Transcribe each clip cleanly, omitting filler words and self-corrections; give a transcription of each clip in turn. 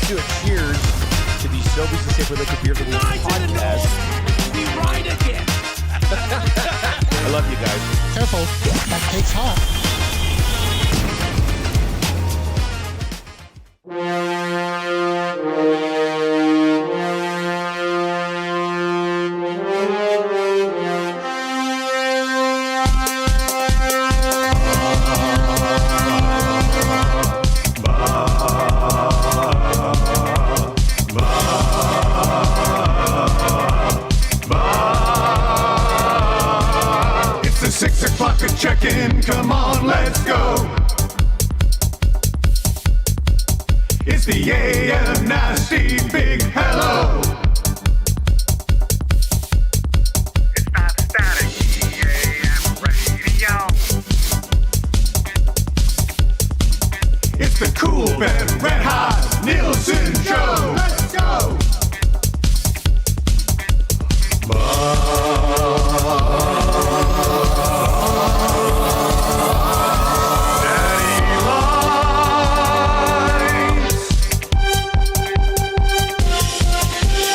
let's do a cheers to the Sobeys and Safeway Liquid Beer League podcast. We ride again. I love you guys. Careful, that cake's hot. Check-in, come on, let's go. It's the AM Nasty Big Hello. It's not static, AM radio. It's the Cool Ben Red Hot Nielson Show. Let's go.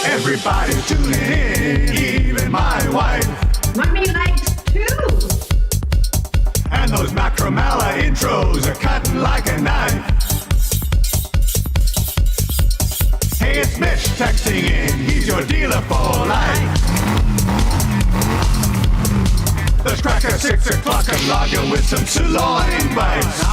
Everybody tuning in, even my wife. Mommy likes too. And those Macromala intros are cutting like a knife. Hey, it's Mitch texting in, he's your dealer for life. Let's crack a 6 o'clock and lager with some sirloin bites.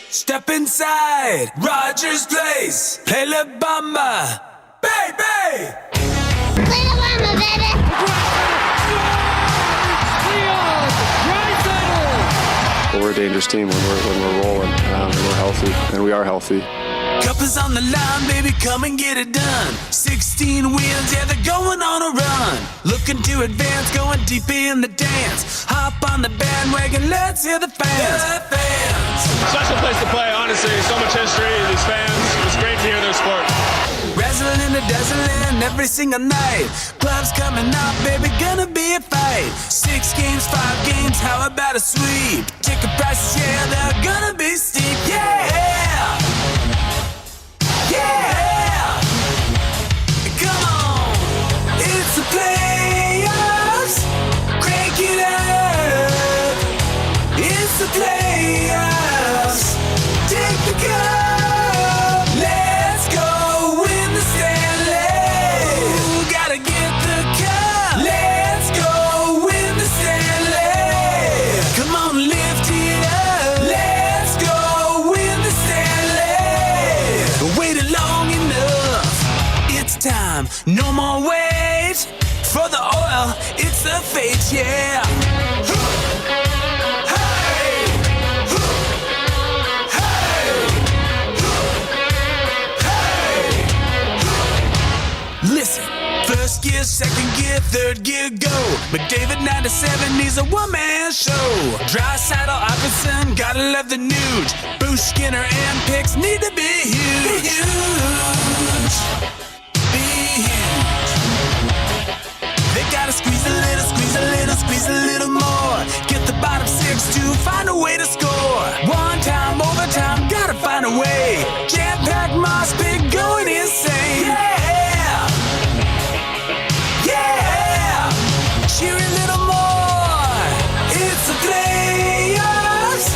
Step inside Rogers Place. Play La Bamba, baby. Play the mama, baby. Leon Draisaitl. We're a dangerous team when we're rolling, and we're healthy, and we are healthy. Cup is on the line, baby, come and get it done. 16 wins, yeah, they're going on a run. Looking to advance, going deep in the dance. Hop on the bandwagon, let's hear the fans. The fans. Special place to play, honestly. So much history, these fans. It's great to hear their sport. Wrestling and dazzling every single night. Clubs coming up, baby, gonna be a fight. 6 games, 5 games, how about a sweep? Ticket prices, yeah, they're gonna be steep, yeah! Yeah! Come on! It's the playoffs! Crank it up! It's the playoffs! Take the cup! Let's go win the Stanley! Ooh, gotta get the cup! Let's go win the Stanley! Come on, lift it up! Let's go win the Stanley! Waited long enough. It's time. No more wait for the oil. It's the fate, yeah. Listen, first gear, second gear, third gear, go. McDavid 97, he's a one-man show. Draisaitl, Iverson, gotta love the nude. Bush, Skinner, and Picks need to be huge. Be huge. Be huge. They gotta squeeze a little, squeeze a little, squeeze a little more. Get the bottom 6 to find a way to score. One time, overtime, gotta find a way. Jam-packed moss pit going insane. Yeah! Yeah! Cheer a little more. It's the playoffs.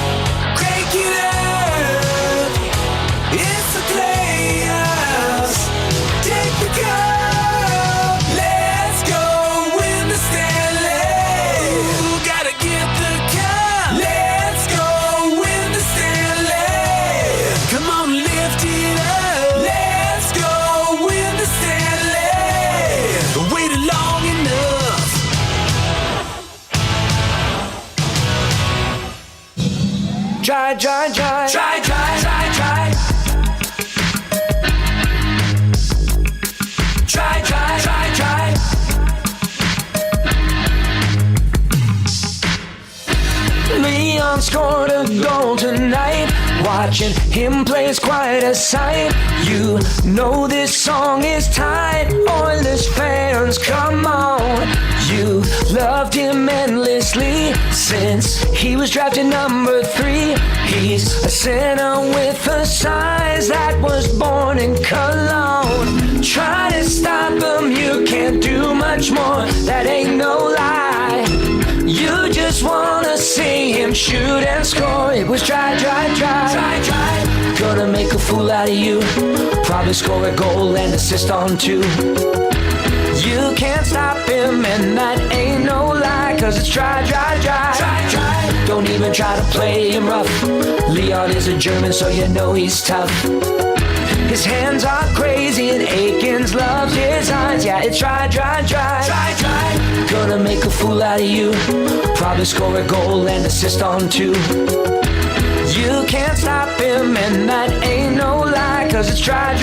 Crank it up. It's the playoffs. Take the cup. Let's go win the Stanley. Ooh, gotta get the cup. Let's go win the Stanley. Come on, lift it up. Let's go win the Stanley. Waited long enough. Try. Leon scored a goal tonight. Watching him play is quite a sight. You know this song is tight. Oilers fans, come on. You loved him endlessly since he was drafted number 3. He's a center with a size that was born in Cologne. Try to stop him, you can't do much more. That ain't no lie. You just wanna see him shoot and score. It was try. Gonna make a fool out of you. Probably score a goal and assist on 2. You can't stop him, and that ain't no lie. Cause it's try. Don't even try to play him rough. Leon is a German, so you know he's tough. His hands are crazy and Aikens loves his eyes. Yeah, it's try. Gonna make a fool out of you. Probably score a goal and assist on 2. You can't stop him, and that ain't no lie. Cause it's try.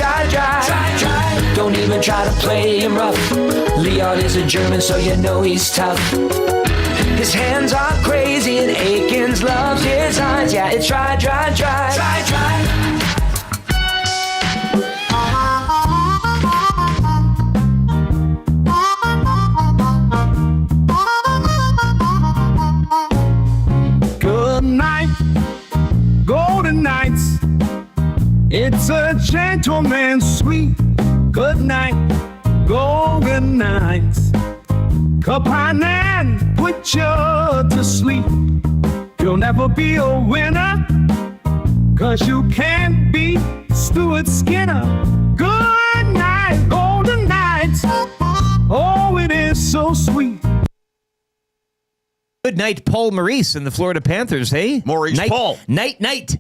Don't even try to play him rough. Leon is a German, so you know he's tough. His hands are crazy and Aikens loves his eyes. Yeah, it's try. Good night, golden nights. It's a gentleman's sweet. Good night, golden nights. Cup and put you to sleep. You'll never be a winner, cause you can't beat Stuart Skinner. Good night, golden nights. Oh, it is so sweet. Good night, Paul Maurice and the Florida Panthers, hey? Maurice night, Paul. Night.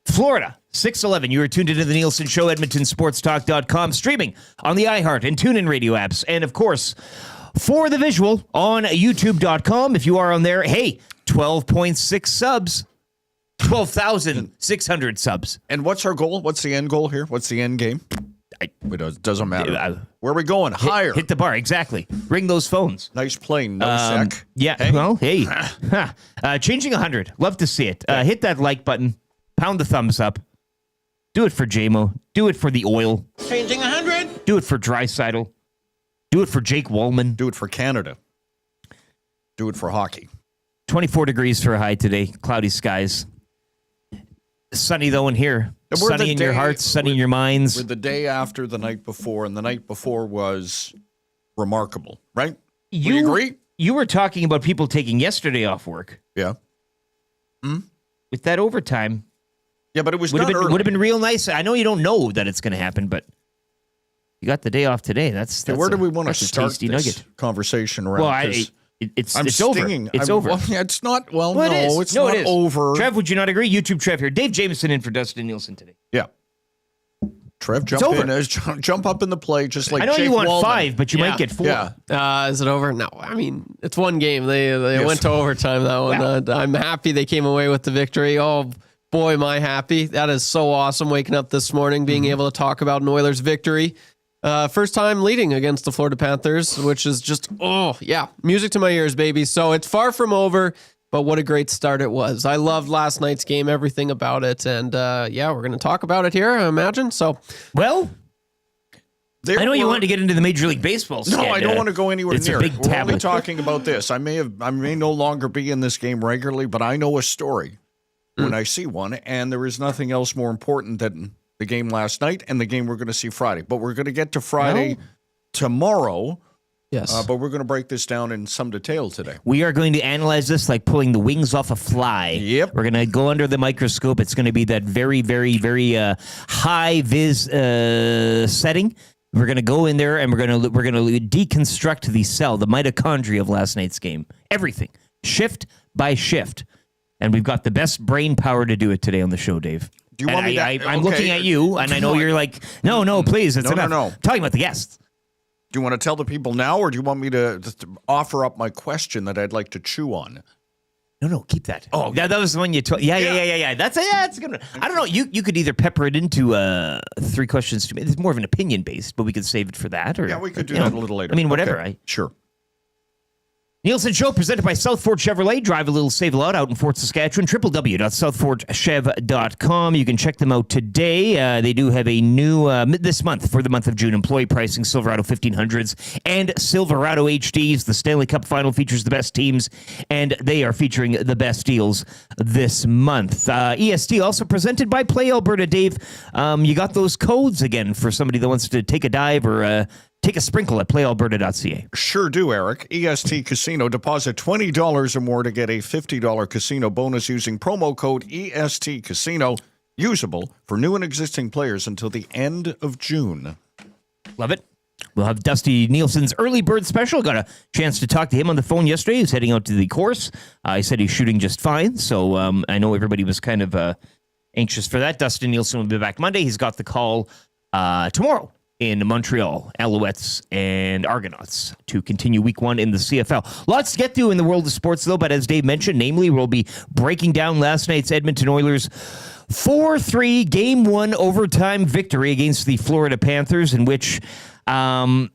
Florida, 6:11. You are tuned into the Nielson Show, EdmontonSportsTalk.com, streaming on the iHeart and TuneIn radio apps. And, of course, for the visual on YouTube.com. If you are on there, hey, 12.6 subs. 12,600 subs. And what's our goal? What's the end goal here? What's the end game? It doesn't matter. Where are we going? Higher. Hit the bar, exactly. Ring those phones. Nice plane, no sec. Yeah, hey. Well, hey. Changing 100. Love to see it. Hit that like button. Pound the thumbs up. Do it for JMO. Do it for the oil. Changing 100. Do it for Draisaitl. Do it for Jake Wallman. Do it for Canada. Do it for hockey. 24 degrees for a high today. Cloudy skies. Sunny, though, in here. Sunny in your hearts, sunny in your minds. We're the day after the night before, and the night before was remarkable, right? You agree? You were talking about people taking yesterday off work. Yeah. With that overtime. Yeah, but it was would have been real nice. I know you don't know that it's going to happen, but you got the day off today. That's where do we want to start tasty this nugget conversation around? Well, it's over. It's over. Well, yeah, it's not. Well, no, it's not over. Trev, would you not agree? YouTube Trev here. Dave Jamieson in for Dustin Nielsen today. Yeah. Trev, jump up in the play, just like I know Jake you want Wallman. 5, but you might get 4. Yeah. Is it over? No. I mean, it's one game. They went to overtime that one. Yeah. I'm happy they came away with the victory. Oh, boy, am I happy. That is so awesome waking up this morning, being able to talk about an Oilers victory. First time leading against the Florida Panthers, which is just, music to my ears, baby. So it's far from over, but what a great start it was. I loved last night's game, everything about it. And we're going to talk about it here, I imagine. So, well, I know you wanted to get into the Major League Baseball skit. No, I don't want to go anywhere near it. We're only talking about this. I may no longer be in this game regularly, but I know a story when I see one, and there is nothing else more important than the game last night and the game we're going to see Friday. But we're going to get to Friday tomorrow. Yes. But we're going to break this down in some detail today. We are going to analyze this like pulling the wings off a fly. Yep. We're going to go under the microscope. It's going to be that very, very, very high vis setting. We're going to go in there and we're going to deconstruct the cell, the mitochondria of last night's game. Everything, shift by shift. And we've got the best brain power to do it today on the show, Dave. Do you want me to? I'm looking at you, and I know you're like, no, please. It's enough. No. I'm talking about the guests. Do you want to tell the people now, or do you want me to offer up my question that I'd like to chew on? No, keep that. Oh, that was the one you told. Yeah. That's a good one. I don't know. You could either pepper it into 3 questions to me. It's more of an opinion based, but we could save it for that. Or we could do that a little later. I mean, whatever. Okay. Sure. Nielson Show presented by South Fort Chevrolet. Drive a little, save a lot out in Fort Saskatchewan. www.southfortchev.com. You can check them out today. They do have a new, this month, for the month of June, employee pricing, Silverado 1500s and Silverado HDs. The Stanley Cup Final features the best teams, and they are featuring the best deals this month. EST also presented by Play Alberta. Dave, you got those codes again for somebody that wants to take a dive or take a sprinkle at playalberta.ca. Sure do, Eric. EST Casino. Deposit $20 or more to get a $50 casino bonus using promo code EST Casino. Usable for new and existing players until the end of June. Love it. We'll have Dusty Nielsen's early bird special. Got a chance to talk to him on the phone yesterday. He was heading out to the course. He said he's shooting just fine. So I know everybody was kind of anxious for that. Dusty Nielsen will be back Monday. He's got the call tomorrow in Montreal, Alouettes and Argonauts to continue week 1 in the CFL. Lots to get to in the world of sports, though, but as Dave mentioned, namely, we'll be breaking down last night's Edmonton Oilers 4-3 Game 1 overtime victory against the Florida Panthers, in which I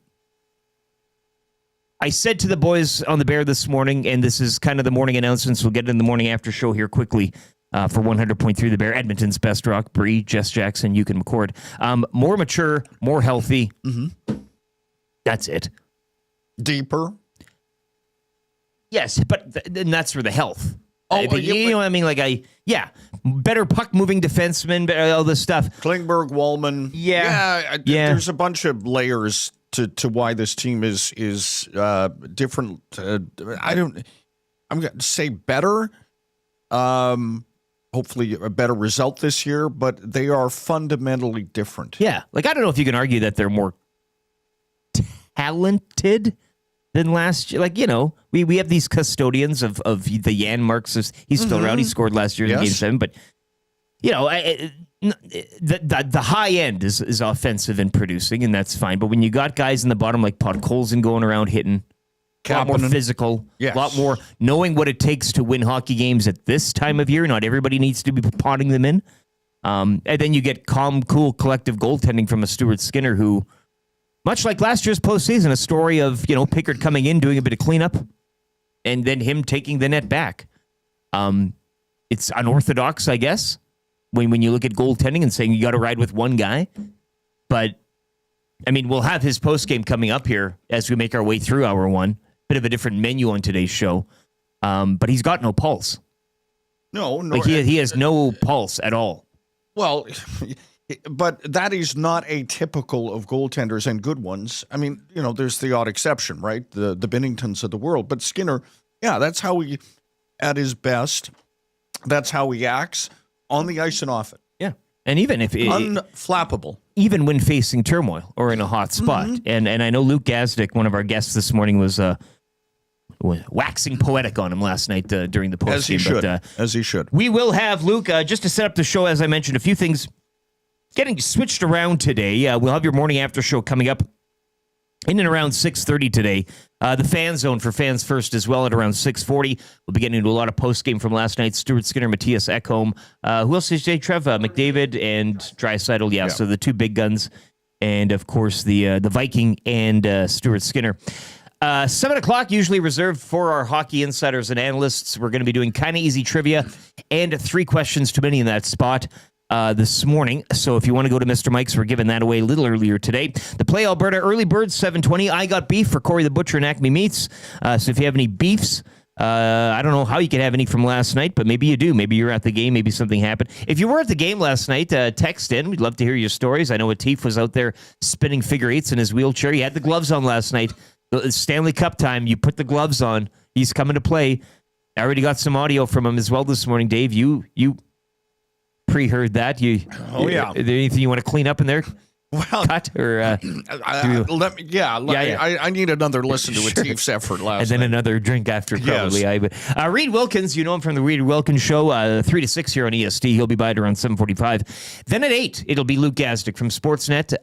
said to the boys on the Bear this morning, and this is kind of the morning announcements, we'll get in the morning after show here quickly, for 100.3 The Bear, Edmonton's best rock, Bree, Jess Jackson, Yukon McCord. More mature, more healthy. Mm-hmm. That's it. Deeper. Yes, but and that's for the health. Oh, you know what I mean? Better puck-moving defensemen, all this stuff. Klingberg, Wallman. Yeah. There's a bunch of layers to why this team is different. I'm going to say better. Hopefully a better result this year, but they are fundamentally different. Yeah. I don't know if you can argue that they're more talented than last year. We have these custodians of the Jan Marks. He's still around. He scored last year in Game 7, but the high end is offensive and producing, and that's fine. But when you got guys in the bottom like Podkolzin going around hitting, a lot more physical, a lot more knowing what it takes to win hockey games at this time of year. Not everybody needs to be potting them in. And then you get calm, cool, collective goaltending from a Stuart Skinner who, much like last year's postseason, a story of, Pickard coming in, doing a bit of cleanup, and then him taking the net back. It's unorthodox, I guess, when you look at goaltending and saying you got to ride with one guy. But, we'll have his postgame coming up here as we make our way through hour 1. Bit of a different menu on today's show. But he's got no pulse. No. He has no pulse at all. Well, but that is not atypical of goaltenders and good ones. There's the odd exception, right? The Binningtons of the world. But Skinner, that's how he, at his best, that's how he acts on the ice and off it. Yeah. And even if unflappable. Even when facing turmoil or in a hot spot. Mm-hmm. And I know Luke Gazdic, one of our guests this morning, was waxing poetic on him last night during the postgame. As he should. We will have Luke, just to set up the show, as I mentioned, a few things getting switched around today. We'll have your morning after show coming up in and around 6:30 today. The Fan Zone for Fans First as well at around 6:40. We'll be getting into a lot of postgame from last night. Stuart Skinner, Matthias Ekholm. Who else is Trev? McDavid and Draisaitl. Yeah, so the two big guns. And, of course, the Viking and Stuart Skinner. 7 o'clock, usually reserved for our hockey insiders and analysts. We're going to be doing kind of easy trivia and 3 questions too many in that spot this morning. So if you want to go to Mr. Mike's, we're giving that away a little earlier today. The Play Alberta Early Birds, 7:20. I got beef for Corey the Butcher and Acme Meats. So if you have any beefs, I don't know how you could have any from last night, but maybe you do. Maybe you're at the game. Maybe something happened. If you were at the game last night, text in. We'd love to hear your stories. I know Atif was out there spinning figure eights in his wheelchair. He had the gloves on last night. Stanley Cup time. You put the gloves on. He's coming to play. I already got some audio from him as well this morning. Dave, you pre-heard that. Is there anything you want to clean up in there? Well, cut or I need another listen to Atif's effort last and then night. Another drink after probably. Yes. Reid Wilkins, you know him from the Reid Wilkins Show, 3 to 6 here on EST. He'll be by at around 7:45. Then at 8, it'll be Luke Gazdic from Sportsnet,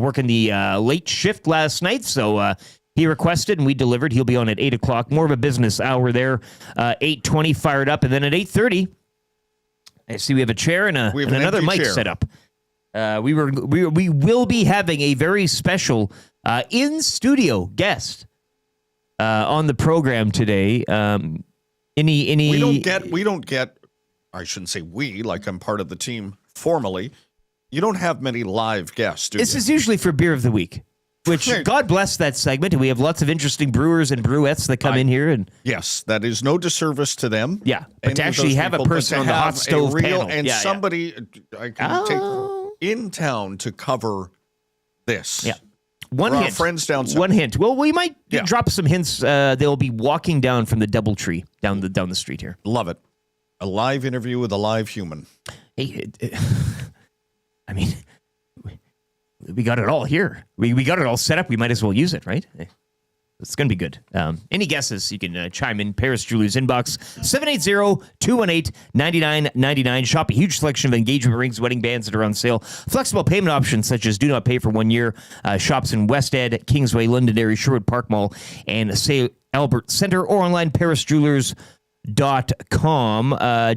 working the late shift last night. So he requested and we delivered. He'll be on at 8 o'clock. More of a business hour there. 8:20 fired up, and then at 8:30. I see we have a chair and another mic set up. We will be having a very special in-studio guest on the program today. Any we don't get. I shouldn't say we, like I'm part of the team formally. You don't have many live guests, do This you? is usually for Beer of the Week, which God bless that segment. And we have lots of interesting brewers and brewettes that come in here. And yes, that is no disservice to them. Yeah, but to actually have a person on the hot stove panel. And somebody I can take in town to cover this. Yeah. One hint. Friends down south. One hint. Well, we might drop some hints. They'll be walking down from the DoubleTree down the street here. Love it. A live interview with a live human. Hey, I mean, we got it all here. We got it all set up. We might as well use it, right? It's going to be good. Any guesses, you can chime in. Paris Jewelers inbox, 780-218-9999. Shop a huge selection of engagement rings, wedding bands that are on sale. Flexible payment options such as do not pay for 1 year. Shops in West Ed, Kingsway, Londonderry, Sherwood Park Mall, and say Albert Center, or online parisjewelers.com.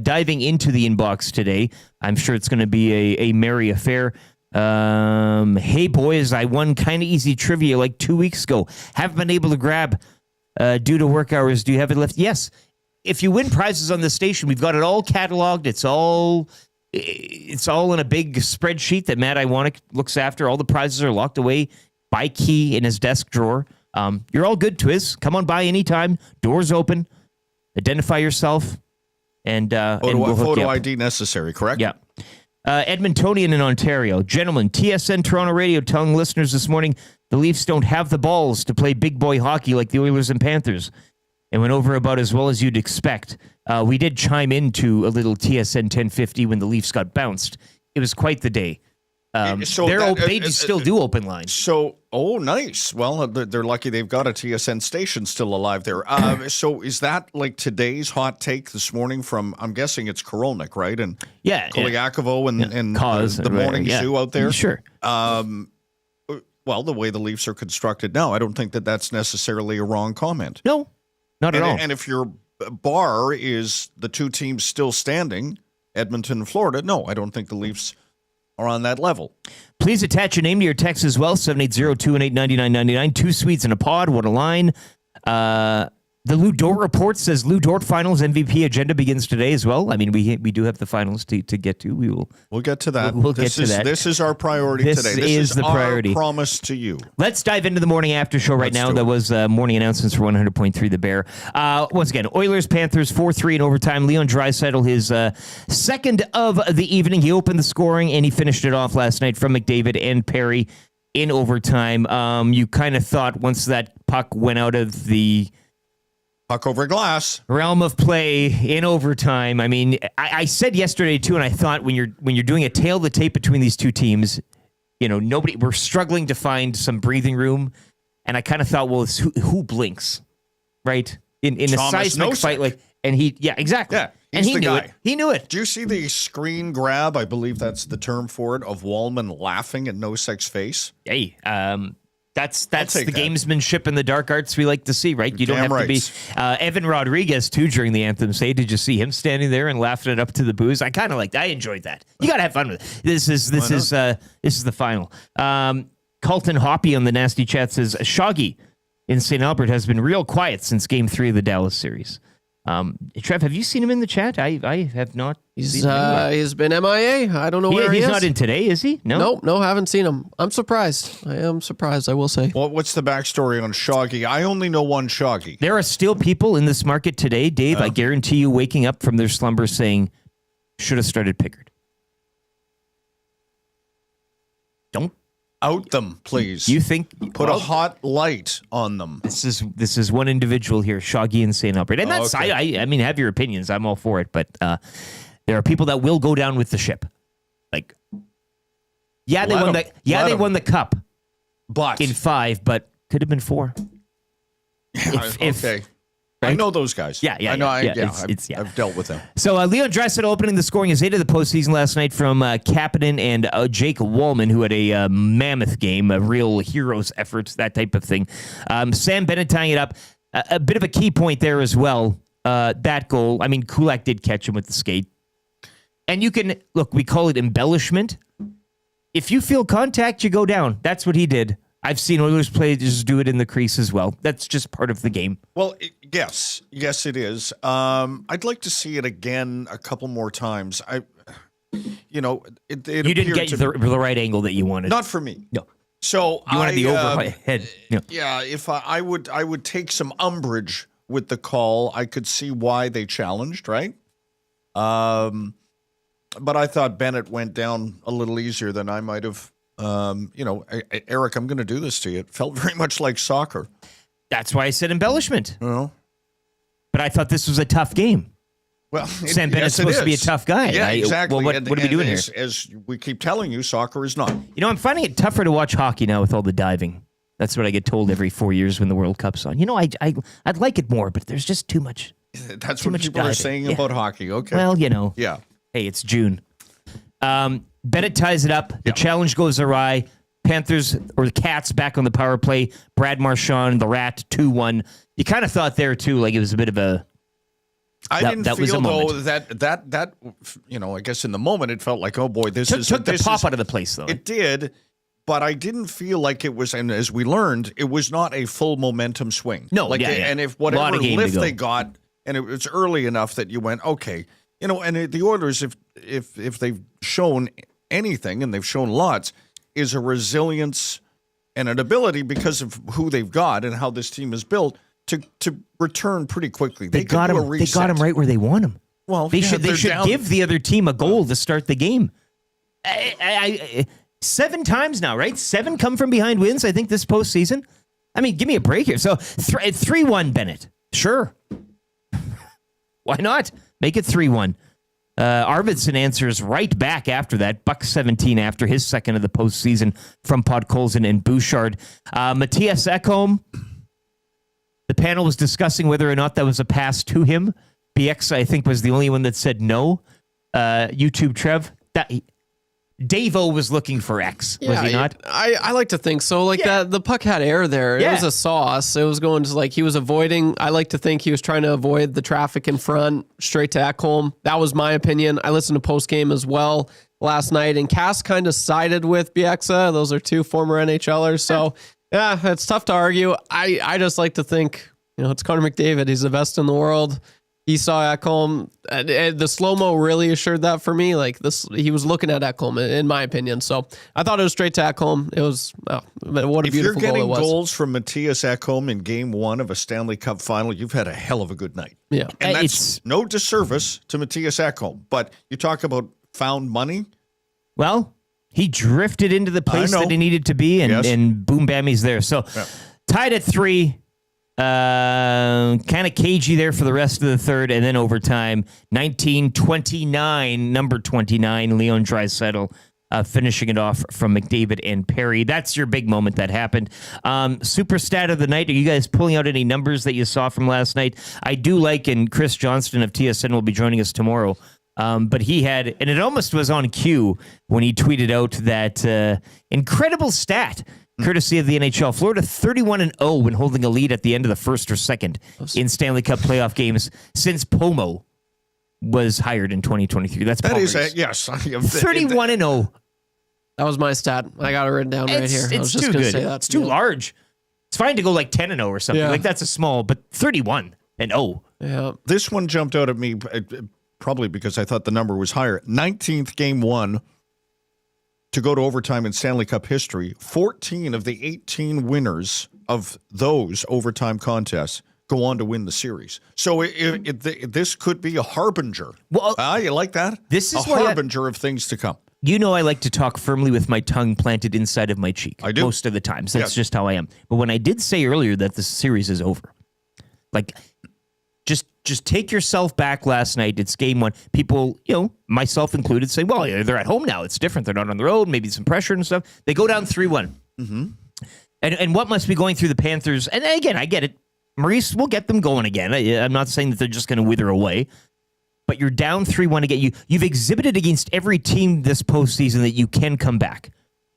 Diving into the inbox today, I'm sure it's going to be a merry affair. Hey boys, I won kind of easy trivia like 2 weeks ago. Haven't been able to grab due to work hours. Do you have it left? Yes. If you win prizes on the station, we've got it all cataloged. It's all in a big spreadsheet that Matt Iwanek looks after. All the prizes are locked away by key in his desk drawer. You're all good, Twiz. Come on by anytime. Doors open. Identify yourself, and we'll hook photo you up. ID necessary, correct? Yeah. Edmontonian in Ontario. Gentlemen, TSN Toronto Radio telling listeners this morning the Leafs don't have the balls to play big boy hockey like the Oilers and Panthers. It went over about as well as you'd expect. We did chime into a little TSN 1050 when the Leafs got bounced. It was quite the day. They still do open lines. So, nice. Well, they're lucky they've got a TSN station still alive there. So is that like today's hot take this morning from, I'm guessing it's Korolnik, right? And Koliakovo and Cause, the morning zoo out there? Sure. Well, the way the Leafs are constructed now, I don't think that that's necessarily a wrong comment. No, not at all. And if your bar is the two teams still standing, Edmonton and Florida, no, I don't think the Leafs are on that level. Please attach your name to your text as well, 780-218-9999. 2 suites and a pod, what a line. The Lou Dort report says Lou Dort finals MVP agenda begins today as well. I mean, we do have the finals to get to. We'll get to that. We'll get to that. This is our priority today. This is the priority. Our promise to you. Let's dive into the morning after show right now. That was morning announcements for 100.3 The Bear. Once again, Oilers, Panthers, 4-3 in overtime. Leon Draisaitl, his second of the evening. He opened the scoring, and he finished it off last night from McDavid and Perry in overtime. You kind of thought once that puck went out of the puck over glass realm of play in overtime. I mean, I said yesterday too, and I thought when you're doing a tail of the tape between these two teams, we're struggling to find some breathing room, and I kind of thought, well, it's who blinks, right? In a seismic fight, exactly. Yeah, and he knew it. He knew it. Do you see the screen grab? I believe that's the term for it, of Wallman laughing at Nosek's face. Hey, That's the gamesmanship and the dark arts we like to see, right? You don't have to be Evan Rodriguez too during the anthem. Say, did you see him standing there and laughing it up to the booze? I kind of liked. I enjoyed that. You got to have fun with it. This is the final. Colton Hoppy on the Nasty Chat says Shoggy in St. Albert has been real quiet since Game 3 of the Dallas series. Trev, have you seen him in the chat? I have not. He's been MIA. I don't know where he is. He's not in today, is he? No, haven't seen him. I'm surprised. I am surprised, I will say. Well, what's the backstory on Shoggy? I only know one Shoggy. There are still people in this market today, Dave, I guarantee you, waking up from their slumber saying, should have started Pickard. Don't out them, please. You think put a hot light on them? This is one individual here, Shoggy in St. Albert, and that's I mean, have your opinions. I'm all for it, but there are people that will go down with the ship. Like, they won the cup, but in 5, but could have been 4. Okay. Right? I know those guys. I know. I've dealt with them. So Leon Draisaitl opening the scoring his 8th of the postseason last night from Kapanen and Jake Wallman, who had a mammoth game, a real hero's effort, that type of thing. Sam Bennett tying it up. A bit of a key point there as well. That goal. I mean, Kulak did catch him with the skate. And you can, look, we call it embellishment. If you feel contact, you go down. That's what he did. I've seen Oilers players do it in the crease as well. That's just part of the game. Well, yes, it is. I'd like to see it again a couple more times. You didn't get the right angle that you wanted. Not for me. No. So you wanted the overhead. No. Yeah, if I would take some umbrage with the call. I could see why they challenged, right? But I thought Bennett went down a little easier than I might have. Eric, I'm going to do this to you. It felt very much like soccer. That's why I said embellishment. Well, but I thought this was a tough game. Well, Sam Bennett's supposed to be a tough guy. Yeah, exactly. Well, what are we doing here? As we keep telling you, soccer is not. I'm finding it tougher to watch hockey now with all the diving. That's what I get told every 4 years when the World Cup's on. I'd like it more, but there's just too much. That's what people are saying about hockey. Okay. Well, Yeah. Hey, it's June. Bennett ties it up. The challenge goes awry. Panthers or the Cats back on the power play. Brad Marchand, the Rat, 2-1. You kind of thought there too, like it was a bit of a. I didn't feel though that I guess in the moment it felt like, oh boy, this took the pop out of the place though. It did, but I didn't feel like it was. And as we learned, it was not a full momentum swing. No, and if whatever lift they got, and it was early enough that you went, okay, and the Oilers, if they've shown anything, and they've shown lots, is a resilience and an ability because of who they've got and how this team is built to return pretty quickly. They got him. They got him right where they want him. Well, they should give the other team a goal to start the game. 7 times now, right? 7 come from behind wins. I think this postseason. I mean, give me a break here. So 3-1 Bennett. Sure. Why not? Make it 3-1. Arvidsson answers right back after that. Buck 17 after his second of the postseason from Podkolzin and Bouchard. Matthias Ekholm. The panel was discussing whether or not that was a pass to him. BX, I think, was the only one that said no. YouTube Trev. Dave-O was looking for X, was he not? I like to think so. That the puck had air there. It was a sauce. It was going to he was avoiding. I like to think he was trying to avoid the traffic in front, straight to Ekholm. That was my opinion. I listened to post game as well last night, and Cass kind of sided with Bieksa. Those are 2 former NHLers. So yeah, it's tough to argue. I just like to think, it's Connor McDavid. He's the best in the world. He saw Ekholm. The slow-mo really assured that for me. He was looking at Ekholm, in my opinion. So I thought it was straight to Ekholm. It was what a beautiful goal it was. If you're getting goals from Matthias Ekholm in Game 1 of a Stanley Cup Final, you've had a hell of a good night. Yeah, and that's no disservice to Matthias Ekholm. But you talk about found money. Well, he drifted into the place that he needed to be, and boom, bam, he's there. So tied at 3. Kind of cagey there for the rest of the third, and then overtime. 19-29, number 29, Leon Draisaitl finishing it off from McDavid and Perry. That's your big moment that happened. Super stat of the night. Are you guys pulling out any numbers that you saw from last night? I do like, and Chris Johnston of TSN will be joining us tomorrow. But he had, and it almost was on cue when he tweeted out that incredible stat. Courtesy of the NHL, Florida 31-0 when holding a lead at the end of the first or second in Stanley Cup playoff games since Pomo was hired in 2023. That is yes. 31-0. That was my stat. I got it written down right here. It's too good. It's too large. It's fine to go 10-0 or something. Yeah. That's a small, but 31-0. Yeah. This one jumped out at me probably because I thought the number was higher. 19th Game 1. To go to overtime in Stanley Cup history, 14 of the 18 winners of those overtime contests go on to win the series. So this could be a harbinger. Well, you like that? This is a harbinger of things to come. I like to talk firmly with my tongue planted inside of my cheek. I do. Most of the times. That's just how I am. But when I did say earlier that the series is over, just take yourself back last night. It's Game 1. People, myself included, say, well, they're at home now. It's different. They're not on the road. Maybe some pressure and stuff. They go down 3-1. Mm-hmm. And what must be going through the Panthers? And again, I get it. Maurice will get them going again. I'm not saying that they're just going to wither away. But you're down 3-1 again. You've exhibited against every team this postseason that you can come back.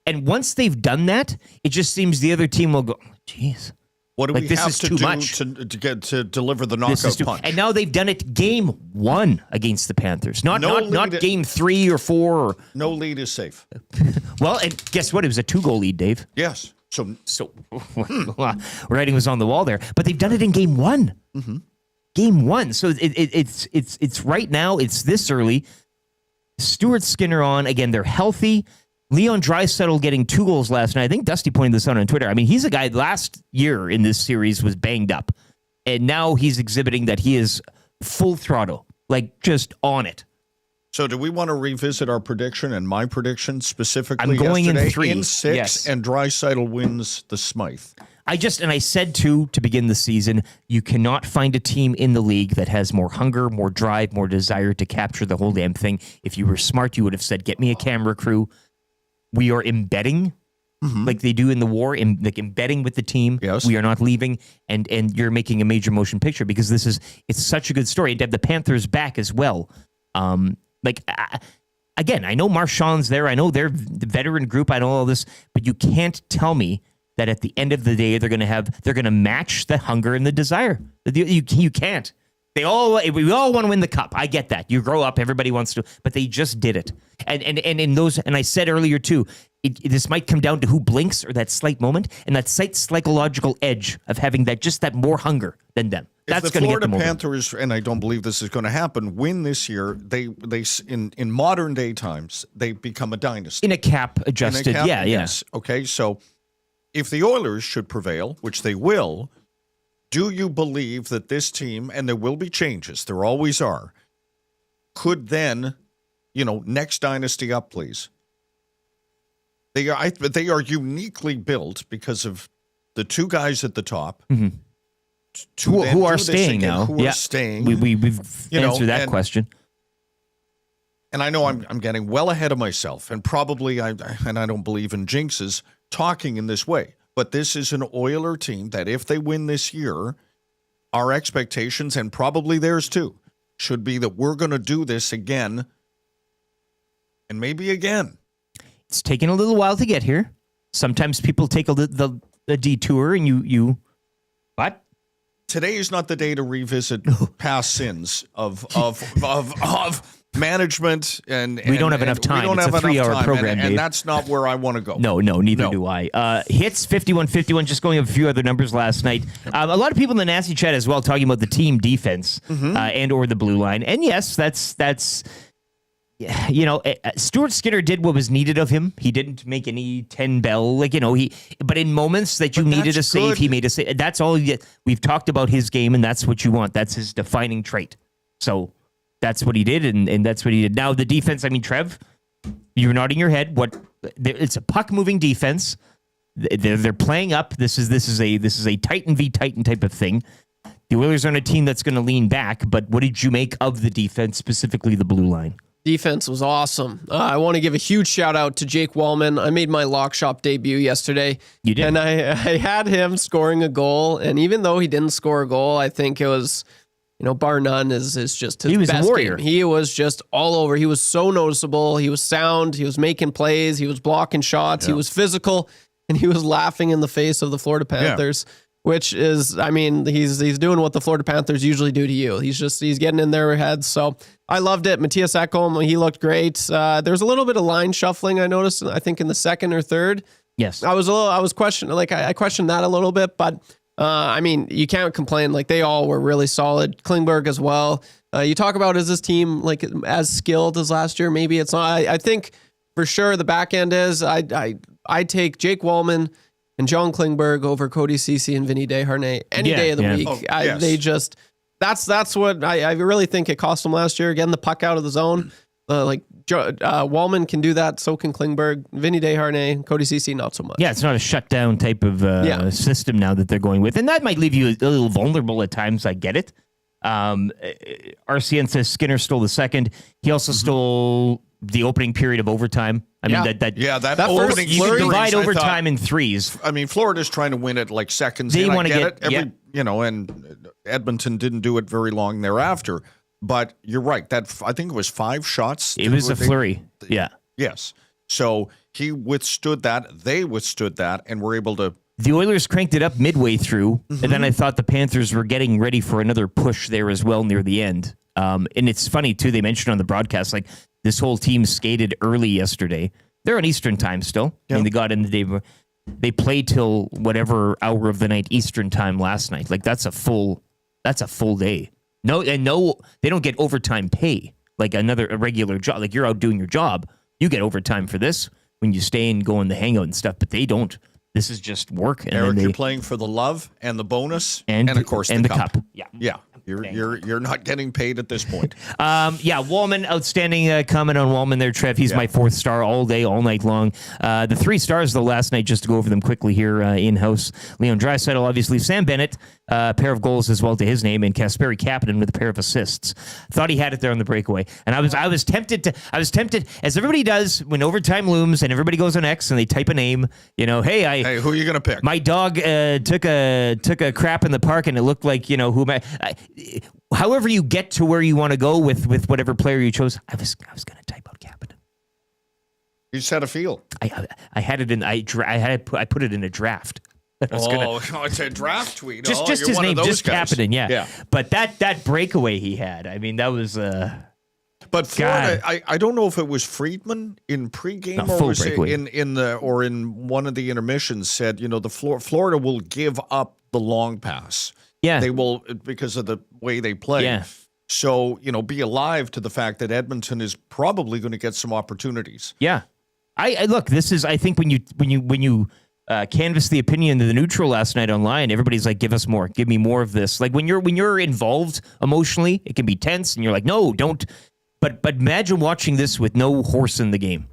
And once they've done that, it just seems the other team will go, geez. What do we have to do to get to deliver the knockout punch? And now they've done it Game 1 against the Panthers, not Game 3 or 4. No lead is safe. Well, and guess what? It was a 2-goal lead, Dave. Yes. So writing was on the wall there, but they've done it in game one. Mm-hmm. Game one. So it's right now. It's this early. Stuart Skinner on again. They're healthy. Leon Draisaitl getting 2 goals last night. I think Dusty pointed this out on Twitter. I mean, he's a guy last year in this series was banged up, and now he's exhibiting that he is full throttle, like just on it. So do we want to revisit our prediction and my prediction specifically? I'm going yesterday? in 3. In 6, yes. And Draisaitl wins the Smythe. I said to begin the season, you cannot find a team in the league that has more hunger, more drive, more desire to capture the whole damn thing. If you were smart, you would have said, get me a camera crew. We are embedding like they do in the war, like embedding with the team. Yes. We are not leaving, and you're making a major motion picture because it's such a good story. And to have the Panthers back as well. Again, I know Marchand's there. I know they're the veteran group. I know all this, but you can't tell me that at the end of the day they're going to match the hunger and the desire. You can't. We all want to win the cup. I get that. You grow up, everybody wants to, but they just did it. And in those, and I said earlier too, this might come down to who blinks or that slight moment and that slight psychological edge of having that more hunger than them. That's if the going to get them Florida over. Panthers, and I don't believe this is going to happen, win this year, they in modern day times they become a dynasty. In a cap adjusted, yeah. Yes. Okay, so if the Oilers should prevail, which they will, do you believe that this team, and there will be changes, there always are, could then, next dynasty up, please? They are uniquely built because of the 2 guys at the top. Mm-hmm. Who are staying now? Who are staying? We've answered that question. And I know I'm getting well ahead of myself, and probably I don't believe in jinxes talking in this way. But this is an Oiler team that if they win this year, our expectations, and probably theirs too, should be that we're going to do this again and maybe again. It's taken a little while to get here. Sometimes people take the detour and you what? Today is not the day to revisit past sins of management, and we don't have enough time. It's a 3-hour program, and that's not where I want to go. No, neither do I. Hits 51-51. Just going over a few other numbers last night. A lot of people in the nasty chat as well talking about the team defense and or the blue line. And yes, that's. Stuart Skinner did what was needed of him. He didn't make any 10 bell, but in moments that you needed a save, he made a save. That's all we've talked about his game, and that's what you want. That's his defining trait. So that's what he did, and that's what he did. Now the defense, Trev, you're nodding your head. It's a puck moving defense. They're playing up. This is a Titan v Titan type of thing. The Oilers aren't a team that's going to lean back, but what did you make of the defense, specifically the blue line? Defense was awesome. I want to give a huge shout out to Jake Wallman. I made my lock shop debut yesterday. You did. And I had him scoring a goal. And even though he didn't score a goal, I think it was, bar none is just his he was best a warrior. game. He was just all over. He was so noticeable. He was sound. He was making plays. He was blocking shots. He was physical. And he was laughing in the face of the Florida Panthers. Which is, he's doing what the Florida Panthers usually do to you. He's getting in their heads. So I loved it. Matthias Ekholm, he looked great. There's a little bit of line shuffling I noticed, I think in the second or third. Yes. I was questioning, I questioned that a little bit, but you can't complain. They all were really solid. Klingberg as well. You talk about, is this team as skilled as last year? Maybe it's not. I think for sure the back end is. I take Jake Wallman and John Klingberg over Cody Ceci and Vinny Desharnais any day of the week. Oh, yes. They just that's what I really think it cost them last year. Getting the puck out of the zone, Wallman can do that. So can Klingberg, Vinny Desharnais, Cody Ceci, not so much. Yeah, it's not a shutdown type of system now that they're going with, and that might leave you a little vulnerable at times. I get it. RCN says Skinner stole the second. He also stole the opening period of overtime. That opening you divide overtime in threes. Florida's trying to win it seconds. They want to get it. And Edmonton didn't do it very long thereafter. But you're right. I think it was 5 shots. It was a flurry. Yeah. Yes. So he withstood that. They withstood that, and were able to. The Oilers cranked it up midway through, and then I thought the Panthers were getting ready for another push there as well near the end. And it's funny too. They mentioned on the broadcast this whole team skated early yesterday. They're on Eastern time still. They got in the day before. they played till whatever hour of the night Eastern time last night. Like that's a full day. No, they don't get overtime pay like a regular job. Like you're out doing your job, you get overtime for this when you stay and go in the hangout and stuff. But they don't. This is just work. And Eric, you're playing for the love and the bonus, and of course the cup. Yeah. You're not getting paid at this point. Wallman, outstanding comment on Wallman there, Trev. He's my 4th star all day, all night long. The 3 stars, though, last night, just to go over them quickly here in-house. Leon Draisaitl, obviously. Sam Bennett, a pair of goals as well to his name, and Kasperi Kapanen with a pair of assists. Thought he had it there on the breakaway. And I was tempted, as everybody does when overtime looms and everybody goes on X and they type a name, hey, who are you going to pick? My dog took a crap in the park and it looked like, however you get to where you want to go with whatever player you chose, I was going to type out Kapanen. You just had a feel. I had it in. I put it in a draft. It's a draft tweet. Just his name, just Kapanen. Yeah. But that breakaway he had. I mean, that was. But Florida, I don't know if it was Friedman in pregame or was it in one of the intermissions said, the Florida will give up the long pass. Yeah. They will because of the way they play. Yeah. So, be alive to the fact that Edmonton is probably going to get some opportunities. Yeah. I look, this is, I think when you canvass the opinion of the neutral last night online, everybody's like, give us more, give me more of this. Like when you're involved emotionally, it can be tense and you're like, no, don't. But imagine watching this with no horse in the game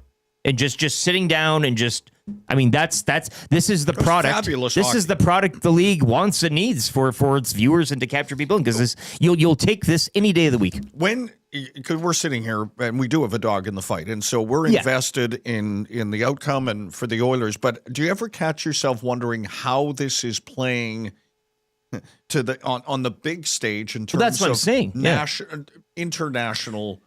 and just sitting down and this is the product. Fabulous this hockey. is the product the league wants and needs for its viewers and to capture people because you'll take this any day of the week. Because we're sitting here and we do have a dog in the fight, and so we're invested in the outcome and for the Oilers. But do you ever catch yourself wondering how this is playing to on the big stage in terms that's what of I'm saying. International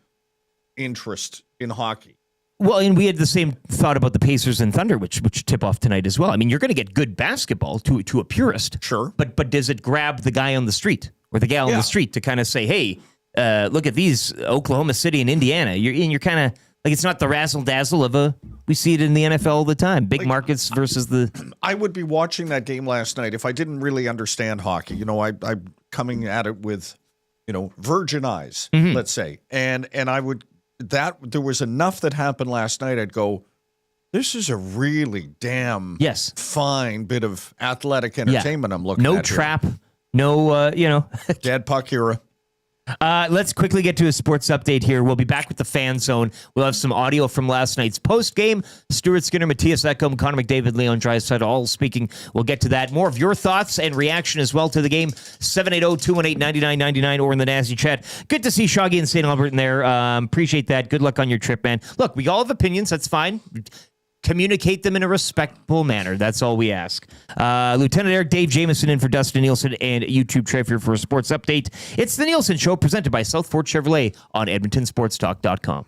interest in hockey? Well, and we had the same thought about the Pacers and Thunder, which tip off tonight as well. I mean, you're going to get good basketball to a purist, sure, but does it grab the guy on the street or the gal on the street to kind of say, hey? Look at these Oklahoma City and Indiana. You're kind of like it's not the razzle dazzle of we see it in the NFL all the time. Big markets versus the. I would be watching that game last night if I didn't really understand hockey. I'm coming at it with, virgin eyes, let's say, and I would there was enough that happened last night. I'd go, this is a really damn fine bit of athletic entertainment. I'm looking at. No trap, no dead puck era. Let's quickly get to a sports update here. We'll be back with the Fan Zone. We'll have some audio from last night's post game. Stuart Skinner, Matthias Ekholm, Connor McDavid, Leon Draisaitl all speaking. We'll get to that. More of your thoughts and reaction as well to the game. 780-218-9999 or in the Nasty chat. Good to see Shoggy and St. Albert in there. Appreciate that. Good luck on your trip, man. Look, we all have opinions. That's fine. Communicate them in a respectful manner. That's all we ask. Lieutenant Eric Dave Jamieson in for Dustin Nielsen and YouTube Trev here for a sports update. It's the Nielson Show presented by South Fort Chevrolet on EdmontonSportsTalk.com.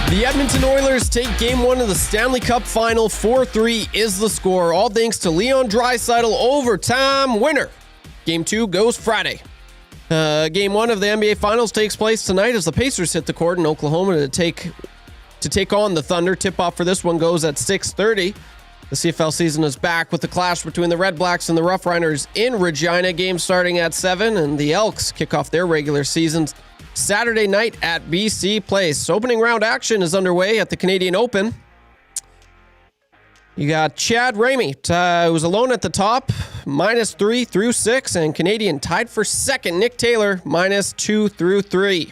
The Edmonton Oilers take Game 1 of the Stanley Cup Final. 4-3 is the score, all thanks to Leon Draisaitl overtime winner. Game 2 goes Friday. Game 1 of the NBA Finals takes place tonight as the Pacers hit the court in Oklahoma to take on the Thunder. Tip-off for this one goes at 6:30. The CFL season is back with the clash between the Red Blacks and the Rough Riders in Regina. Game starting at 7, and the Elks kick off their regular season Saturday night at BC Place. Opening round action is underway at the Canadian Open. You got Chad Ramey, who's alone at the top, -3 through 6, and Canadian tied for second, Nick Taylor, -2 through 3.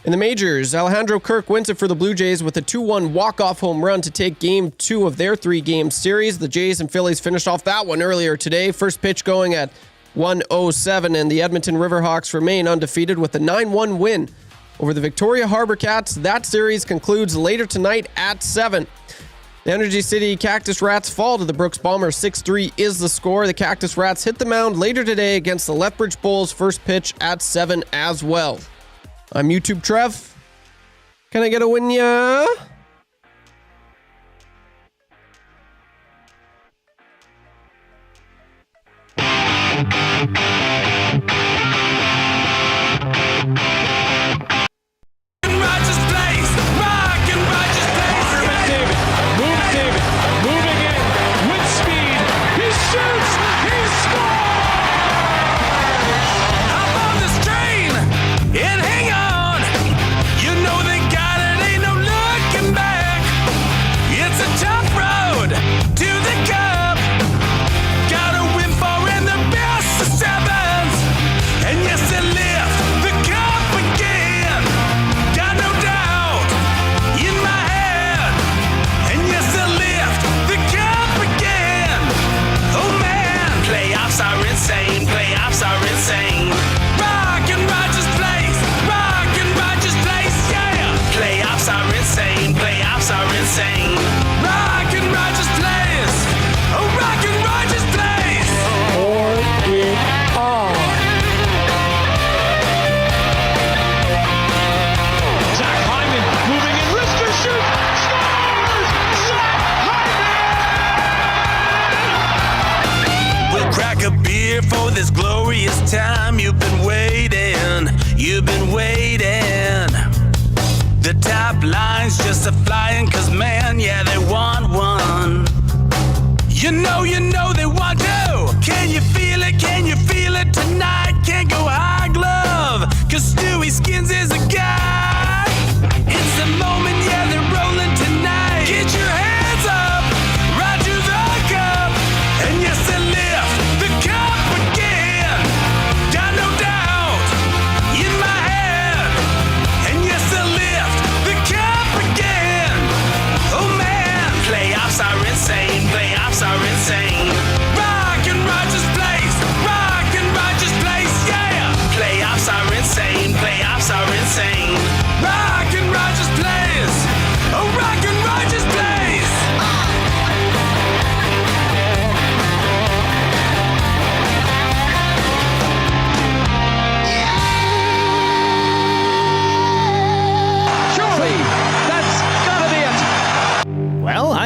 In the majors, Alejandro Kirk wins it for the Blue Jays with a 2-1 walk-off home run to take Game 2 of their 3-game series. The Jays and Phillies finished off that one earlier today. First pitch going at 1:07, and the Edmonton Riverhawks remain undefeated with a 9-1 win over the Victoria Harbor Cats. That series concludes later tonight at 7. The Energy City Cactus Rats fall to the Brooks Bombers. 6-3 is the score. The Cactus Rats hit the mound later today against the Lethbridge Bulls. First pitch at 7 as well. I'm YouTube Trev. Can I get a win, ya?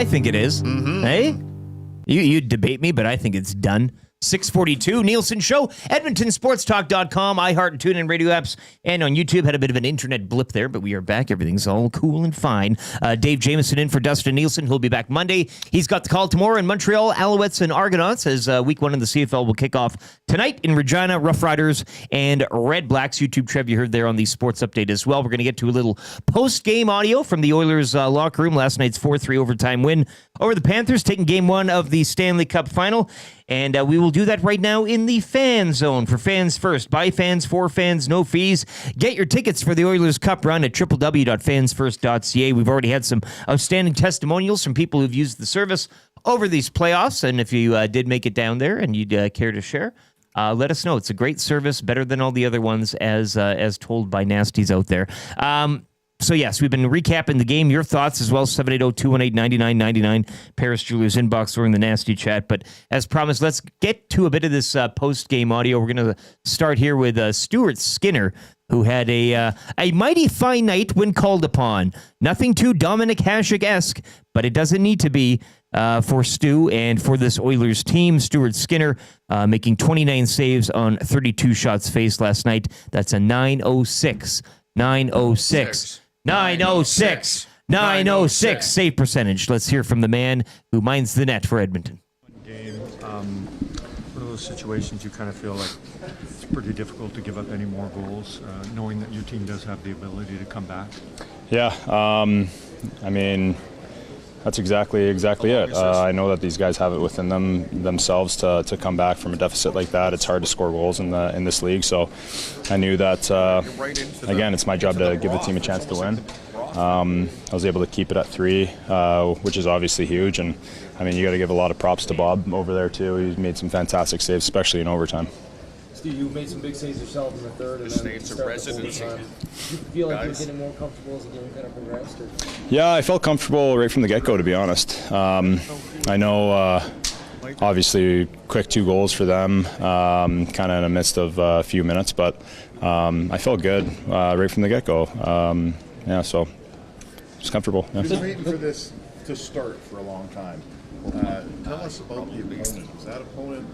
I think it is. Hey? You debate me, but I think it's done. 642, Nielson Show, EdmontonSportsTalk.com, iHeart and TuneIn radio apps, and on YouTube. Had a bit of an internet blip there, but we are back. Everything's all cool and fine. Dave Jamieson in for Dustin Nielsen. He'll be back Monday. He's got the call tomorrow in Montreal, Alouettes and Argonauts, as week 1 in the CFL will kick off tonight in Regina, Rough Riders and Red Blacks. YouTube Trev, you heard there on the sports update as well. We're going to get to a little post-game audio from the Oilers locker room. Last night's 4-3 overtime win over the Panthers, taking game 1 of the Stanley Cup Final. And we will do that right now in the fan zone for fans first. By fans, for fans, no fees. Get your tickets for the Oilers Cup run at www.fansfirst.ca. We've already had some outstanding testimonials from people who've used the service over these playoffs. And if you did make it down there and you'd care to share, let us know. It's a great service, better than all the other ones, as told by nasties out there. So, yes, we've been recapping the game. Your thoughts as well, 780-218-9999. Paris Jewelers inbox or in the nasty chat. But as promised, let's get to a bit of this post-game audio. We're going to start here with Stuart Skinner, who had a mighty fine night when called upon. Nothing too Dominic Hasek-esque, but it doesn't need to be for Stu and for this Oilers team. Stuart Skinner making 29 saves on 32 shots faced last night. That's a 906. 906 save percentage. Let's hear from the man who minds the net for Edmonton. Game, one of those situations you kind of feel like it's pretty difficult to give up any more goals, knowing that your team does have the ability to come back. Yeah, I mean, that's exactly it. I know that these guys have it within themselves to come back from a deficit like that. It's hard to score goals in this league, so I knew that. Again, it's my job to give the team a chance to win. I was able to keep it at 3, which is obviously huge. And I mean, you got to give a lot of props to Bob over there too. He's made some fantastic saves, especially in overtime. Steve, you made some big saves yourself in the third, and then to start the overtime. Do you feel like you're getting more comfortable as the game kind of progressed? Or? Yeah, I felt comfortable right from the get-go, to be honest. I know, obviously, quick 2 goals for them, kind of in the midst of a few minutes, but I felt good right from the get-go. Yeah, so just comfortable. Yeah. You've been waiting for this to start for a long time. Tell us about the opponent. Is that opponent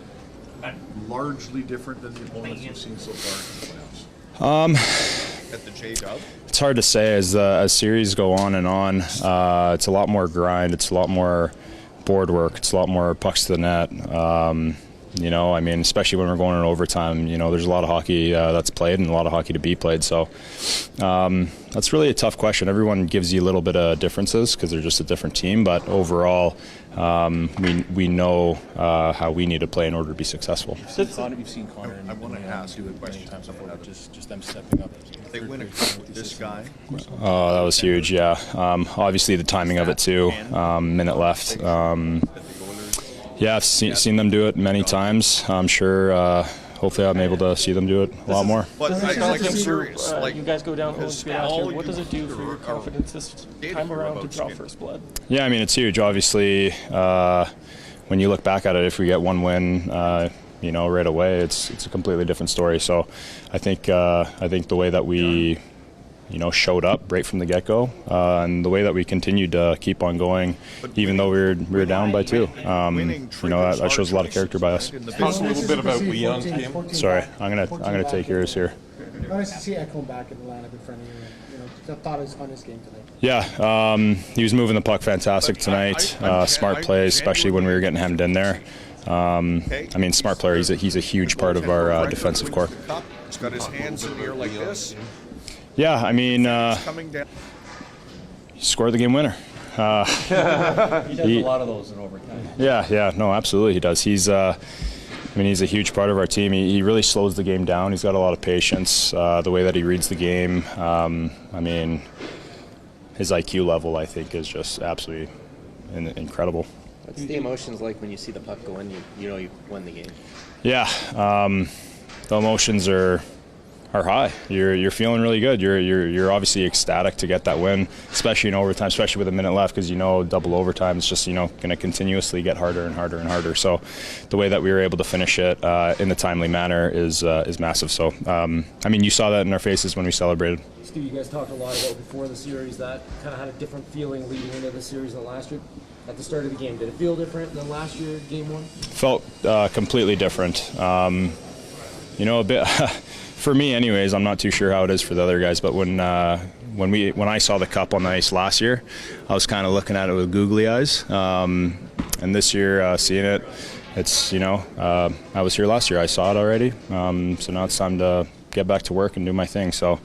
largely different than the opponents you've seen so far in the playoffs? At the J-Dub? It's hard to say. As series go on and on, it's a lot more grind. It's a lot more board work. It's a lot more pucks to the net. You know, I mean, especially when we're going in overtime, you know, there's a lot of hockey that's played and a lot of hockey to be played. So that's really a tough question. Everyone gives you a little bit of differences because they're just a different team. But overall, we know how we need to play in order to be successful. You've seen Connor. I want to ask you a question. Just them stepping up. They win a game with this guy. Oh, that was huge. Yeah. Obviously, the timing of it too. Minute left. Yeah, I've seen them do it many times. I'm sure, hopefully I'm able to see them do it a lot more. But I'm curious, you guys go down last year. What does it do for your confidence this time around to draw first blood? Yeah, I mean, it's huge. Obviously, when you look back at it, if we get one win, you know, right away, it's a completely different story. So I think the way that we, you know, showed up right from the get-go, and the way that we continued to keep on going, even though we were down by 2. You know, that shows a lot of character by us. Talk a little bit about Leon's game. Sorry, I'm gonna take yours here. Nice to see Ekholm back in the lineup in front of you. You know, thought it was on his game tonight. Yeah, he was moving the puck fantastic tonight. Smart plays, especially when we were getting hemmed in there. I mean, smart player. He's a huge part of our defensive core. He's got his hands in the air like this. Yeah, I mean, he scored the game winner. He does a lot of those in overtime. Yeah, no, absolutely he does. He's a huge part of our team. He really slows the game down. He's got a lot of patience. The way that he reads the game. I mean, his IQ level, I think, is just absolutely incredible. What's the emotions like when you see the puck go in? You know you won the game. Yeah, the emotions are high. You're feeling really good. You're obviously ecstatic to get that win, especially in overtime, especially with a minute left, because you know double overtime is just, you know, going to continuously get harder and harder and harder. So the way that we were able to finish it in a timely manner is massive. So I mean, you saw that in our faces when we celebrated. Steve, you guys talked a lot about before the series that kind of had a different feeling leading into the series than last year. at the start of the game? Did it feel different than last year, Game 1? Felt completely different. You know, a bit for me, anyways. I'm not too sure how it is for the other guys, but when I saw the cup on the ice last year, I was kind of looking at it with googly eyes. And this year, seeing it, it's, you know, I was here last year. I saw it already. So now it's time to get back to work and do my thing. So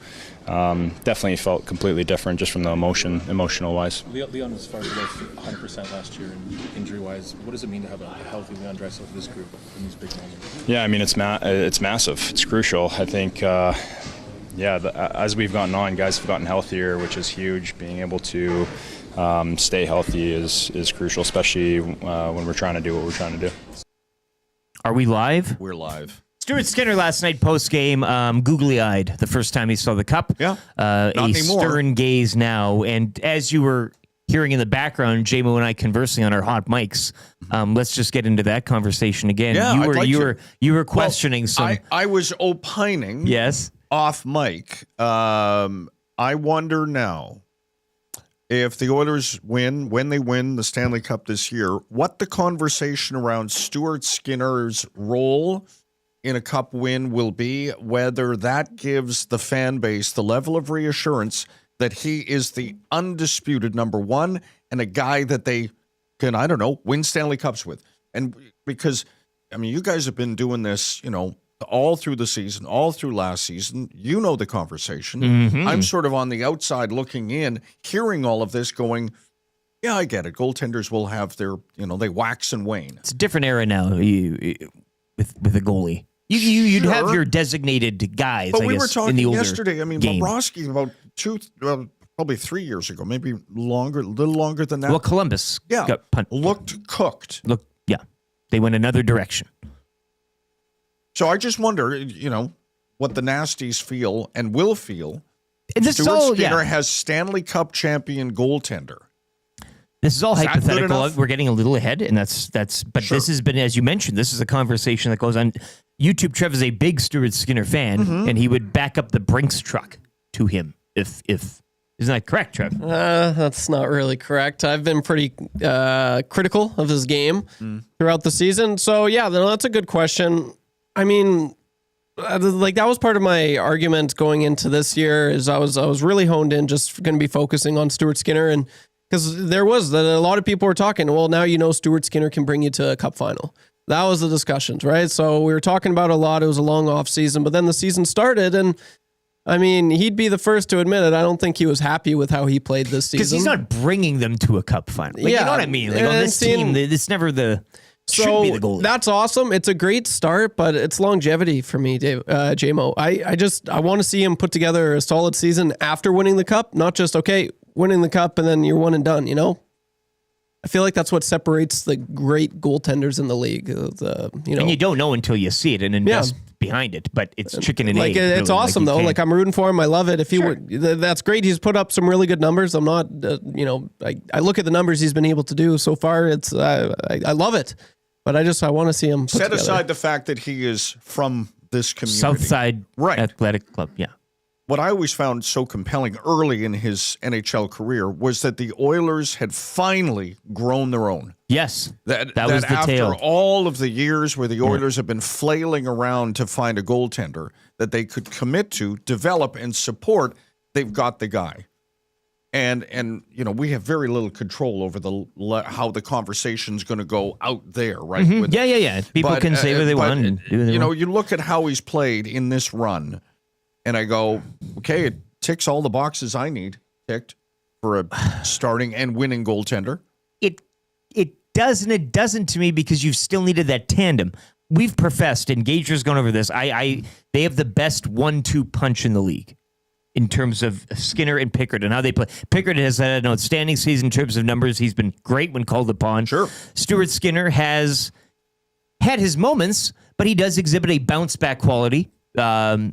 definitely felt completely different just from the emotional wise. Leon was far below 100% last year, and injury-wise, what does it mean to have a healthy Leon Draisaitl for this group in these big moments? Yeah, I mean, it's massive. It's crucial. I think, as we've gotten on, guys have gotten healthier, which is huge. Being able to stay healthy is crucial, especially when we're trying to do what we're trying to do. Are we live? We're live. Stuart Skinner last night post-game, googly-eyed the first time he saw the cup. Yeah, not anymore. Stern gaze now. And as you were hearing in the background, JMO and I conversing on our hot mics, let's just get into that conversation again. Yeah, you were questioning some. I was opining. Yes. Off mic. I wonder now if the Oilers win, when they win the Stanley Cup this year, what the conversation around Stuart Skinner's role in a cup win will be, whether that gives the fan base the level of reassurance that he is the undisputed number one and a guy that they can, I don't know, win Stanley Cups with. And because, I mean, you guys have been doing this, you know, all through the season, all through last season. You know the conversation. Mm-hmm. I'm sort of on the outside looking in, hearing all of this going, yeah, I get it. Goaltenders will have their, you know, they wax and wane. It's a different era now with a goalie. You'd have your designated guys, but I we guess, were talking in the older yesterday. I mean, game. Bobrovsky about probably 3 years ago, maybe longer, a little longer than that. Well, Columbus got looked cooked. They went another direction. So I just wonder, you know, what the Nasties feel and will feel. And this Stuart Skinner has Stanley Cup champion goaltender. This is all Is that good hypothetical. enough? We're getting a little ahead, and that's. But Sure. this has been, as you mentioned, this is a conversation that goes on. YouTube. Trev is a big Stuart Skinner fan, Mm-hmm. and he would back up the Brinks truck to him if isn't that correct, Trev? That's not really correct. I've been pretty critical of his game throughout the season. So yeah, that's a good question. I mean, like that was part of my argument going into this year. Is I was really honed in, just going to be focusing on Stuart Skinner, and because there was a lot of people were talking. Well, now you know Stuart Skinner can bring you to a cup final. That was the discussions, right? So we were talking about a lot. It was a long off season, but then the season started, and I mean, he'd be the first to admit it. I don't think he was happy with how he played this season. Because he's not bringing them to a cup final. Like, you know what I mean? Like on this team, it's never shouldn't be the goalie. That's awesome. It's a great start, but it's longevity for me, Dave, JMO. I want to see him put together a solid season after winning the cup, not just, okay, winning the cup and then you're one and done, you know? I feel like that's what separates the great goaltenders in the league. And you don't know until you see it and invest behind it, but it's chicken and egg. It's really. awesome, though. Like, I'm rooting for him. I love it. If he would, that's great. He's put up some really good numbers. I'm not, I look at the numbers he's been able to do so far. It's, I love it, but I want to see him put Set together. aside the fact that he is from this community. Southside Athletic Club, yeah. What I always found so compelling early in his NHL career was that the Oilers had finally grown their own. Yes, that was that the after tale. all of the years where the Oilers have been flailing around to find a goaltender that they could commit to, develop, and support, they've got the guy. And you know, we have very little control over how the conversation's going to go out there, right? Mm-hmm. Yeah. People can say what they want. And do what they want. You look at how he's played in this run, and I go, okay, it ticks all the boxes I need ticked for a starting and winning goaltender. It does and it doesn't to me, because you've still needed that tandem. We've professed, and Gager's gone over this. They have the best 1-2 punch in the league in terms of Skinner and Pickard and how they play. Pickard has had an outstanding season in terms of numbers. He's been great when called upon. Sure. Stuart Skinner has had his moments, but he does exhibit a bounce back quality.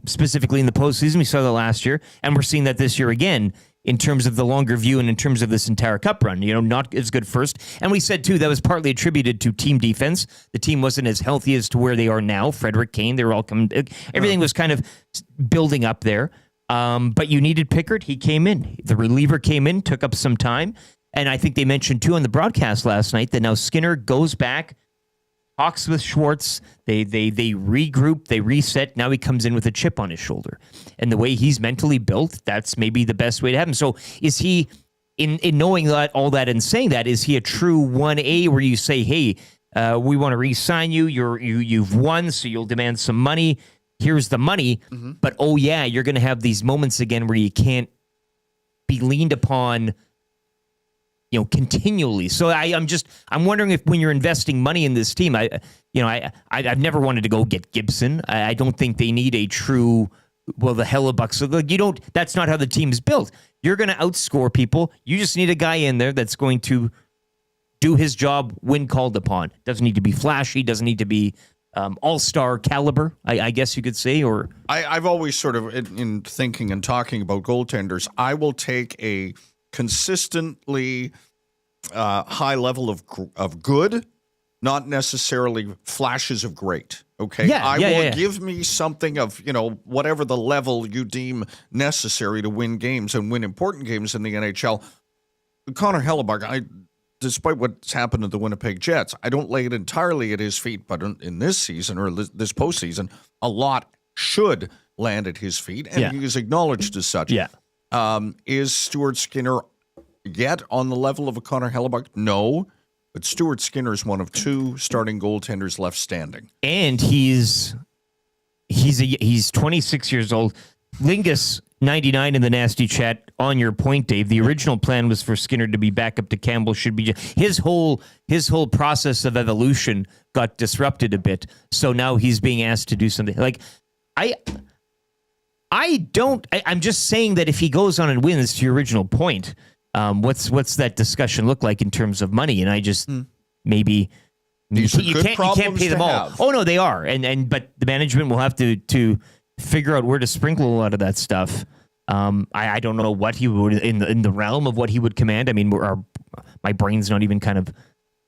Specifically in the postseason, we saw that last year, and we're seeing that this year again in terms of the longer view and in terms of this entire cup run. You know, not as good first, and we said too that was partly attributed to team defense. The team wasn't as healthy as to where they are now. Frederick Kane, they were all coming. Everything was kind of building up there. But you needed Pickard. He came in. The reliever came in, took up some time. and I think they mentioned too on the broadcast last night that now Skinner goes back, talks with Schwartz, they regroup, they reset. Now he comes in with a chip on his shoulder. And the way he's mentally built, that's maybe the best way to have him. So is he, in knowing that all that and saying that, is he a true 1A where you say, hey, we want to re-sign you, you've won, so you'll demand some money. Here's the money. But oh yeah, you're going to have these moments again where you can't be leaned upon, continually. So I'm wondering if when you're investing money in this team, I've never wanted to go get Gibson. I don't think they need a true, the Hellebuck. So that's not how the team is built. You're going to outscore people. You just need a guy in there that's going to do his job when called upon. Doesn't need to be flashy. Doesn't need to be all-star caliber, I guess you could say. Or I've always sort of, in thinking and talking about goaltenders, I will take a consistently high level of good, not necessarily flashes of great. Okay, give me something of whatever the level you deem necessary to win games and win important games in the NHL. Connor Hellebuck, despite what's happened to the Winnipeg Jets, I don't lay it entirely at his feet, but in this season or this postseason, a lot should land at his feet, and he is acknowledged as such. Yeah. Is Stuart Skinner yet on the level of a Connor Hellebuck? No. But Stuart Skinner is one of two starting goaltenders left standing. And he's 26 years old. Lingus 99 in the nasty chat. On your point, Dave, the original plan was for Skinner to be back up to Campbell. Should be his whole process of evolution got disrupted a bit. So now he's being asked to do something like I'm just saying that if he goes on and wins, to your original point, what's that discussion look like in terms of money? And I just maybe you can't pay them all. Have. Oh no, they are, but the management will have to figure out where to sprinkle a lot of that stuff. I don't know what he would in the realm of what he would command. I mean, my brain's not even kind of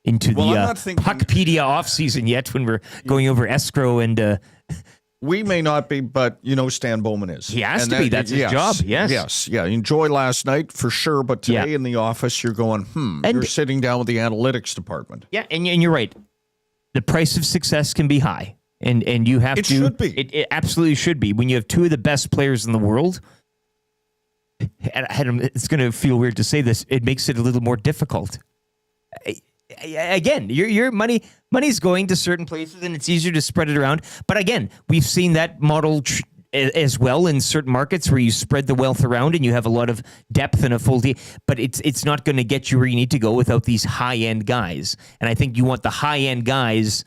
into the Puckpedia offseason yet when we're going over escrow and. We may not be, but Stan Bowman is. He has to be. That's his job. Yes. Yeah. Enjoy last night for sure, but today in the office, you're going, you're sitting down with the analytics department. Yeah, and you're right. The price of success can be high, and you have to. It should be. It absolutely should be. When you have two of the best players in the world, it's going to feel weird to say this. It makes it a little more difficult. Again, your money's going to certain places, and it's easier to spread it around. But again, we've seen that model as well in certain markets where you spread the wealth around and you have a lot of depth and a full team. But it's not going to get you where you need to go without these high end guys. And I think you want the high end guys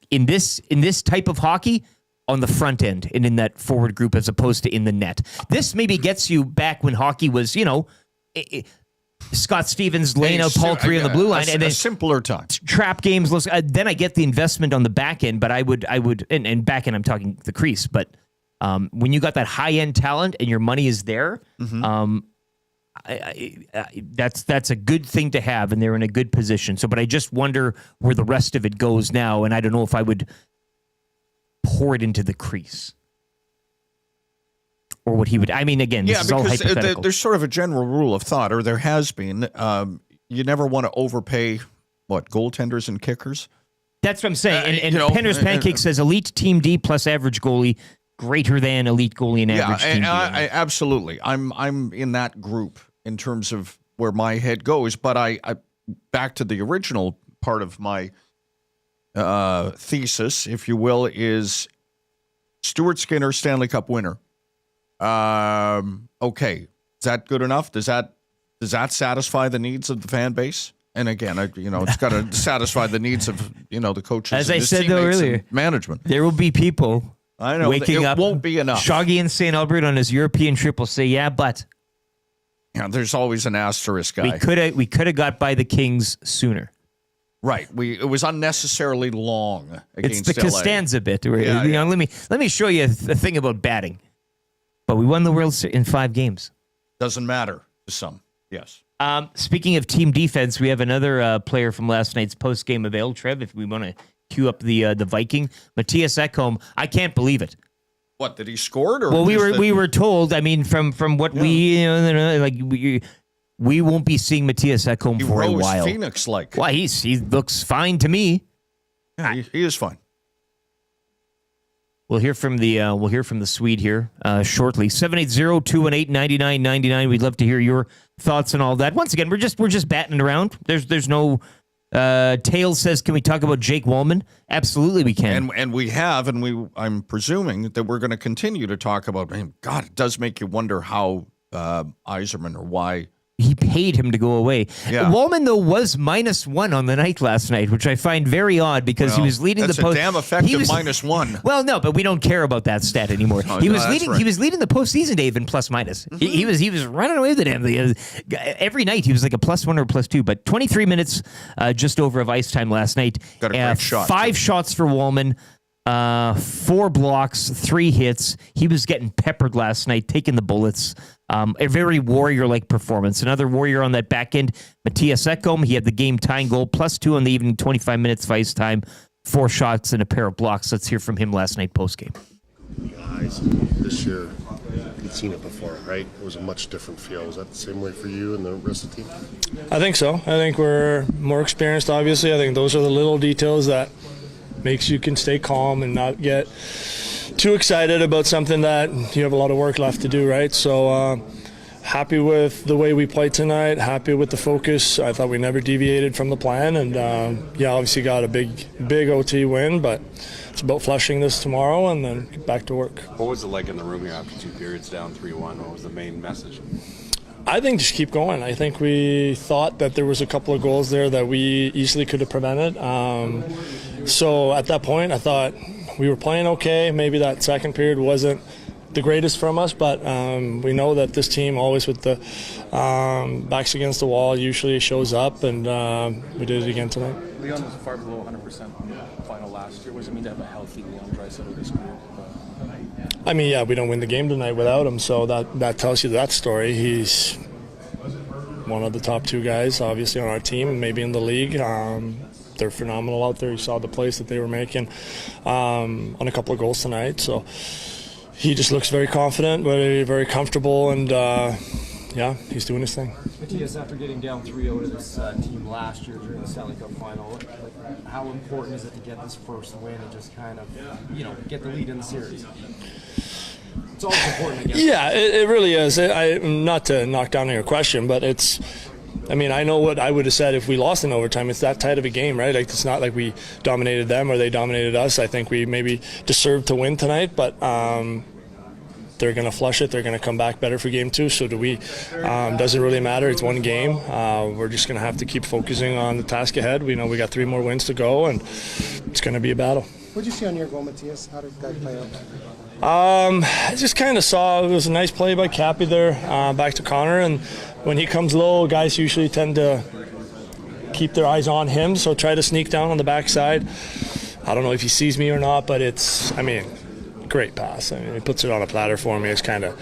in this type of hockey on the front end and in that forward group as opposed to in the net. This maybe gets you back when hockey was, Scott Stevens laying out Paul Kariya on the blue line, and then simpler times. Trap games. Then I get the investment on the back end, but I would, and back end I'm talking the crease. But when you got that high end talent and your money is there, that's a good thing to have, and they're in a good position. So, but I just wonder where the rest of it goes now, and I don't know if I would pour it into the crease. Or what he would. I mean, again, this is all hypothetical. There's sort of a general rule of thought, or there has been. You never want to overpay goaltenders and kickers. That's what I'm saying. And Penner's Pancake says elite team D plus average goalie, greater than elite goalie and average team D. Absolutely. I'm in that group in terms of where my head goes. But I back to the original part of my thesis, if you will, is Stuart Skinner, Stanley Cup winner. Okay, is that good enough? Does that satisfy the needs of the fan base? And again, it's got to satisfy the needs of the coaches. As I said though earlier, management. There will be people. I know waking up. It won't be enough. Shoggy in St. Albert on his European trip will say, "Yeah, but." Yeah, there's always an asterisk guy. We could have got by the Kings sooner. Right. It was unnecessarily long against It's the Costanza bit. Let me show you a thing about batting. But we won the World Series in 5 games. Doesn't matter to some. Yes. Speaking of team defense, we have another player from last night's post-game avail, Trev, if we want to cue up the Viking. Matthias Ekholm, I can't believe it. What, that he scored? Or well, we were told, I mean, from what we won't be seeing Matthias Ekholm for a while. Phoenix-like. Well, he looks fine to me. Yeah, he is fine. We'll hear from the Swede here shortly. 780-218-9999. We'd love to hear your thoughts on all that. Once again, we're just batting around. There's no Tails says, can we talk about Jake Wallman? Absolutely we can. And we have, and I'm presuming that we're going to continue to talk about him. God, it does make you wonder how Yzerman, or why he paid him to go away. Yeah. Wallman, though, was -1 on the night last night, which I find very odd because he was leading the post. That's a damn effective -1. Well, no, but we don't care about that stat anymore. He was leading the postseason, Dave, in plus minus. He was running away with it. Every night he was like a +1 or +2. But 23 minutes just over of ice time last night. Got a great shot. 5 shots for Wallman. 4 blocks, 3 hits. He was getting peppered last night, taking the bullets. A very Warrior-like performance. Another Warrior on that back end, Matthias Ekholm. He had the game-tying goal, +2 on the evening, 25 minutes of ice time, 4 shots and a pair of blocks. Let's hear from him last night post-game. Guys, this year, you'd seen it before, right? It was a much different feel. Was that the same way for you and the rest of the team? I think so. I think we're more experienced, obviously. I think those are the little details that makes you can stay calm and not get too excited about something that you have a lot of work left to do, right? So happy with the way we played tonight, happy with the focus. I thought we never deviated from the plan, and obviously got a big OT win, but it's about flushing this tomorrow and then get back to work. What was it like in the room here after 2 periods down 3-1? What was the main message? I think just keep going. I think we thought that there was a couple of goals there that we easily could have prevented. So at that point, I thought we were playing okay. Maybe that second period wasn't the greatest from us, but we know that this team always with the backs against the wall usually shows up, and we did it again tonight. Leon was far below 100% on the final last year. What does it mean to have a healthy Leon Draisaitl this group? I mean, yeah, we don't win the game tonight without him, so that tells you that story. He's one of the top 2 guys, obviously, on our team and maybe in the league. They're phenomenal out there. You saw the plays that they were making on a couple of goals tonight. So he just looks very confident, very, very comfortable, and he's doing his thing. Matthias, after getting down 3-0 to this team last year during the Stanley Cup Final, how important is it to get this first win and just kind of, get the lead in the series? It's always important, I guess. Yeah, it really is. Not to knock down your question, but it's. I mean, I know what I would have said if we lost in overtime. It's that tight of a game, right? Like, it's not like we dominated them or they dominated us. I think we maybe deserved to win tonight, but they're going to flush it. They're going to come back better for game 2. So do we. Doesn't really matter. It's one game. We're just going to have to keep focusing on the task ahead. We know we got 3 more wins to go, and it's going to be a battle. What did you see on your goal, Matthias? How did that play out? I just kind of saw it was a nice play by Cappy there, back to Connor, and when he comes low, guys usually tend to keep their eyes on him, so try to sneak down on the backside. I don't know if he sees me or not, but great pass. I mean, he puts it on a platter for me. It's kind of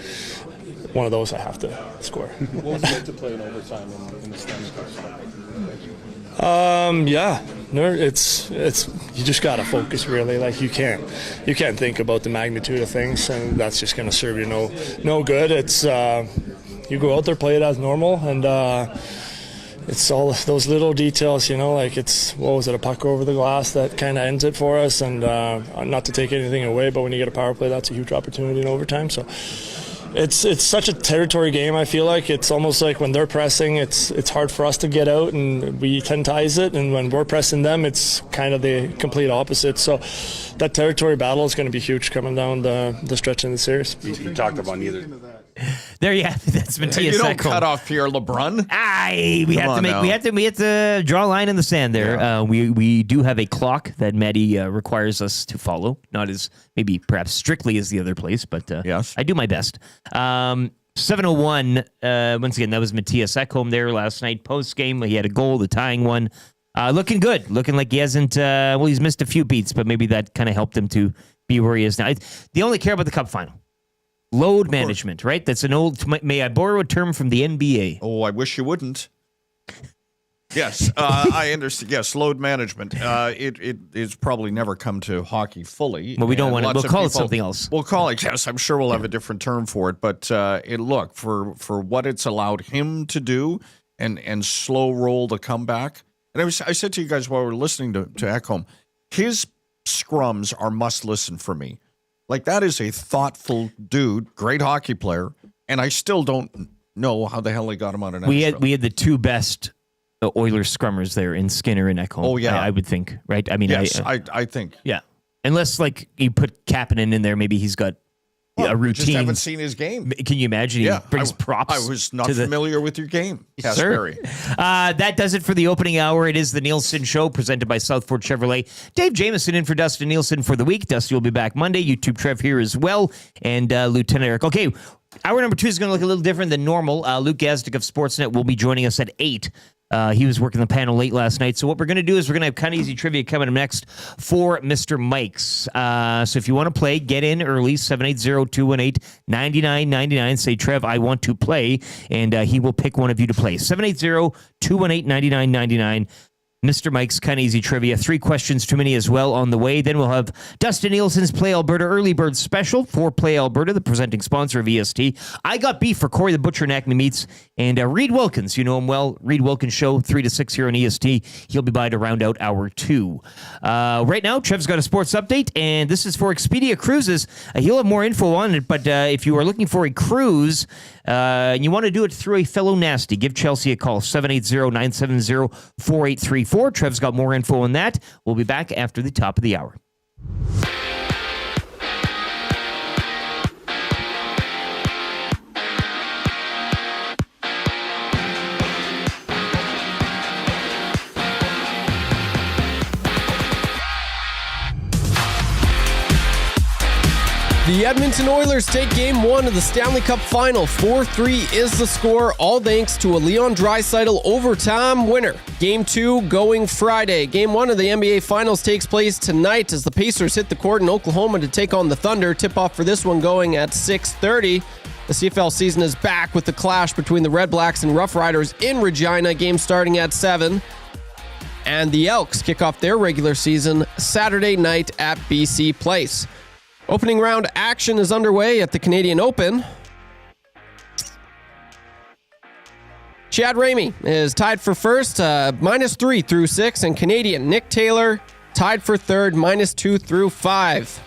one of those I have to score. What was it like to play in overtime in the Stanley Cup? It's you just gotta focus, really. Like, you can't think about the magnitude of things, and that's just gonna serve you no good. It's you go out there, play it as normal, and it's all those little details, like it's, a puck over the glass that kind of ends it for us, and not to take anything away, but when you get a power play, that's a huge opportunity in overtime. So it's such a territory game. I feel like it's almost like when they're pressing, it's hard for us to get out, and we tend to ice it, and when we're pressing them, it's kind of the complete opposite. So that territory battle is going to be huge coming down the stretch in the series. You talked about neither. There you have it. That's Matthias You don't Ekholm. cut off Pierre LeBrun. We have to draw a line in the sand there. Yeah. We do have a clock that Maddie requires us to follow. Not as maybe perhaps strictly as the other place, but yes, I do my best. 7:01. Once again, that was Matthias Ekholm there last night post game. He had a goal, the tying one. Looking good. Looking like he hasn't. He's missed a few beats, but maybe that kind of helped him to be where he is now. They only care about the Cup final. Load management, right? That's an old, may I borrow a term from the NBA? Oh, I wish you wouldn't. Yes, I understand. Yes, load management. It is probably never come to hockey fully. But we don't And want to. lots We'll of call it people- something else. We'll call it. Yes, I'm sure we'll have a different term for it. But look for what it's allowed him to do and slow roll the comeback. And I said to you guys while we were listening to Ekholm, his scrums are must listen for me. Like, that is a thoughtful dude, great hockey player, and I still don't know how the hell they got him on an extra. We had the two best Oilers scrummers there in Skinner and Ekholm. Oh, yeah. I would think, right? I mean, yes, I think. Yeah. Unless, like, you put Kapanen in there, maybe he's got a routine. We just haven't seen his game. Can you imagine? He brings props. I was not to the- familiar with your game, Sure. Kasperi. That does it for the opening hour. It is the Nielson Show presented by Southport Chevrolet. Dave Jamieson in for Dustin Nielsen for the week. Dusty will be back Monday. YouTube Trev here as well. And Lieutenant Eric. Okay, hour number 2 is going to look a little different than normal. Luke Gazdic of Sportsnet will be joining us at 8. He was working the panel late last night. So what we're going to do is we're going to have kind of easy trivia coming up next for Mr. Mike's. So if you want to play, get in early, 780-218-9999. Say, Trev, I want to play, and he will pick one of you to play. 780-218-9999. Mr. Mike's kind of easy trivia. 3 questions too many as well on the way. Then we'll have Dustin Nielsen's Play Alberta Early Bird Special for Play Alberta, the presenting sponsor of EST. I Got Beef for Corey the Butcher and Acme Meats. And Reid Wilkins, you know him well. Reid Wilkins Show, 3 to 6 here on EST. He'll be by to round out hour 2. Right now, Trev's got a sports update, and this is for Expedia Cruises. He'll have more info on it, but if you are looking for a cruise and you want to do it through a fellow nasty, give Chelsea a call, 780-970-4834. Trev's got more info on that. We'll be back after the top of the hour. The Edmonton Oilers take Game 1 of the Stanley Cup Final. 4-3 is the score, all thanks to a Leon Draisaitl overtime winner. Game 2 going Friday. Game 1 of the NBA Finals takes place tonight as the Pacers hit the court in Oklahoma to take on the Thunder. Tip-off for this one going at 6:30. The CFL season is back with the clash between the Red Blacks and Rough Riders in Regina. Game starting at 7. And the Elks kick off their regular season Saturday night at BC Place. Opening round action is underway at the Canadian Open. Chad Ramey is tied for first, -3 through 6, and Canadian Nick Taylor tied for third, -2 through 5.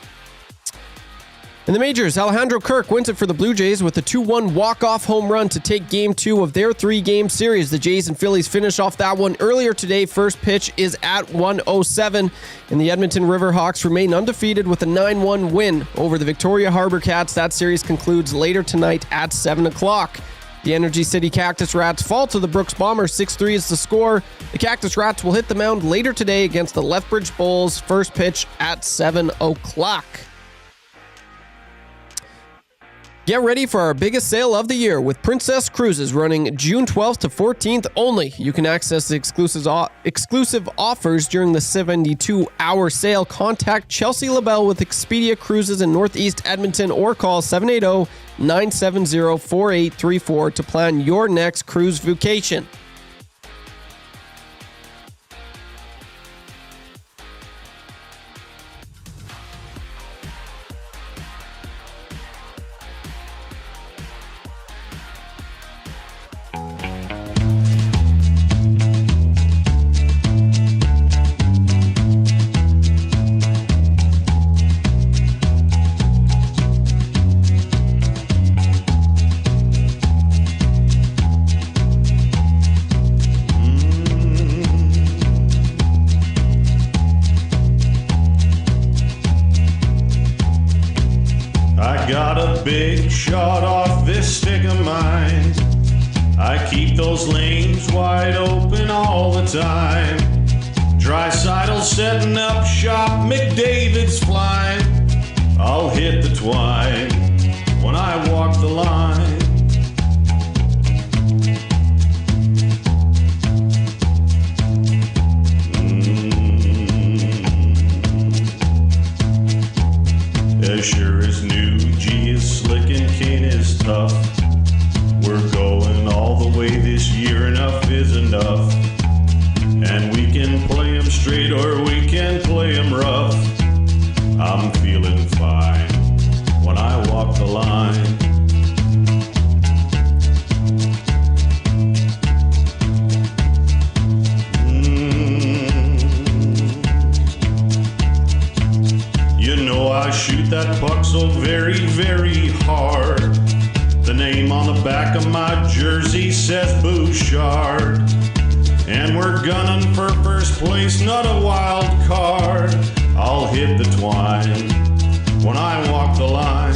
In the majors, Alejandro Kirk wins it for the Blue Jays with a 2-1 walk-off home run to take Game 2 of their 3-game series. The Jays and Phillies finish off that one earlier today. First pitch is at 1:07, and the Edmonton Riverhawks remain undefeated with a 9-1 win over the Victoria Harbor Cats. That series concludes later tonight at 7 o'clock. The Energy City Cactus Rats fall to the Brooks Bombers. 6-3 is the score. The Cactus Rats will hit the mound later today against the Lethbridge Bulls. First pitch at 7 o'clock. Get ready for our biggest sale of the year with Princess Cruises running June 12th to 14th only. You can access the exclusive offers during the 72-hour sale. Contact Chelsea LaBelle with Expedia Cruises in Northeast Edmonton or call 780-970-4834 to plan your next cruise vacation. Big shot off this stick of mine. I keep those lanes wide open all the time. Draisaitl setting up shop, McDavid's flying. I'll hit the twine when I walk the line. As sure as new G is slick and Kane is tough. We're going all the way this year, enough is enough. name on the back of my jersey says Bouchard. And we're gunning for first place, not a wild card. I'll hit the twine when I walk the line.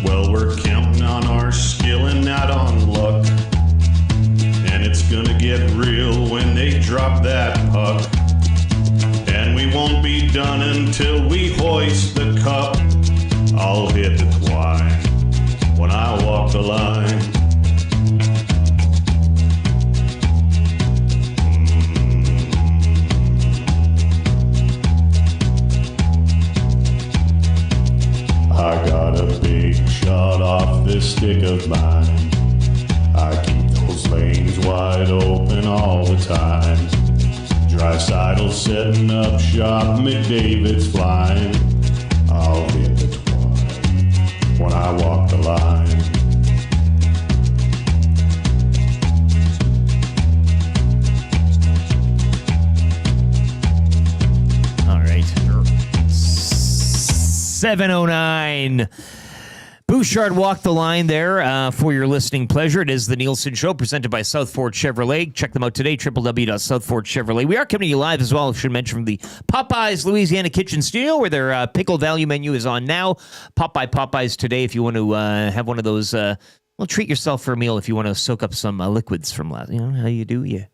Well, we're counting on our skill and not on luck. And it's gonna get real when they drop that puck. And we won't be done until we hoist the cup. I'll hit the twine when I walk the line. I got a big shot off this stick of mine. I keep those lanes wide open all the time. Draisaitl setting up shop, McDavid's flying. I'll hit the twine when I walk the line. All right. 7:09. Bouchard walked the line there for your listening pleasure. It is the Nielson Show presented by Southford Chevrolet. Check them out today, www.southfordchevrolet. We are coming to you live as well, I should mention, from the Popeyes Louisiana Kitchen Studio, where their pickle value menu is on now. Popeyes today if you want to have one of those, well, treat yourself for a meal if you want to soak up some liquids from last. You know how you do? Yeah,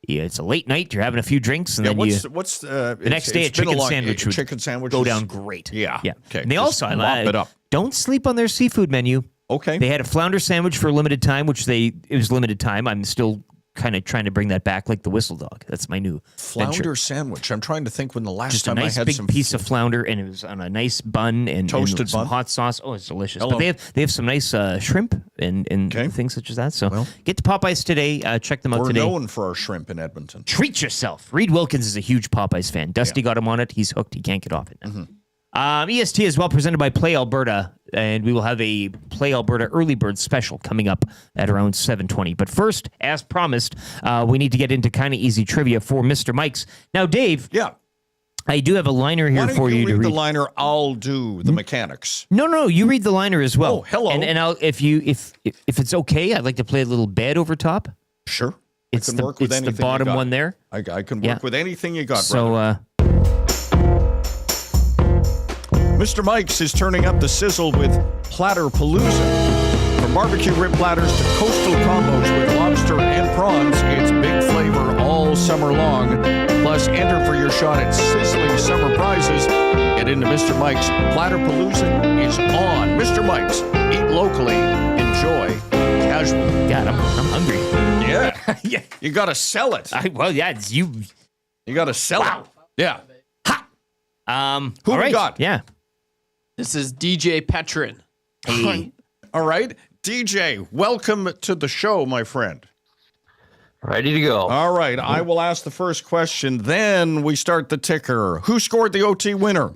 it's a late night. You're having a few drinks, and then the next day a chicken sandwich would go down great. Yeah. Okay. And they also mop it up. Don't sleep on their seafood menu. Okay. They had a flounder sandwich for a limited time, it was limited time. I'm still kind of trying to bring that back, like the whistle dog. That's my new flounder venture. Sandwich. I'm trying to think when the last Just time a nice I had big some piece of flounder, and it was on a nice bun and toasted some bun? hot sauce. Oh, it's delicious. Hello. But they have some nice shrimp and things such as that. So get to Popeyes today. Check them out today. We're known for our shrimp in Edmonton. Treat yourself. Reid Wilkins is a huge Popeyes fan. Dusty got him on it. He's hooked. He can't get off it now. EST is well presented by Play Alberta, and we will have a Play Alberta early bird special coming up at around 7:20. But first, as promised, we need to get into kind of easy trivia for Mr. Mike's. Now, Dave. Yeah. I do have a liner here for you to read. The liner, I'll do the mechanics. No, you read the liner as well. Oh, hello. And I'll if it's okay, I'd like to play a little bed over top. Sure. It's the bottom one there. I can work with anything you got, so, Mr. Mike's is turning up the sizzle with Platter-Palooza. From barbecue rib platters to coastal combos with lobster and prawns, it's big flavor all summer long. Plus, enter for your shot at sizzling summer prizes. Get into Mr. Mike's. Platter-Palooza is on. Mr. Mike's. Eat locally. Enjoy casually. God, I'm hungry. Yeah. Yeah. You got to sell it. It's you. You got to sell it. Yeah. Who all we right. got? Yeah. This is DJ Petrin. Hey. All right. DJ, welcome to the show, my friend. Ready to go. All right. I will ask the first question. Then we start the ticker. Who scored the OT winner?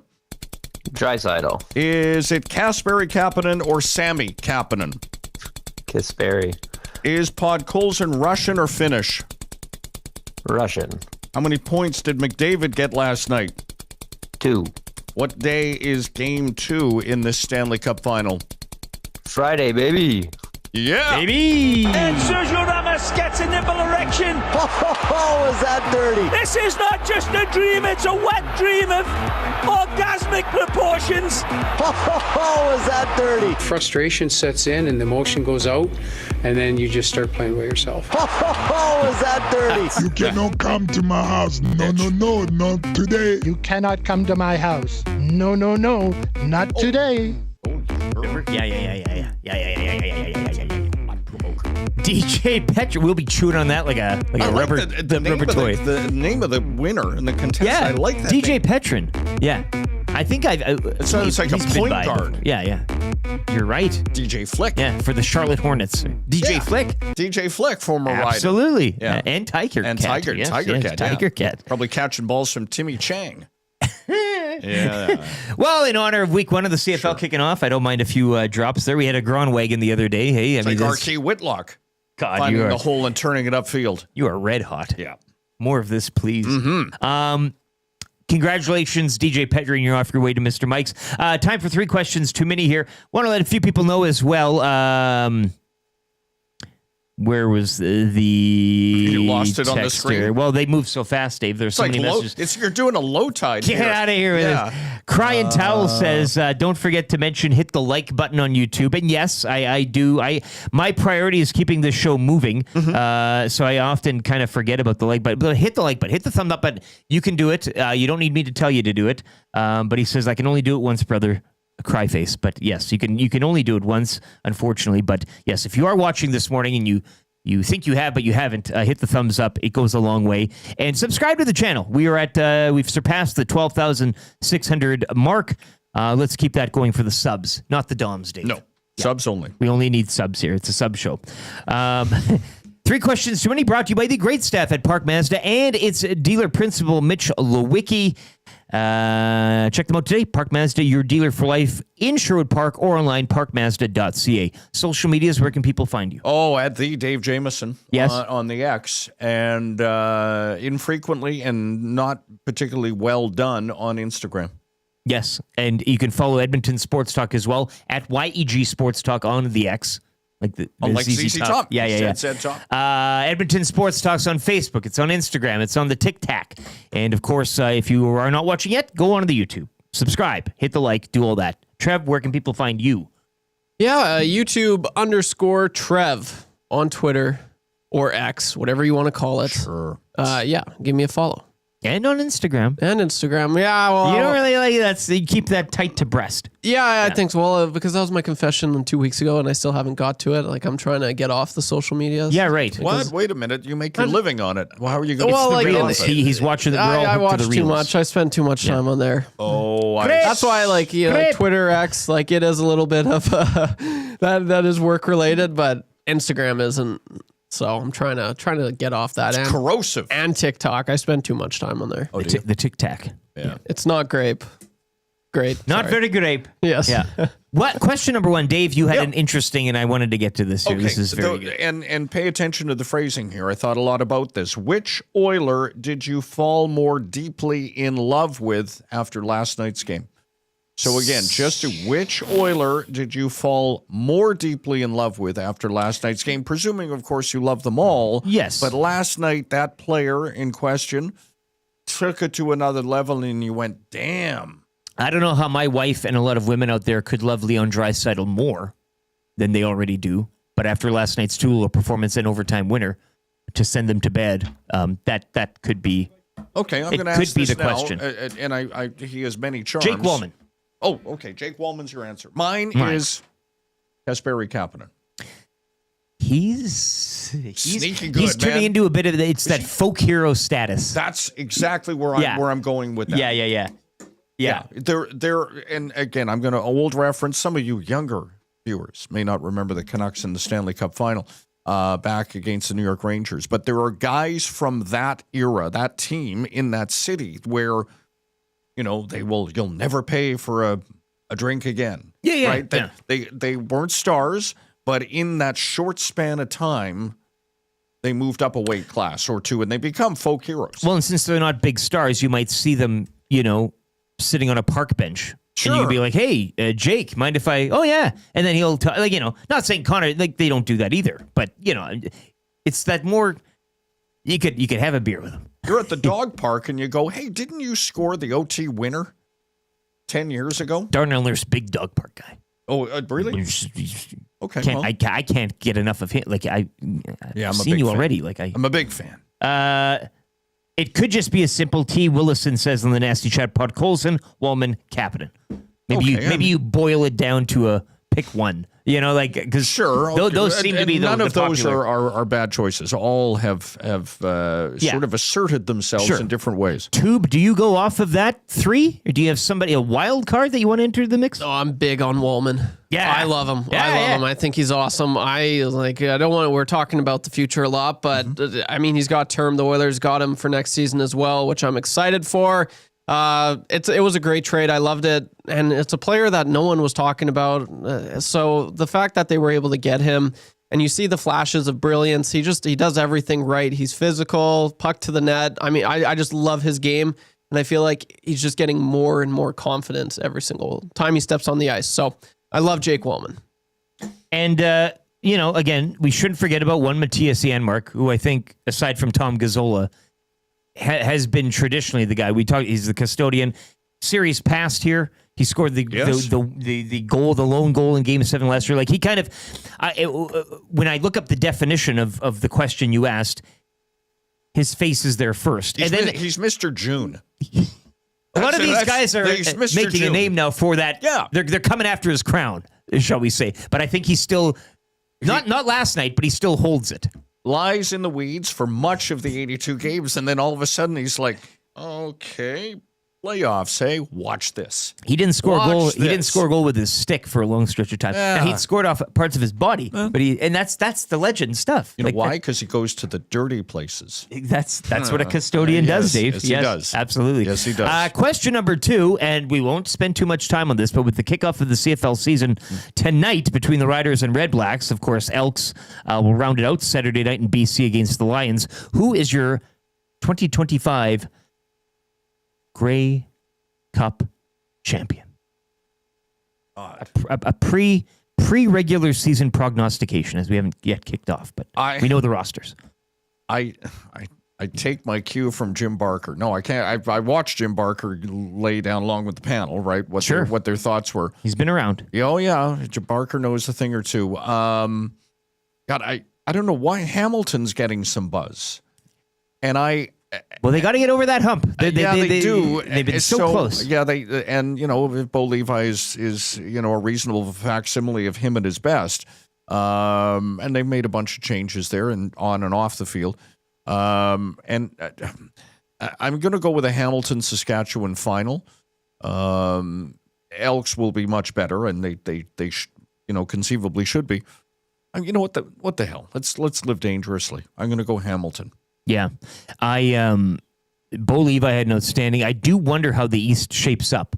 Draisaitl. Is it Kasperi Kapanen or Sami Kapanen? Kasperi. Is Podkolzin Russian or Finnish? Russian. How many points did McDavid get last night? 2. What day is Game 2 in this Stanley Cup Final? Friday, baby. Yeah. Baby. And Sergio Ramos gets a nipple erection. Oh, is that dirty? This is not just a dream, it's a wet dream of orgasmic proportions. Oh, is that dirty? Frustration sets in and the emotion goes out, and then you just start playing by yourself. Oh, is that dirty? You cannot come to my house. No, not today. You cannot come to my house. No, not today. Yeah. DJ Petrin, we'll be chewing on that like a rubber rubber toy. The name of the winner and the contestant. I like that. DJ name. Petrin. Yeah. I think it sounds like a point guard. Yeah. You're right. DJ Flick. Yeah, for the Charlotte Hornets. DJ Flick. DJ Flick, former rider. Absolutely. Yeah. And Tiger Cat. Tiger Cat. Tiger Cat. Probably catching balls from Timmy Chang. Yeah. Well, in honor of week 1 of the CFL kicking off, I don't mind a few drops there. We had a Gronwagon the other day. Hey, Like R.K. Whitlock. God, finding the hole and turning it upfield. You are red hot. Yeah. More of this, please. Congratulations, DJ Petrin. You're off your way to Mr. Mike's. Time for 3 questions, too many here. Want to let a few people know as well. Where was the You lost it on the text screen? here? Well, they move so fast, Dave. There's so many messages. You're doing a low tide. Get out of here with this. Crying Towel says, don't forget to mention, hit the like button on YouTube. And yes, I do. My priority is keeping this show moving. So I often kind of forget about the like button. But hit the like button. Hit the thumb up button. You can do it. You don't need me to tell you to do it. But he says, I can only do it once, brother. A cry face. But yes, you can only do it once, unfortunately. But yes, if you are watching this morning and you think you have, but you haven't, hit the thumbs up. It goes a long way. And subscribe to the channel. We are at, we've surpassed the 12,600 mark. Let's keep that going for the subs, not the DOMs, Dave. No, subs only. We only need subs here. It's a sub show. 3 questions too many, brought to you by the great staff at Park Mazda and its dealer principal, Mitch Lewicki. Check them out today. Park Mazda, your dealer for life in Sherwood Park or online, parkmazda.ca. Social medias, where can people find you? Oh, at the Dave Jamieson. Yes. On the X. And infrequently and not particularly well done on Instagram. Yes. And you can follow Edmonton Sports Talk as well at YEG Sports Talk on the X. Like the ZZ Top. Yeah. Said Top. Edmonton Sports Talk's on Facebook. It's on Instagram. It's on the TikTok. And, of course, if you are not watching yet, go on to the YouTube. Subscribe. Hit the like. Do all that. Trev, where can people find you? Yeah, YouTube_Trev on Twitter or X, whatever you want to call it. Sure. Yeah, give me a follow. And on Instagram. Yeah, well, you don't really like that. So you keep that tight to breast. Yeah, I think so. Well, because that was my confession 2 weeks ago, and I still haven't got to it. Like, I'm trying to get off the social medias. Yeah, right. What? Wait a minute. You make your living on it. Well, how are you going to get off it? He's watching the girl. I watch the too much. I spend too much time on there. Oh, that's why, like, Twitter, X, like, it is a little bit of that is work related, but Instagram isn't. So I'm trying to get off that. It's corrosive. And TikTok. I spend too much time on there. Oh, the TikTok. Yeah. It's not grape. Great. Not very grape. Yes. Yeah. What question number 1, Dave? You had an interesting, and I wanted to get to this here. Okay, this is very good. And pay attention to the phrasing here. I thought a lot about this. Which Oiler did you fall more deeply in love with after last night's game? So again, just which Oiler did you fall more deeply in love with after last night's game? Presuming, of course, you love them all. Yes. But last night, that player in question took it to another level, and you went, damn. I don't know how my wife and a lot of women out there could love Leon Draisaitl more than they already do. But after last night's 2-0 performance and overtime winner, to send them to bed, that could be. Okay, I'm going to ask this now, and he has many charms. Jake Wallman. Oh, okay. Jake Wallman's your answer. Mine is Kasperi Kapanen. He's sneaky good. He's turning into a bit of that folk hero status. That's exactly where I'm going with that. Yeah. They're and again, I'm going to old reference. Some of you younger viewers may not remember the Canucks in the Stanley Cup Final back against the New York Rangers, but there are guys from that era, that team in that city where. You'll never pay for a drink again. Yeah. Right? They weren't stars, but in that short span of time, they moved up a weight class or two, and they become folk heroes. Well, and since they're not big stars, you might see them, sitting on a park bench. Sure. And you'd be like, hey, Jake, mind if I... Oh, yeah. And then he'll... not saying Connor... Like, they don't do that either. But, it's that more... You could have a beer with him. You're at the dog park and you go, hey, didn't you score the OT winner 10 years ago? Darnell Nurse, big dog park guy. Oh, really? Okay. I can't get enough of him. Like, I've seen you fan. already. Like, I'm a big fan. It could just be a simple T. Willison says in the Nasty Chat pod, Colson, Wallman, Kapanen. Maybe you boil it down to a pick one. Because sure, those seem to be none of those popular. are bad choices. All have sort of asserted themselves in different ways. Tube, do you go off of that 3, or do you have a wild card that you want to enter the mix? Oh, I'm big on Wallman. Yeah, I love him. Yeah, I love him. I think he's awesome. We're talking about the future a lot, but he's got term. The Oilers got him for next season as well, which I'm excited for. It was a great trade. I loved it. And it's a player that no one was talking about. So the fact that they were able to get him and you see the flashes of brilliance. He does everything right. He's physical, puck to the net. I mean, I just love his game, and I feel like he's just getting more and more confident every single time he steps on the ice. So I love Jake Walman. And, again, we shouldn't forget about one Matthias Janmark, who I think, aside from Tom Gazzola, has been traditionally the guy. He's the custodian. Series past here, he scored the goal, the lone goal in Game 7 last year. Like, he kind of, when I look up the definition of the question you asked, his face is there first. He's Mr. June. A lot of these guys are making a name now for that. Yeah. They're coming after his crown, shall we say. But I think he's still, not last night, but he still holds it. Lies in the weeds for much of the 82 games, and then all of a sudden he's like, okay, playoffs, hey, watch this. He didn't score a goal. He didn't score a goal with his stick for a long stretch of time. Now, he'd scored off parts of his body, but that's the legend stuff. You know why? Because he goes to the dirty places. That's what a custodian does, Dave. Yes, he does. Absolutely. Yes, he does. Question number 2, and we won't spend too much time on this, but with the kickoff of the CFL season tonight between the Riders and Red Blacks, of course, Elks will round it out Saturday night in BC against the Lions. Who is your 2025 Grey Cup champion? A pre-regular season prognostication, as we haven't yet kicked off, but we know the rosters. I take my cue from Jim Barker. No, I can't. I watched Jim Barker lay down along with the panel, right? What their thoughts were. He's been around. Oh yeah, Jim Barker knows a thing or two. God, I don't know why Hamilton's getting some buzz, and well, they got to get over that hump. They do. They've been so close. Yeah, if Bo Levi is a reasonable facsimile of him at his best, and they've made a bunch of changes there and on and off the field. I'm going to go with a Hamilton-Saskatchewan final. Elks will be much better, and they conceivably should be. You know what the hell? Let's live dangerously. I'm going to go Hamilton. Yeah, Bo Levi had an outstanding. I do wonder how the East shapes up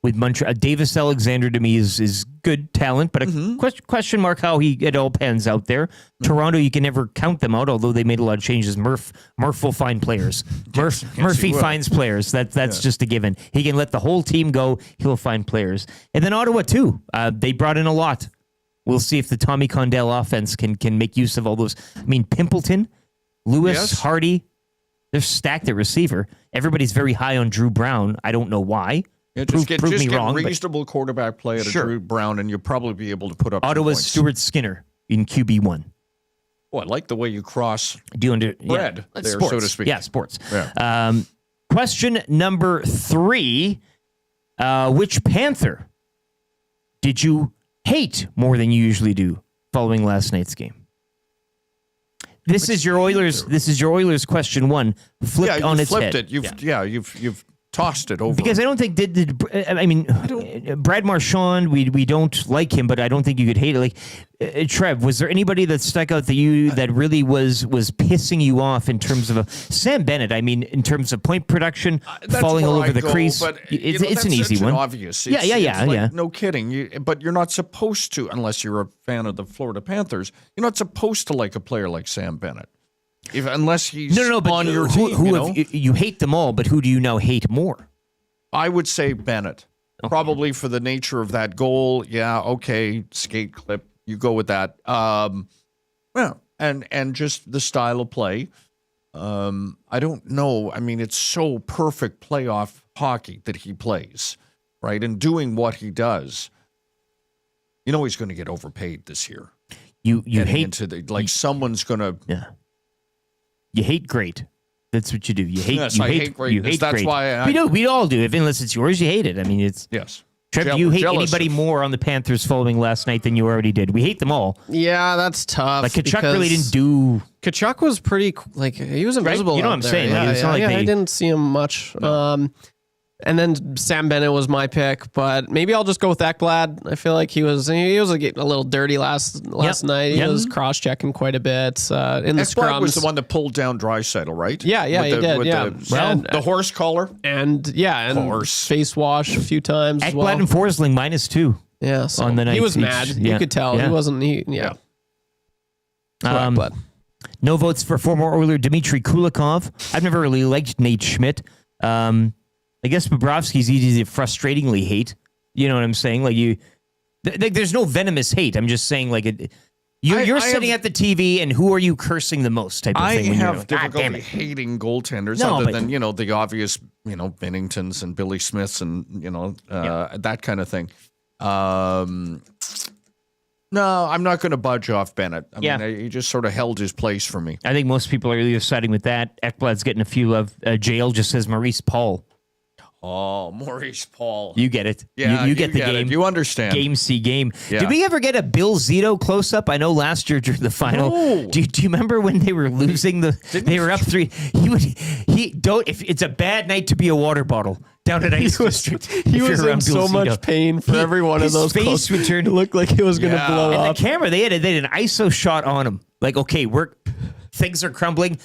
with Montreal. Davis Alexander to me is good talent, but a question mark how it all pans out there. Toronto, you can never count them out, although they made a lot of changes. Murph will find players. Murphy finds players. That's just a given. He can let the whole team go. He'll find players. And then Ottawa too. They brought in a lot. We'll see if the Tommy Condell offense can make use of all those. I mean, Pimpleton, Lewis, Hardy, they're stacked at receiver. Everybody's very high on Drew Brown. I don't know why. Yeah, prove me wrong. Reasonable quarterback play at a Drew Brown, and you'll probably be able to put up Ottawa's Stuart Skinner in QB1. Oh, I like the way you cross bread there, sports. so to speak. Yeah, sports. Yeah. Question number 3. Which Panther did you hate more than you usually do following last night's game? This is your Oilers question 1 flipped on its head. You've tossed it over. Because I don't think Brad Marchand, we don't like him, but I don't think you could hate it. Like Trev, was there anybody that stuck out that really was pissing you off in terms of Sam Bennett? I mean, in terms of point production, falling all over the crease. But, it's an easy one. Obvious. Yeah. No kidding. But you're not supposed to, unless you're a fan of the Florida Panthers. You're not supposed to like a player like Sam Bennett. Unless he's on your team. You hate them all, but who do you now hate more? I would say Bennett. Okay. Probably for the nature of that goal. Yeah, okay, skate clip. You go with that. And just the style of play. I don't know. I mean, it's so perfect playoff hockey that he plays, right? And doing what he does. You know he's going to get overpaid this year. You hate someone's going to. Yeah. You hate great. That's what you do. You hate. Yes, you I hate great. That's great. why we all do. Unless it's yours, you hate it. I mean, it's yes. Trev, you hate anybody more on the Panthers following last night than you already did. We hate them all. Yeah, that's tough. Like Kachuk really didn't do. Kachuk was pretty he was invisible. Right? You know what I'm saying? I didn't see him much. No. And then Sam Bennett was my pick, but maybe I'll just go with Ekblad. I feel like he was getting a little dirty last night. He was cross-checking quite a bit in the scrums. Ekblad was the one that pulled down Draisaitl, right? Yeah, he did. Yeah, the horse collar and horse face wash a few times. Ekblad and Forsling -2. Yeah, so on the night. He was mad. You could tell he wasn't. But No votes for former Oiler Dmitry Kulikov. I've never really liked Nate Schmidt. I guess Bobrovsky's easy to frustratingly hate. You know what I'm saying? There's no venomous hate. I'm just saying, you're sitting at the TV, and who are you cursing the most? Type of I thing. When have you're difficulty hating goaltenders other than the obvious, Benningtons and Billy Smiths and that kind of thing. No, I'm not going to budge off Bennett. I mean, he just sort of held his place for me. I think most people are either siding with that. Ekblad's getting a few love. Jail just says Maurice Paul. Oh, Maurice Paul. You get it. Yeah, you get the game. You understand. Game C game. Yeah. Did we ever get a Bill Zito close up? I know last year during the final. No. Do you remember when they were losing they were up 3? If it's a bad night to be a water bottle down at Ice District. He was in so much pain for every one of those. His face would turn. It looked like it was going to blow and up. the camera, they had an ISO shot on him. Okay, things are crumbling.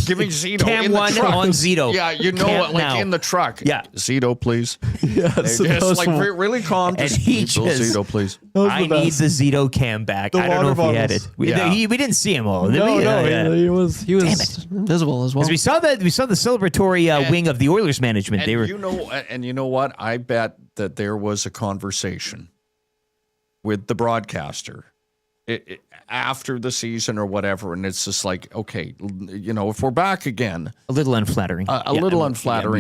Give me Zito Cam in the 1 truck. on Zito. Yeah, Cam in the truck. Yeah. Zito, please. Yes, Just really calm. And Just he Bill just, Zito, please. I need the Zito cam back. I don't know if we had it. We didn't see him all. No, he was invisible as well. Because we saw the celebratory wing of the Oilers management. And you know what? I bet that there was a conversation with the broadcaster after the season or whatever, and it's just okay, if we're back again, a little unflattering.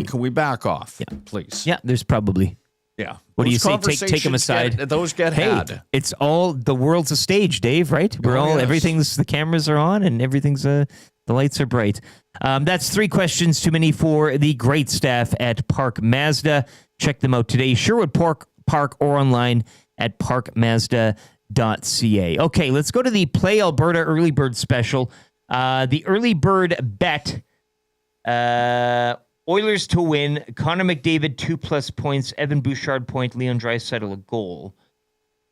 Can we back off, please? Yeah, there's probably. Yeah. What do you say? Take them aside. Those get had. It's all the world's a stage, Dave. Right? Everything's the cameras are on and everything's the lights are bright. That's 3 questions too many for the great staff at Park Mazda. Check them out today, Sherwood Park or online at parkmazda.ca. Okay, let's go to the Play Alberta Early Bird Special. The early bird bet, Oilers to win, Connor McDavid 2+ points, Evan Bouchard point, Leon Draisaitl a goal.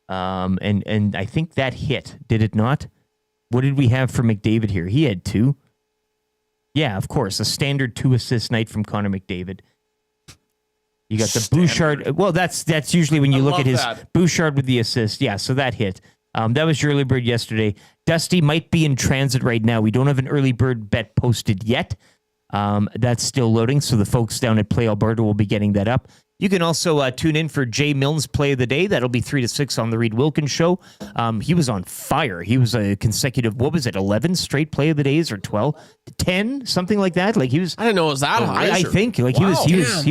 And I think that hit, did it not? What did we have for McDavid here? He had 2. Yeah, of course, a standard 2-assist night from Connor McDavid. You got the Bouchard. Well, that's usually when you look at his Bouchard with the assist. Yeah, so that hit. That was your early bird yesterday. Dusty might be in transit right now. We don't have an early bird bet posted yet. That's still loading, so the folks down at Play Alberta will be getting that up. You can also tune in for Jay Milne's Play of the Day. That'll be 3 to 6 on the Reid Wilkins Show. He was on fire. He was a consecutive, 11 straight Play of the Days or 12, 10, something like that. He was. I didn't know it was that high. I think he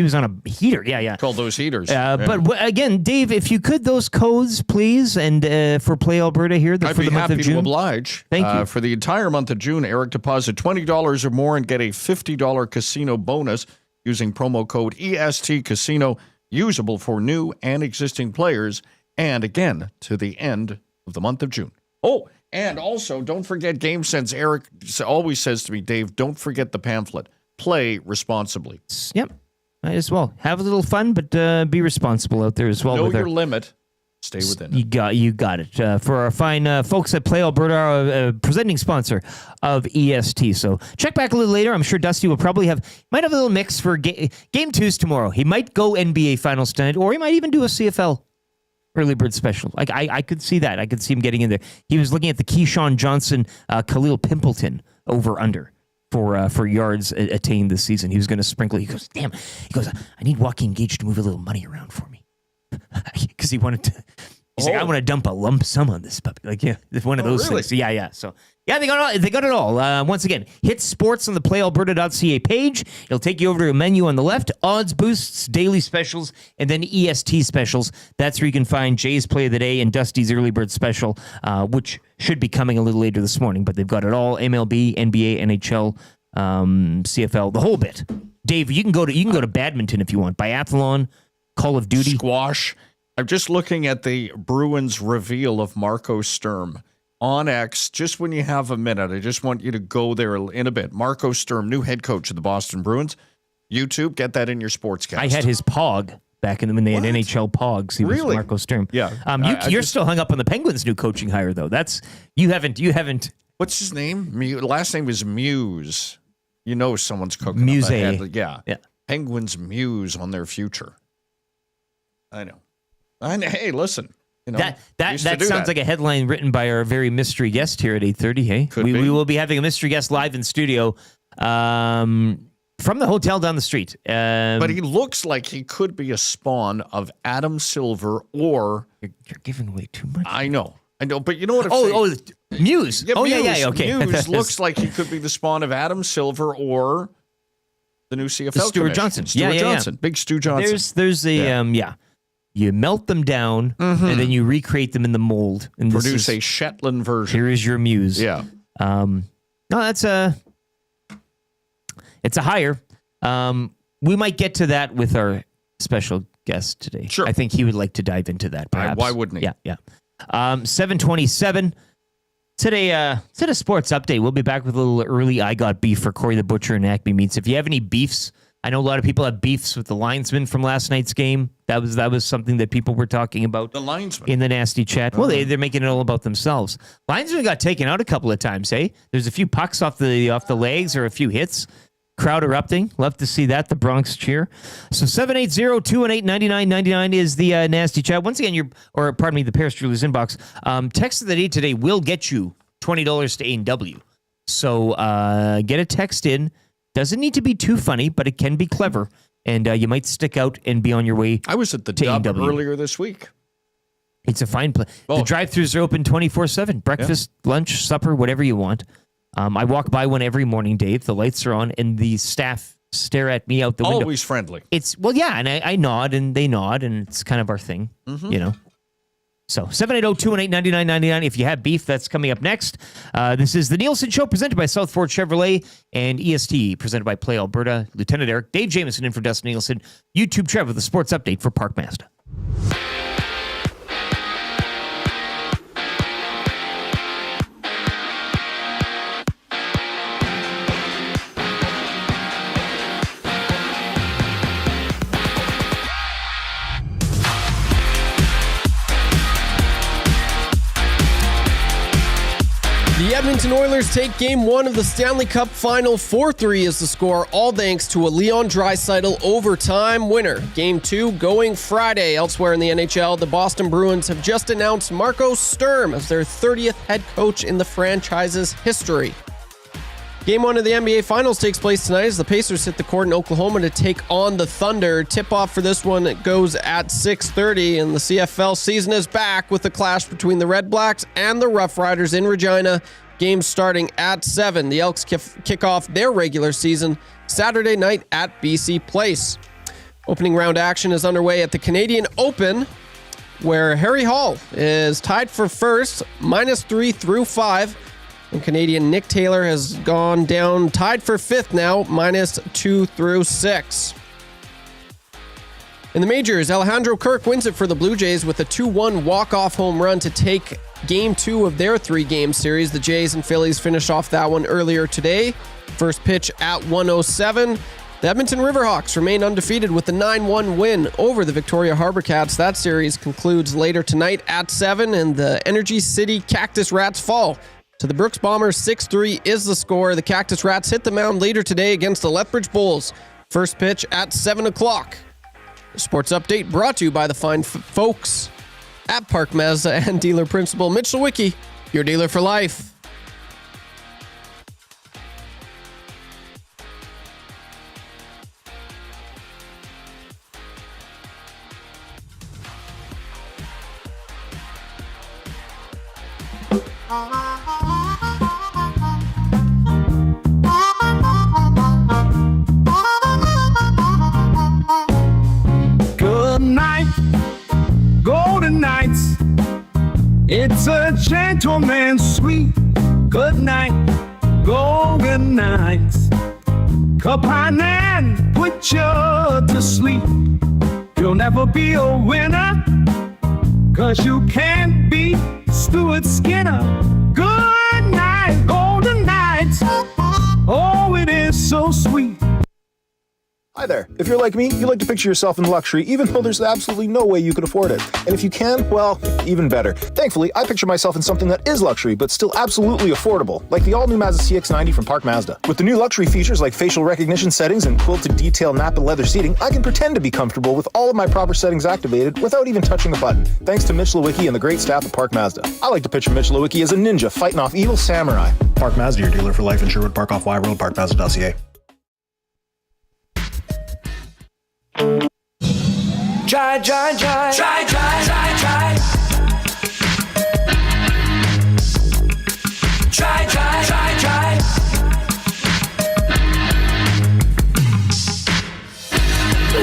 was on a heater. Yeah. Called those heaters. But again, Dave, if you could, those codes, please, and for Play Alberta here I'd for be the month of happy June. to oblige. Thank you. For the entire month of June, Eric, deposit $20 or more and get a $50 casino bonus using promo code EST Casino. Usable for new and existing players, and again, to the end of the month of June. Oh, and also, don't forget GameSense. Eric always says to me, Dave, don't forget the pamphlet. Play responsibly. Yep, might as well. Have a little fun, but be responsible out there as well. Know your limit. Stay within it. You got it. For our fine folks at Play Alberta, our presenting sponsor of EST. So check back a little later. I'm sure Dusty will probably might have a little mix for Game 2's tomorrow. He might go NBA Finals tonight, or he might even do a CFL early bird special. I could see that. I could see him getting in there. He was looking at the Keyshawn Johnson, Khalil Pimpleton over under for yards attained this season. He was going to sprinkle. He goes, damn. He goes, I need Joaquin Gage to move a little money around for me. Because he wanted to. He's like, I want to dump a lump sum on this puppy. It's one of those things. Yeah. So they got it all. Once again, hit sports on the playalberta.ca page. It'll take you over to a menu on the left. Odds boosts, daily specials, and then EST specials. That's where you can find Jay's Play of the Day and Dusty's Early Bird Special, which should be coming a little later this morning. But they've got it all: MLB, NBA, NHL, CFL, the whole bit. Dave, you can go to badminton if you want. Biathlon. Call of Duty. Squash. I'm just looking at the Bruins reveal of Marco Sturm on X. Just when you have a minute, I just want you to go there in a bit. Marco Sturm, new head coach of the Boston Bruins. YouTube, get that in your sportscast. I had his pog back when they had NHL pogs. He was Marco Sturm. Yeah. You're still hung up on the Penguins' new coaching hire, though. You haven't. What's his name? Last name is Muse. You know someone's cooking. Muse. Yeah. Penguins muse on their future. I know. Hey, listen. You know, that used to do sounds like a headline written by our very mystery guest here at 8:30. Hey, we will be having a mystery guest live in studio from the hotel down the street. But he looks like he could be a spawn of Adam Silver or... You're giving away too much. I know, but you know what I'm saying? Muse. Yeah, yeah, okay. Muse looks like he could be the spawn of Adam Silver or the new CFL Stuart Johnson. Stuart Johnson. Big Stu Johnson. There's a, you melt them down and then you recreate them in the mold. And produce a Shetland version. Here is your Muse. Yeah. No, it's a hire. We might get to that with our special guest today. Sure. I think he would like to dive into that, perhaps. Why wouldn't he? Yeah. 7:27. Today, a sports update. We'll be back with a little early I Got Beef for Corey the Butcher and Acme Meats. If you have any beefs, I know a lot of people have beefs with the linesman from last night's game. That was something that people were talking about. The linesman? In the nasty chat. Well, they're making it all about themselves. Linesman got taken out a couple of times, hey? There's a few pucks off the legs or a few hits. Crowd erupting. Love to see that. The Bronx cheer. So 780-218-9999 is the nasty chat. Once again, the Paris Jewelers inbox. Text of the day today will get you $20 to A&W. So get a text in. Doesn't need to be too funny, but it can be clever. And you might stick out and be on your way. I was at the Dub earlier this week. It's a fine place. The drive-thrus are open 24/7. Breakfast, lunch, supper, whatever you want. I walk by one every morning, Dave. The lights are on, and the staff stare at me out the window. Always friendly. And I nod, and they nod, and it's kind of our thing, you know. So 780-218-9999. If you have beef, that's coming up next. This is the Nielson Show presented by South Ford Chevrolet and EST presented by Play Alberta. Lieutenant Eric, Dave Jamieson in for Dustin Nielsen. YouTube Trev with the sports update for Park Mazda. The Edmonton Oilers take Game 1 of the Stanley Cup Final. 4-3 is the score, all thanks to a Leon Draisaitl overtime winner. Game 2 going Friday. Elsewhere in the NHL, the Boston Bruins have just announced Marco Sturm as their 30th head coach in the franchise's history. Game 1 of the NBA Finals takes place tonight as the Pacers hit the court in Oklahoma to take on the Thunder. Tip-off for this one goes at 6:30, and the CFL season is back with the clash between the Red Blacks and the Rough Riders in Regina. Games starting at 7. The Elks kick off their regular season Saturday night at BC Place. Opening round action is underway at the Canadian Open, where Harry Hall is tied for first, -3 through 5. And Canadian Nick Taylor has gone down, tied for 5th now, -2 through 6. In the majors, Alejandro Kirk wins it for the Blue Jays with a 2-1 walk-off home run to take Game 2 of their 3-game series. The Jays and Phillies finished off that one earlier today. First pitch at 1:07. The Edmonton Riverhawks remain undefeated with a 9-1 win over the Victoria Harbor Cats. That series concludes later tonight at 7, and the Energy City Cactus Rats fall to the Brooks Bombers. 6-3 is the score. The Cactus Rats hit the mound later today against the Lethbridge Bulls. First pitch at 7 o'clock. The sports update brought to you by the fine folks at Park Mazda and dealer principal Mitch Lewicki, your dealer for life. Good night, golden nights. It's a gentleman's sweet. Good night, golden nights. Cup on and put you to sleep. You'll never be a winner, 'cause you can't beat Stuart Skinner. Good night, golden nights. Oh, it is so sweet. Hi there. If you're like me, you like to picture yourself in luxury, even though there's absolutely no way you could afford it. And if you can, well, even better. Thankfully, I picture myself in something that is luxury, but still absolutely affordable, like the all-new Mazda CX-90 from Park Mazda. With the new luxury features like facial recognition settings and quilted detail Napa leather seating, I can pretend to be comfortable with all of my proper settings activated without even touching a button, thanks to Mitch Lewicki and the great staff at Park Mazda. I like to picture Mitch Lewicki as a ninja fighting off evil samurai. Park Mazda, your dealer for life in Sherwood Park off Y Road, parkmazda.ca. Try, try, try, try, try, try, try. Try, try, try, try.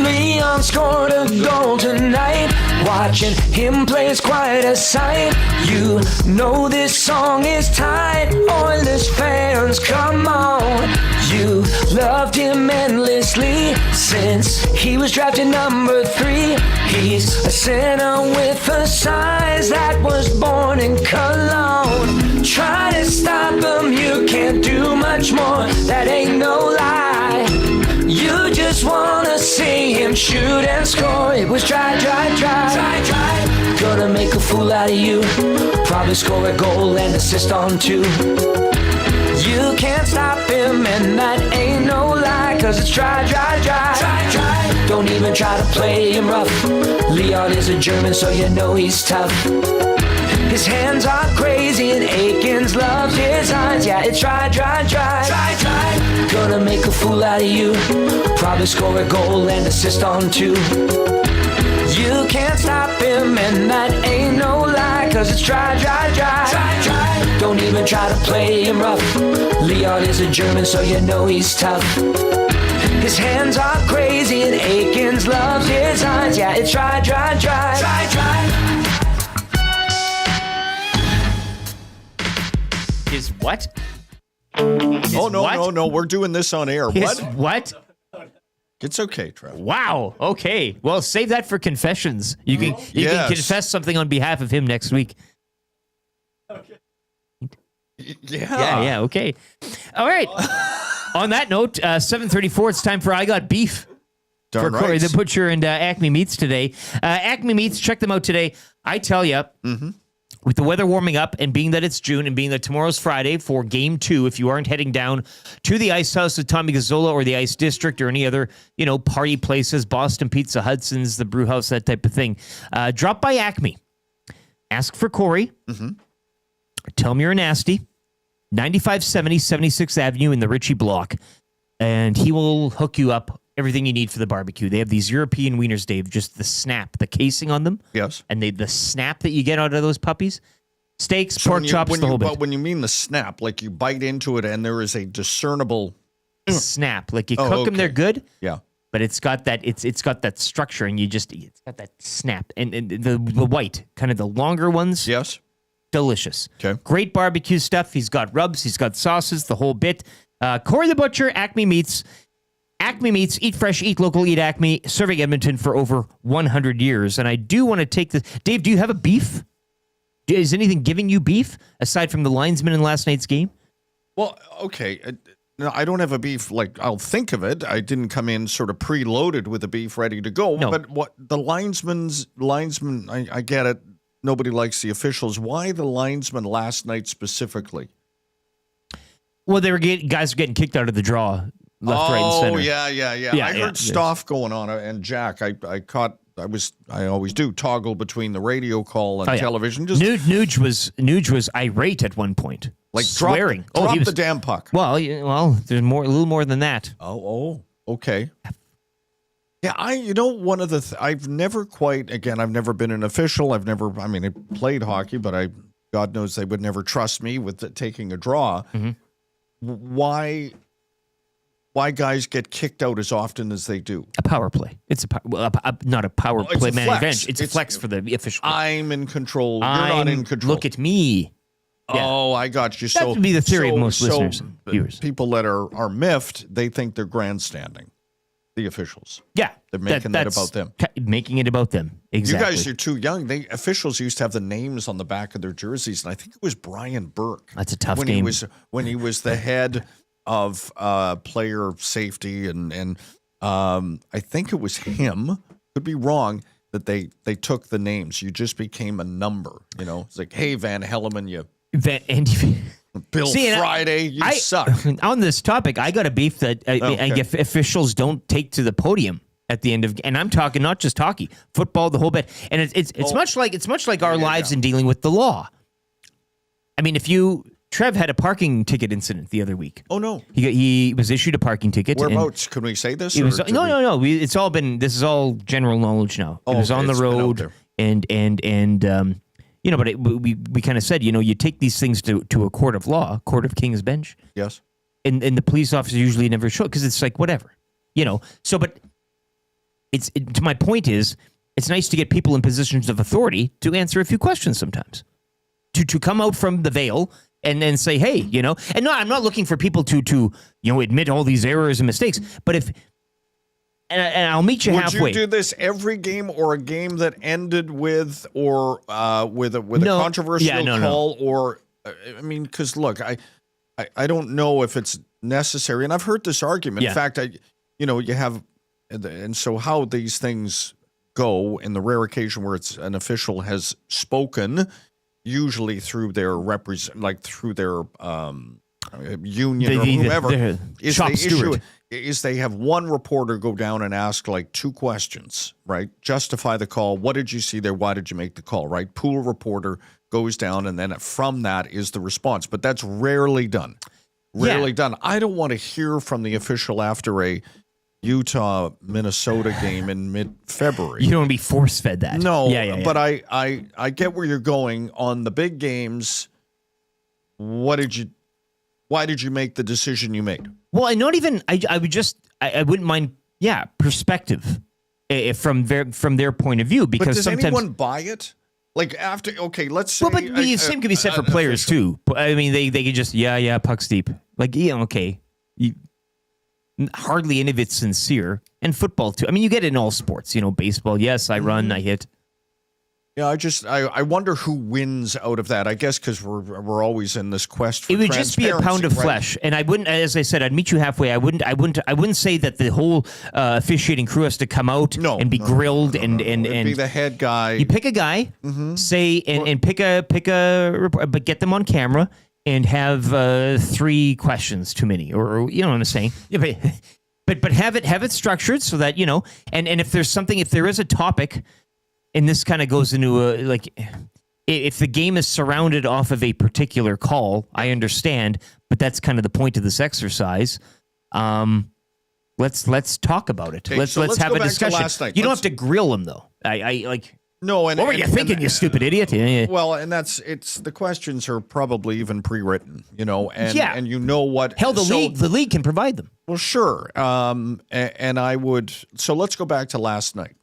Leon scored a goal tonight. Watching him play is quite a sight. You know this song is tight. Oilers fans, come on. You loved him endlessly since he was drafted number 3. He's a center with a size that was born in Cologne. Try to stop him, you can't do much more. That ain't no lie. You just wanna see him shoot and score. It was try, try, try, try, try. Gonna make a fool out of you. Probably score a goal and assist on 2. You can't stop him, and that ain't no lie, cause it's try, try, try, try, try. Don't even try to play him rough. Leon is a German, so you know he's tough. His hands are crazy and Aikens loves his eyes. Yeah, it's try, try, try, try, try. Gonna make a fool out of you. Probably score a goal and assist on 2. You can't stop him, and that ain't no lie, cause it's try, try, try, try, try. Don't even try to play him rough. Leon is a German, so you know he's tough. His hands are crazy and Aikens loves his eyes. Yeah, it's try, try, try, try, try. Is what? No. We're doing this on air. His What? what? It's okay, Trevor. Wow. Okay. Well, save that for confessions. You can Yes. confess something on behalf of him next week. Yeah. Yeah. Okay. All right. On that note, 7:34. It's time for I Got Beef. Darn for Corey right. the Butcher and Acme Meats today. Acme Meats, check them out today. I tell you, with the weather warming up and being that it's June and being that tomorrow's Friday for Game 2, if you aren't heading down to the Ice House of Tommy Gazzola or the Ice District or any other, party places, Boston Pizza, Hudson's, the Brew House, that type of thing, drop by Acme. Ask for Corey. Tell him you're a nasty. 9570 76th Avenue in the Ritchie Block. And he will hook you up everything you need for the barbecue. They have these European wieners, Dave, just the snap, the casing on them. Yes. And the snap that you get out of those puppies. Steaks, pork chops, the whole bit. But when you mean the snap, like you bite into it and there is a discernible snap. Like you cook them, they're good. Yeah. But it's got that it's got that structure, and it's got that snap. And the white, kind of the longer ones. Yes. Delicious. Okay. Great barbecue stuff. He's got rubs, he's got sauces, the whole bit. Corey the Butcher, Acme Meats. Acme Meats, eat fresh, eat local, eat Acme, serving Edmonton for over 100 years. And I do want to take this. Dave, do you have a beef? Is anything giving you beef aside from the linesman in last night's game? Well, okay. No, I don't have a beef. Like, I'll think of it. I didn't come in sort of preloaded with a beef ready to go. No. But what the linesman, I get it. Nobody likes the officials. Why the linesman last night specifically? Well, guys were getting kicked out of the draw. Left, right, and center. Oh, yeah. I heard stuff going on, and Jack, I always do toggle between the radio call and television. Just Nuge was irate at one point, like swearing. Drop he was the damn puck. Well, there's a little more than that. Oh, okay. Yeah, one of the I've never quite. Again, I've never been an official. I played hockey, but God knows they would never trust me with taking a draw. Mm-hmm. Why guys get kicked out as often as they do? A power play. It's not a power play man advantage. It's a flex for the official. I'm in control. You're not in control. Look at me. Yeah. Oh, I got you. That would be the theory of most listeners and viewers. People that are miffed, they think they're grandstanding. The officials. Yeah. They're making that about them. Making it about them. Exactly. You guys are too young. Officials used to have the names on the back of their jerseys, and I think it was Brian Burke. That's a tough game. When he was the head of player safety and I think it was him, could be wrong, that they took the names. You just became a number, you know. It's like, hey, Van Helleman, Bill Friday, you suck. On this topic, I got a beef that officials don't take to the podium at the end of, and I'm talking not just hockey, football, the whole bit. And it's much like our lives in dealing with the law. I mean, Trev had a parking ticket incident the other week. Oh no, he was issued a parking ticket. Whereabouts? Can we say this? No. It's all been. This is all general knowledge now. It was on the road, and you know, but we kind of said, you know, you take these things to a court of law, court of King's Bench. Yes. And the police officer usually never show, because it's like whatever, you know. So, but to my point is, it's nice to get people in positions of authority to answer a few questions sometimes, to come out from the veil and then say, hey, you know. And no, I'm not looking for people to admit all these errors and mistakes, but if. And I'll meet you halfway. Would you do this every game, or a game that ended with a controversial call? Or I mean, because look, I don't know if it's necessary, and I've heard this argument. In fact, you have, and so how these things go in the rare occasion where it's an official has spoken, usually through their through their union or whomever, is they have one reporter go down and ask like two questions, right? Justify the call. What did you see there? Why did you make the call, right? Pool reporter goes down, and then from that is the response. But that's rarely done. Rarely done. I don't want to hear from the official after a Utah-Minnesota game in mid-February. You don't want to be force-fed that. No, but I get where you're going on the big games. Why did you make the decision you made? Well, and not even, I wouldn't mind, perspective from their point of view, because but does sometimes anyone buy it? Like after, okay, let's say. Well, but the same could be said for players too. I mean, they could just, puck's deep. Like, okay. Hardly any of it's sincere. And football too. I mean, you get it in all sports, baseball. Yes, I run, I hit. Yeah, I wonder who wins out of that. I guess because we're always in this quest for transparency. It would just be a pound of flesh, and I wouldn't. As I said, I'd meet you halfway. I wouldn't say that the whole officiating crew has to come out and be grilled and be the head guy. You pick a guy, say and pick a but get them on camera and have 3 questions too many, or you know what I'm saying. But have it structured so that and if there is a topic. And this kind of goes into if the game is surrounded off of a particular call, I understand, but that's kind of the point of this exercise. Let's talk about it. Okay, let's have a discussion. You don't have to grill them though. No, and what were you thinking, you stupid idiot? Well, and the questions are probably even pre-written, and you know what? Hell, the league can provide them. Well, sure. And I would. So let's go back to last night.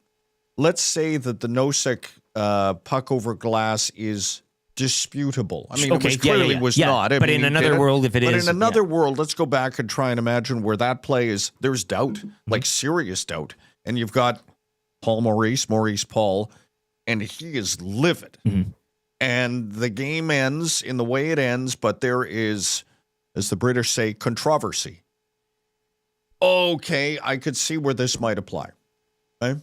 Let's say that the Nosek puck over glass is disputable. I mean, it was clearly was not. But in another world, if it is. But in another world, let's go back and try and imagine where that play is. There's doubt, like serious doubt. And you've got Maurice Paul, and he is livid. And the game ends in the way it ends, but there is, as the British say, controversy. Okay, I could see where this might apply. Okay?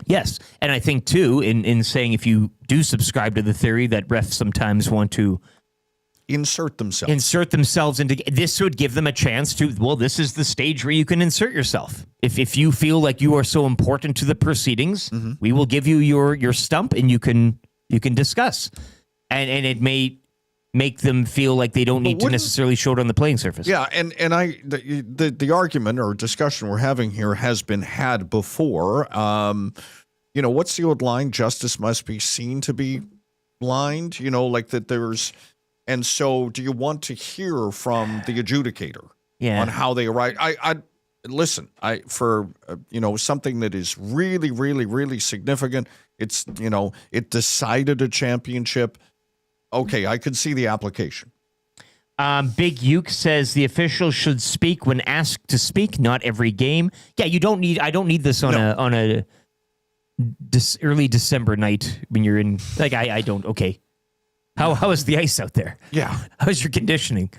Yes, and I think too, in saying if you do subscribe to the theory that refs sometimes want to insert themselves into this, would give them a chance to. Well, this is the stage where you can insert yourself. If you feel like you are so important to the proceedings, we will give you your stump, and you can discuss, and it may make them feel like they don't need to necessarily show it on the playing surface. Yeah, and the argument or discussion we're having here has been had before. What's the old line? Justice must be seen to be blind. Like that there's, and so do you want to hear from the adjudicator on how they arrive? I listen. For something that is really, really, really significant. It's it decided a championship. Okay, I could see the application. Big Uke says the officials should speak when asked to speak, not every game. Yeah, I don't need this on a early December night when you're in. I don't. Okay, how is the ice out there? Yeah, how's your conditioning?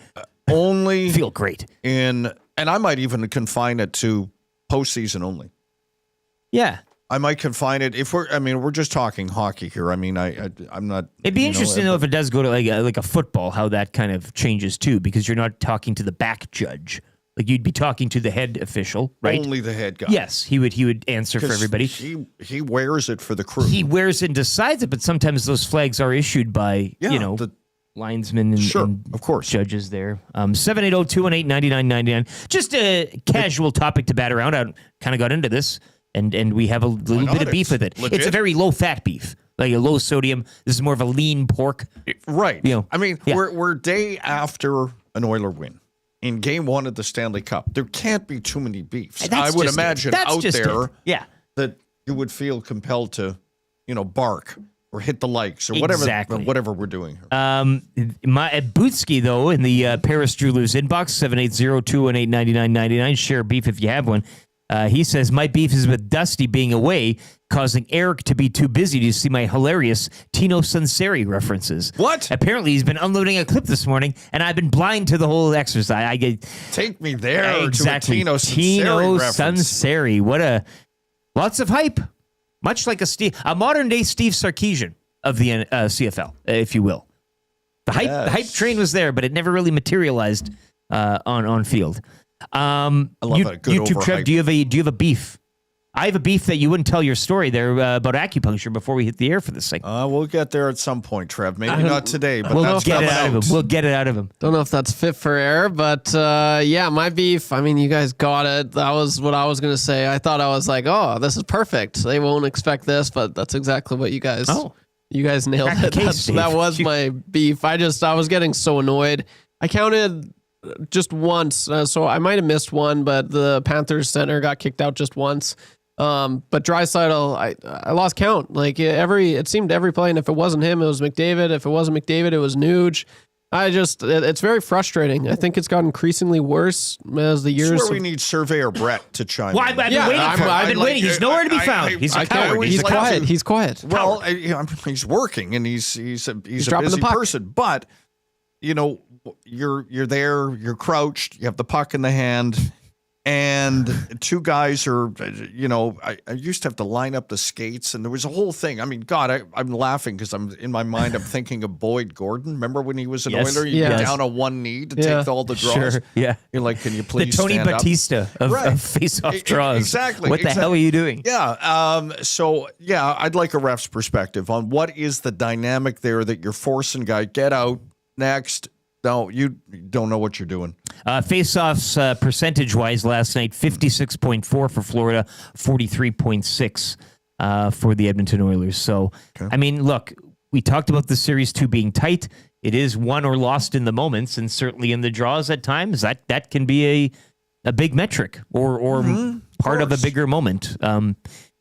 Only feel great and I might even confine it to postseason only. Yeah. I might confine it if we're just talking hockey here. I mean, I'm not. It'd be interesting though if it does go to like a football, how that kind of changes too, because you're not talking to the back judge. Like you'd be talking to the head official, right? Only the head guy. Yes, he would answer for everybody. He wears it for the crew. He wears it and decides it, but sometimes those flags are issued by the linesmen and of course, judges there. 780-218-9999. Just a casual topic to bat around. I kind of got into this, and we have a little bit of beef with it. Legit. It's a very low fat beef, like a low sodium. This is more of a lean pork, right? I mean, we're day after an Oiler win in Game 1 of the Stanley Cup. There can't be too many beefs. I would imagine out there, that you would feel compelled to, bark or hit the likes or whatever we're doing here. Bootsky, though, in the Paris Jewelers inbox, 780-218-9999. Share beef if you have one. He says, my beef is with Dusty being away, causing Eric to be too busy to see my hilarious Tino Sunseri references. What? Apparently, he's been unloading a clip this morning, and I've been blind to the whole exercise. Take me there exactly. to a Tino Sunseri. Lots of hype. Much like a modern-day Steve Sarkisian of the CFL, if you will. The hype train was there, but it never really materialized on field. I love that. Good YouTube, Trev, overhype. do you have a beef? I have a beef that you wouldn't tell your story there about acupuncture before we hit the air for this thing. We'll get there at some point, Trev. Maybe not today, but we'll get it out of him. We'll get it out of him. Don't know if that's fit for air, but my beef. I mean, you guys got it. That was what I was going to say. I thought I was like, oh, this is perfect. They won't expect this, but that's exactly what you guys. Oh. You guys nailed it. That was my beef. I was getting so annoyed. I counted just once, so I might have missed one, but the Panthers center got kicked out just once. But Draisaitl, I lost count. Like it seemed every play, and if it wasn't him, it was McDavid. If it wasn't McDavid, it was Nuge. It's very frustrating. I think it's gotten increasingly worse as the years. This is where we need Surveyor Brett to chime in. I've been waiting. He's nowhere to be found. He's a coward. He's quiet. He's quiet. Well, he's working, and he's a busy person. But you're there, you're crouched, you have the puck in the hand, and two guys are, I used to have to line up the skates, and there was a whole thing. I mean, God, I'm laughing because in my mind, I'm thinking of Boyd Gordon. Remember when he was an Oiler? You get down on one knee to take all the draws. Sure, yeah. You're like, can you please the Tony stand Batista of face-off draws. Exactly. What the hell are you doing? Yeah. I'd like a ref's perspective on what is the dynamic there that you're forcing guy, get out, next. No, you don't know what you're doing. Face-offs percentage-wise last night, 56.4 for Florida, 43.6 for the Edmonton Oilers. So, I mean, look, we talked about the Series 2 being tight. It is won or lost in the moments, and certainly in the draws at times. That can be a big metric or part of a bigger moment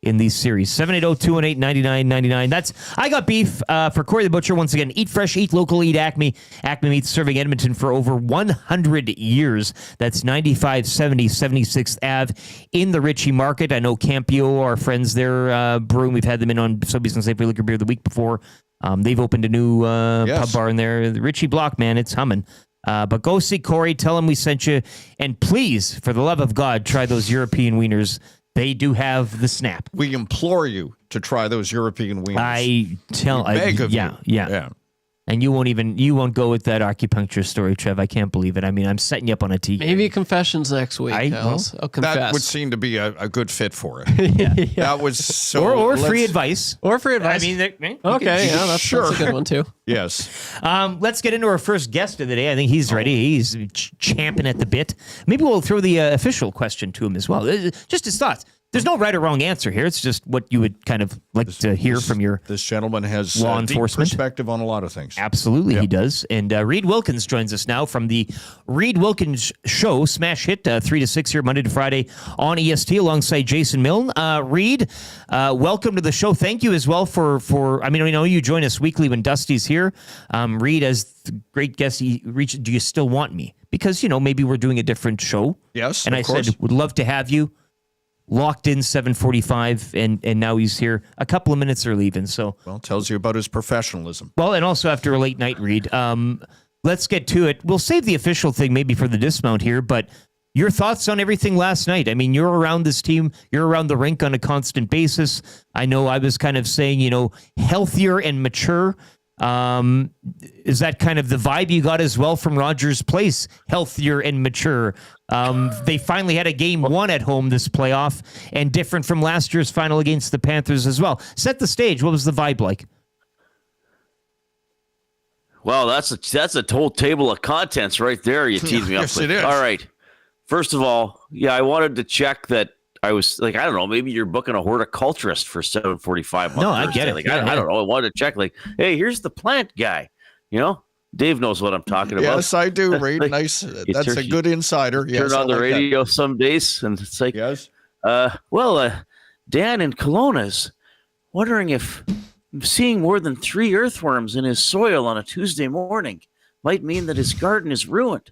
in these series. 780-218-9999. I got beef for Corey the Butcher. Once again, eat fresh, eat local, eat Acme. Acme Meats serving Edmonton for over 100 years. That's 9570 76th Ave in the Ritchie Market. I know Campio, our friends there, brewing. We've had them in on Sobeys and Safeway Liquor Beer the week before. They've opened a new pub bar in there. The Ritchie Block, man, it's humming. But go see Corey. Tell him we sent you. And please, for the love of God, try those European wieners. They do have the snap. We implore you to try those European wieners. Beg of you. Yeah. And you won't go with that acupuncture story, Trev. I can't believe it. I mean, I'm setting you up on a tee. Maybe confessions next week. I'll confess. That would seem to be a good fit for it. That was so. Or free advice. Or free advice. I mean, that's a good one too. Yes. Let's get into our first guest of the day. I think he's ready. He's champing at the bit. Maybe we'll throw the official question to him as well. Just his thoughts. There's no right or wrong answer here. It's just what you would kind of like to hear from your This gentleman has law deep enforcement perspective on a lot of things. Absolutely, he does. And Reid Wilkins joins us now from the Reid Wilkins Show, smash hit 3 to 6 here, Monday to Friday on EST alongside Jason Milne. Reid, welcome to the show. Thank you as well for I know you join us weekly when Dusty's here. Reid, as the great guest, do you still want me? Because, maybe we're doing a different show. Yes, and I said, would love to have you. Locked in 7:45, and now he's here a couple of minutes early even. So, tells you about his professionalism. Well, and also after a late night, Reid. Let's get to it. We'll save the official thing maybe for the dismount here, but Your thoughts on everything last night? I mean, you're around this team. You're around the rink on a constant basis. I know I was kind of saying, healthier and mature. Is that kind of the vibe you got as well from Rogers Place? Healthier and mature. They finally had a game won at home this playoff, and different from last year's final against the Panthers as well. Set the stage. What was the vibe like? Well, that's a whole table of contents right there. You teed me up Yes, with. it is. All right. First of all, I wanted to check that. I was like, I don't know, maybe you're booking a horticulturist for 7:45. No, I get it. Like, I don't know. I wanted to check. Like, hey, here's the plant guy. Dave knows what I'm talking about. Yes, I do, Reid. Like, Nice. That's a good insider. Yes, turn on I the like that. radio some days, and it's like, yes. Dan in Kelowna's wondering if seeing more than 3 earthworms in his soil on a Tuesday morning might mean that his garden is ruined.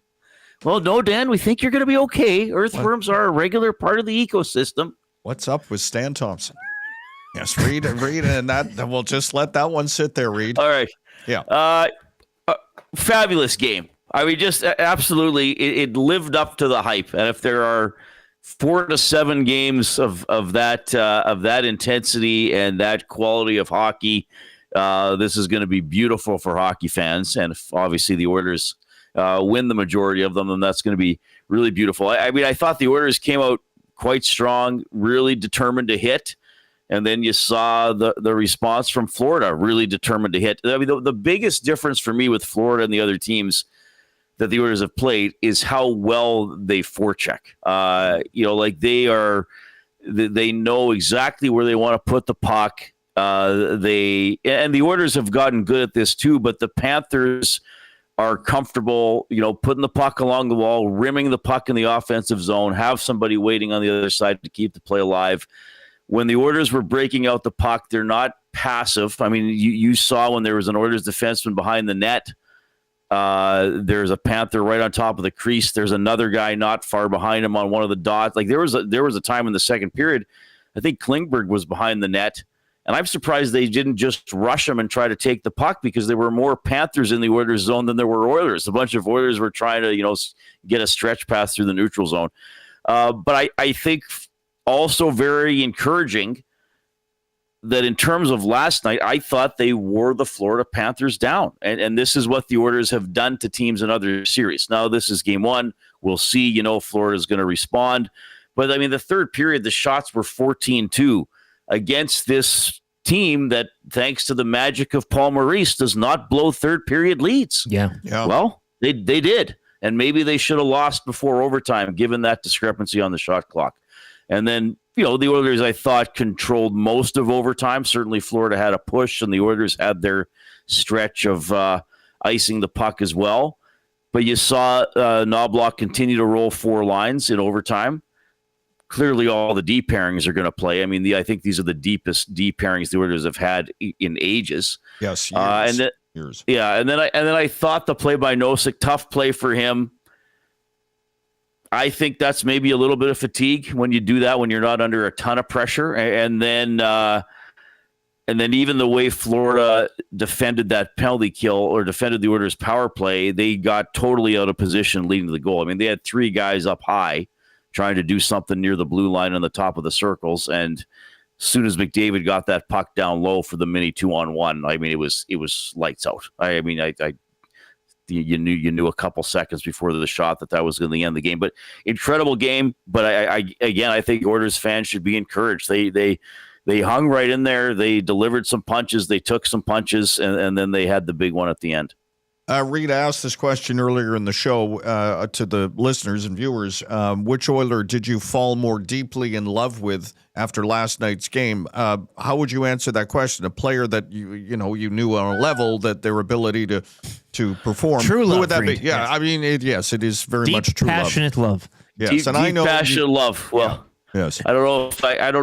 Well, no, Dan, we think you're going to be okay. Earthworms are a regular part of the ecosystem. What's up with Stan Thompson? Yes, Reid, and that we'll just let that one sit there, Reid. All right. Yeah. Fabulous game. I mean, just absolutely, it lived up to the hype. And if there are 4 to 7 games of that intensity and that quality of hockey, this is going to be beautiful for hockey fans. And if obviously the Oilers win the majority of them, then that's going to be really beautiful. I mean, I thought the Oilers came out quite strong, really determined to hit. And then you saw the response from Florida, really determined to hit. I mean, the biggest difference for me with Florida and the other teams that the Oilers have played is how well they forecheck. Like they know exactly where they want to put the puck. And the Oilers have gotten good at this too, but the Panthers are comfortable, putting the puck along the wall, rimming the puck in the offensive zone, have somebody waiting on the other side to keep the play alive. When the Oilers were breaking out the puck, they're not passive. I mean, you saw when there was an Oilers defenseman behind the net, there's a Panther right on top of the crease. There's another guy not far behind him on one of the dots. Like there was a time in the second period, I think Klingberg was behind the net, and I'm surprised they didn't just rush him and try to take the puck because there were more Panthers in the Oilers zone than there were Oilers. A bunch of Oilers were trying to, get a stretch pass through the neutral zone. But I think also very encouraging that in terms of last night, I thought they wore the Florida Panthers down. And this is what the Oilers have done to teams in other series. Now, this is game 1. We'll see, Florida's going to respond. But, I mean, the third period, the shots were 14-2 against this team that, thanks to the magic of Paul Maurice, does not blow third period leads. Yeah. Well, they did. And maybe they should have lost before overtime, given that discrepancy on the shot clock. And then, the Oilers, I thought, controlled most of overtime. Certainly Florida had a push, and the Oilers had their stretch of icing the puck as well. But you saw Knobloch continue to roll 4 lines in overtime. Clearly, all the D pairings are going to play. I mean, I think these are the deepest D pairings the Oilers have had in ages. Yes, years. Yeah, and then I thought the play by Nosek, tough play for him. I think that's maybe a little bit of fatigue when you do that, when you're not under a ton of pressure. And then even the way Florida defended that penalty kill or defended the Oilers' power play, they got totally out of position leading to the goal. I mean, they had 3 guys up high trying to do something near the blue line on the top of the circles. And as soon as McDavid got that puck down low for the mini 2-on-1, I mean, it was lights out. I mean, you knew a couple seconds before the shot that was going to end the game. But incredible game. But I think Oilers fans should be encouraged. They hung right in there. They delivered some punches. They took some punches, and then they had the big one at the end. Reid asked this question earlier in the show to the listeners and viewers. Which Oiler did you fall more deeply in love with after last night's game? How would you answer that question? A player that you knew on a level that their ability to perform. True love. Who would that Reid. be? Yeah, Yes. I mean, it is very Deep, much true passionate love. Yes, Deep, and I know passionate love. Well, yes. I don't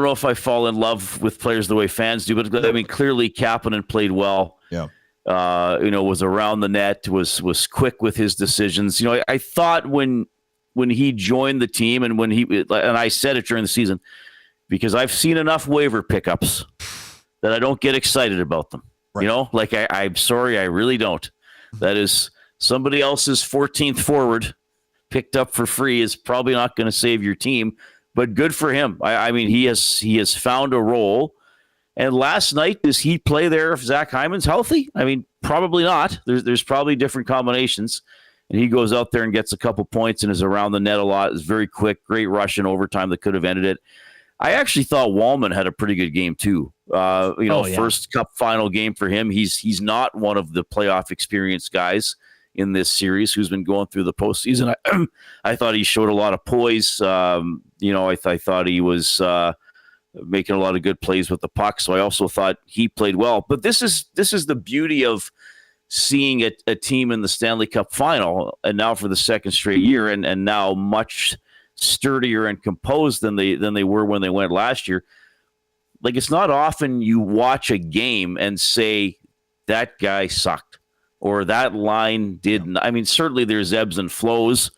know if I fall in love with players the way fans do, but I mean, clearly Kapanen played well. Yeah. Was around the net, was quick with his decisions. I thought when he joined the team and and I said it during the season, because I've seen enough waiver pickups that I don't get excited about them. Right. I'm sorry, I really don't. That is somebody else's 14th forward picked up for free is probably not going to save your team, but good for him. I mean, he has found a role. And last night, does he play there if Zach Hyman's healthy? I mean, probably not. There's probably different combinations. And he goes out there and gets a couple points and is around the net a lot. Is very quick, great rush in overtime that could have ended it. I actually thought Wallman had a pretty good game too. First Cup final game for him. He's not one of the playoff experienced guys in this series who's been going through the postseason. I thought he showed a lot of poise. I thought he was making a lot of good plays with the puck. So I also thought he played well. But this is the beauty of seeing a team in the Stanley Cup final, and now for the second straight year, and now much sturdier and composed than they were when they went last year. Like, it's not often you watch a game and say that guy sucked or that line didn't. I mean, certainly there's ebbs and flows.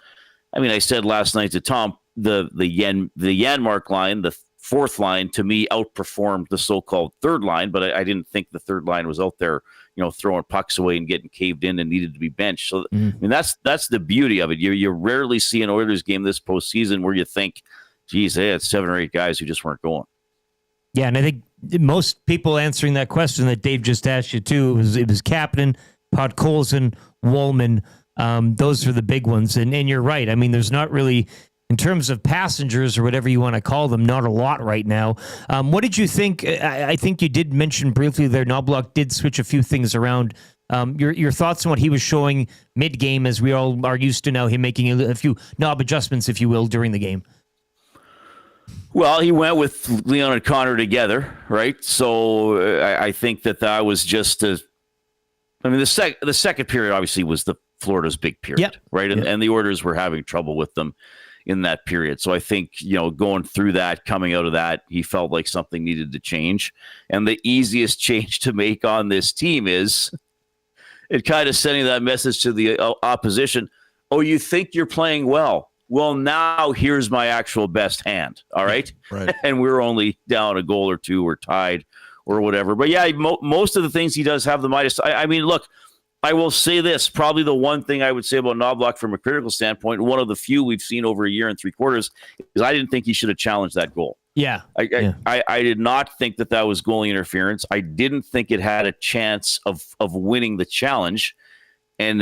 I mean, I said last night to Tom, the Janmark line, the fourth line, to me outperformed the so-called third line, but I didn't think the third line was out there, throwing pucks away and getting caved in and needed to be benched. So, I mean, that's the beauty of it. You rarely see an Oilers game this postseason where you think, geez, they had 7 or 8 guys who just weren't going. Yeah, and I think most people answering that question that Dave just asked you too, it was Kapanen, Podkolzin, Wallman. Those are the big ones. And you're right. I mean, there's not really, in terms of passengers or whatever you want to call them, not a lot right now. What did you think? I think you did mention briefly there, Knoblauch did switch a few things around. Your thoughts on what he was showing mid-game, as we all are used to now, him making a few knob adjustments, if you will, during the game? Well, he went with Leon and Connor together, right? So I think that was just the second period obviously was the Florida's big period, right? And the Oilers were having trouble with them in that period. So I think, going through that, coming out of that, he felt like something needed to change. And the easiest change to make on this team is it kind of sending that message to the opposition. Oh, you think you're playing well? Well, now here's my actual best hand. All right. Right. And we're only down a goal or two or tied or whatever. But yeah, most of the things he does have the Midas. I mean, look, I will say this, probably the one thing I would say about Knoblauch from a critical standpoint, one of the few we've seen over a year and 3/4, is I didn't think he should have challenged that goal. Yeah. I did not think that was goalie interference. I didn't think it had a chance of winning the challenge. And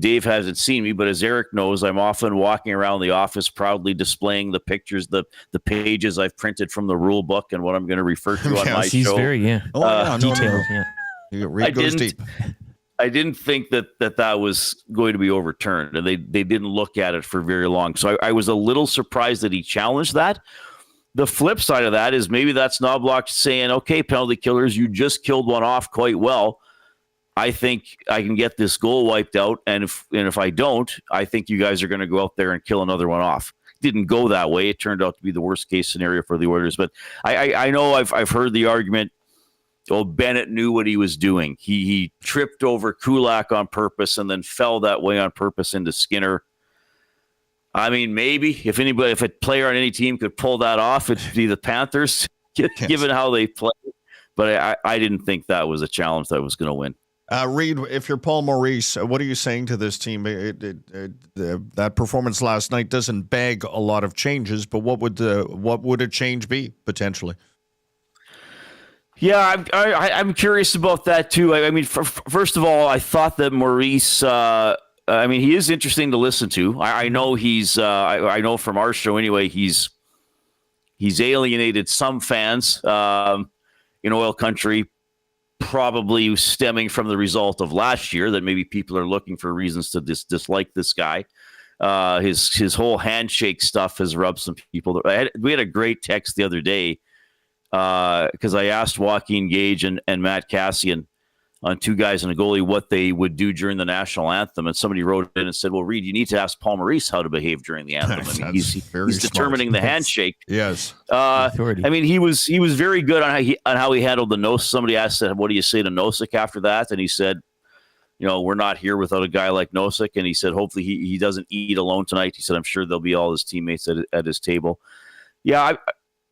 Dave hasn't seen me, but as Eric knows, I'm often walking around the office proudly displaying the pictures, the pages I've printed from the rule book and what I'm going to refer to on my he's show. Very detailed. Reid goes deep. I didn't think that was going to be overturned, and they didn't look at it for very long. So I was a little surprised that he challenged that. The flip side of that is maybe that's Knoblauch saying, okay, penalty killers, you just killed one off quite well. I think I can get this goal wiped out, and if I don't, I think you guys are going to go out there and kill another one off. Didn't go that way. It turned out to be the worst case scenario for the Oilers. But I know I've heard the argument. Oh, Bennett knew what he was doing. He tripped over Kulak on purpose and then fell that way on purpose into Skinner. I mean, maybe if a player on any team could pull that off, it'd be the Panthers, given how they play. But I didn't think that was a challenge that was going to win. Reid, if you're Paul Maurice, what are you saying to this team? That performance last night doesn't beg a lot of changes, but what would a change be potentially? Yeah, I'm curious about that too. I mean, first of all, I thought that Maurice. He is interesting to listen to. I know he's. I know from our show anyway. He's alienated some fans in oil country. Probably stemming from the result of last year, that maybe people are looking for reasons to dislike this guy. His whole handshake stuff has rubbed some people. We had a great text the other day because I asked Joaquin Gage and Matt Cassian, on Two Guys and a Goalie, what they would do during the national anthem, and somebody wrote in and said, "Well, Reid, you need to ask Paul Maurice how to behave during the anthem. I mean, he's determining the handshake." Yes. I mean, he was very good on how he handled the Nosek. Somebody asked, "What do you say to Nosek after that?" And he said, "We're not here without a guy like Nosek." And he said, "Hopefully he doesn't eat alone tonight." He said, "I'm sure there'll be all his teammates at his table." Yeah,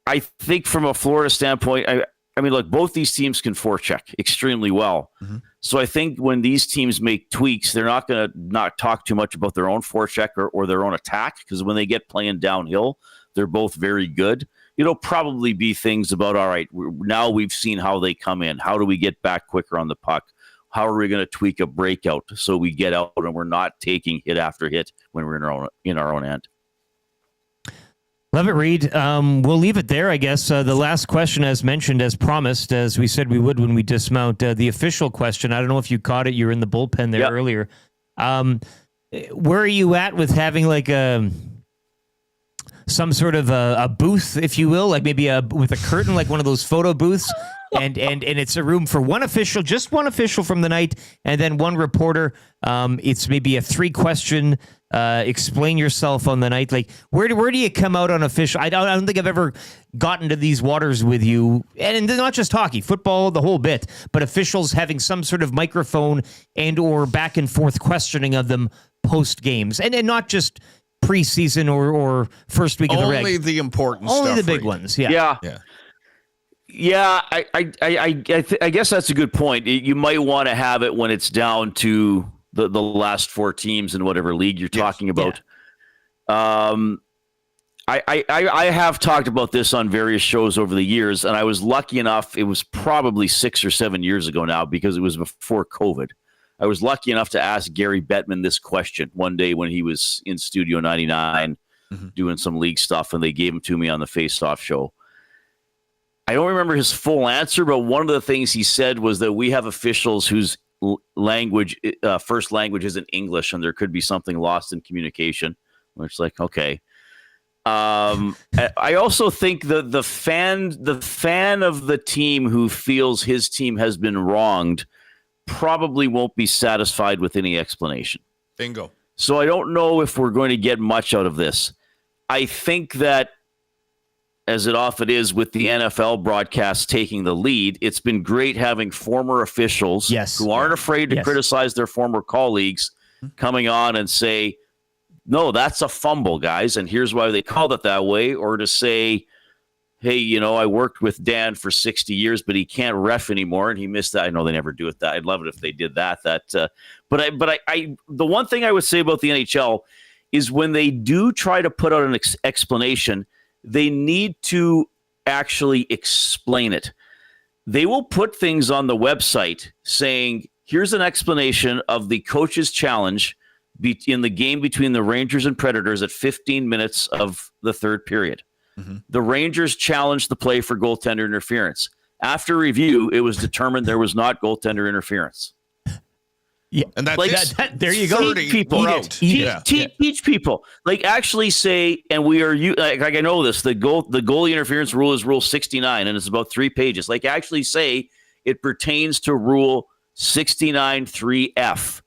I think from a Florida standpoint, I mean, look, both these teams can forecheck extremely well. Mm-hmm. So I think when these teams make tweaks, they're not going to not talk too much about their own forecheck or their own attack, because when they get playing downhill, they're both very good. It'll probably be things about, all right, now we've seen how they come in. How do we get back quicker on the puck? How are we going to tweak a breakout so we get out and we're not taking hit after hit when we're in our own end? Love it, Reid. We'll leave it there, I guess. The last question, as mentioned, as promised, as we said we would when we dismount, the official question. I don't know if you caught it. You were in the bullpen there earlier. Where are you at with having like some sort of a booth, if you will, like maybe with a curtain, like one of those photo booths, and it's a room for one official, just one official from the night, and then one reporter. It's maybe a 3-question. Explain yourself on the night. Like where do you come out on official? I don't think I've ever gotten to these waters with you, and not just hockey, football, the whole bit, but officials having some sort of microphone and or back and forth questioning of them post games, and not just preseason or first week of the reg. Only the important Only stuff. the big ones. Yeah. I guess that's a good point. You might want to have it when it's down to the last 4 teams in whatever league you're talking about. I have talked about this on various shows over the years, and I was lucky enough, it was probably 6 or 7 years ago now, because it was before COVID. I was lucky enough to ask Gary Bettman this question one day when he was in Studio 99 doing some league stuff, and they gave him to me on the Face Off show. I don't remember his full answer, but one of the things he said was that we have officials whose first language isn't English, and there could be something lost in communication. Which, like, okay. I also think the fan of the team who feels his team has been wronged probably won't be satisfied with any explanation. Bingo. So I don't know if we're going to get much out of this. I think that, as it often is with the NFL broadcast taking the lead, it's been great having former officials who aren't afraid to criticize their former colleagues coming on and say, no, that's a fumble, guys, and here's why they called it that way, or to say, hey, I worked with Dan for 60 years, but he can't ref anymore, and he missed that. I know they never do it. I'd love it if they did that. But the one thing I would say about the NHL is when they do try to put out an explanation, they need to actually explain it. They will put things on the website saying, here's an explanation of the coach's challenge in the game between the Rangers and Predators at 15 minutes of the third period. The Rangers challenged the play for goaltender interference. After review, it was determined there was not goaltender interference. Yeah, and that's like there you go. Teach people. Teach people. Like, actually say, and we are like I know this. The goalie interference rule is Rule 69, and it's about 3 pages. Like, actually say it pertains to Rule 69(3)(f),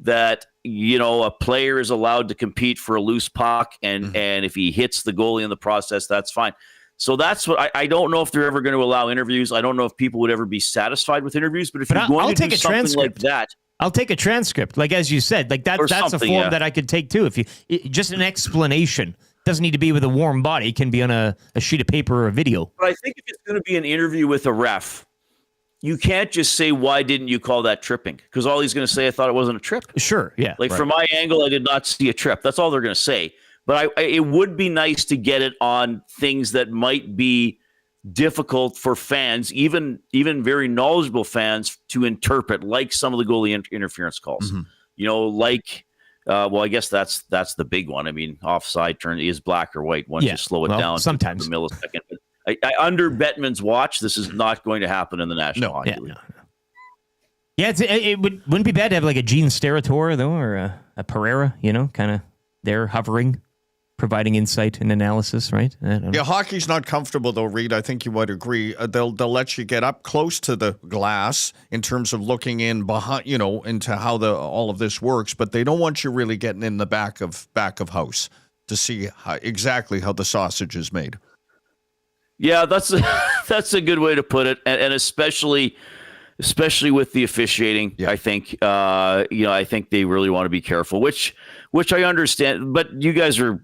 that a player is allowed to compete for a loose puck, and if he hits the goalie in the process, that's fine. So that's what I don't know if they're ever going to allow interviews. I don't know if people would ever be satisfied with interviews. But if you're going to do something like that. I'll take a transcript, like as you said, like that's a form that I could take too. If just an explanation, doesn't need to be with a warm body; it can be on a sheet of paper or a video. But I think if it's going to be an interview with a ref, you can't just say, "Why didn't you call that tripping?" Because all he's going to say, "I thought it wasn't a trip." Sure, yeah. Like from my angle, I did not see a trip. That's all they're going to say. But it would be nice to get it on things that might be difficult for fans, even very knowledgeable fans, to interpret, like some of the goalie interference calls. I guess that's the big one. I mean, offside turn is black or white once you slow it down sometimes to the millisecond. But under Bettman's watch, this is not going to happen in the National Hockey League. Yeah, wouldn't be bad to have like a Gene Steratore though, or a Pereira, kind of there hovering, providing insight and analysis, right? Yeah, hockey's not comfortable though, Reid. I think you would agree. They'll let you get up close to the glass in terms of looking in behind, into how all of this works, but they don't want you really getting in the back of house to see exactly how the sausage is made. Yeah, that's a good way to put it, and especially with the officiating. I think I think they really want to be careful, which I understand. But you guys are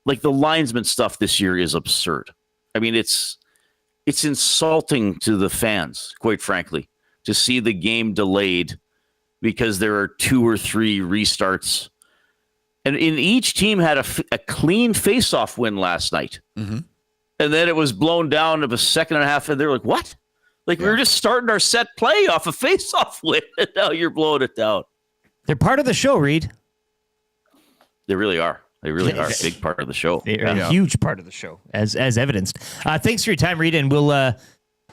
like, the linesman stuff this year is absurd. I mean, it's it's insulting to the fans, quite frankly, to see the game delayed because there are 2 or 3 restarts. And each team had a clean face-off win last night. Mm-hmm. And then it was blown down to a second and a half, and they're like, what? Like, we were just starting our set play off a face-off win, and now you're blowing it down. They're part of the show, Reid. They really are. They really are a big part of the show. They're a huge part of the show, as evidenced. Thanks for your time, Reid, and we'll.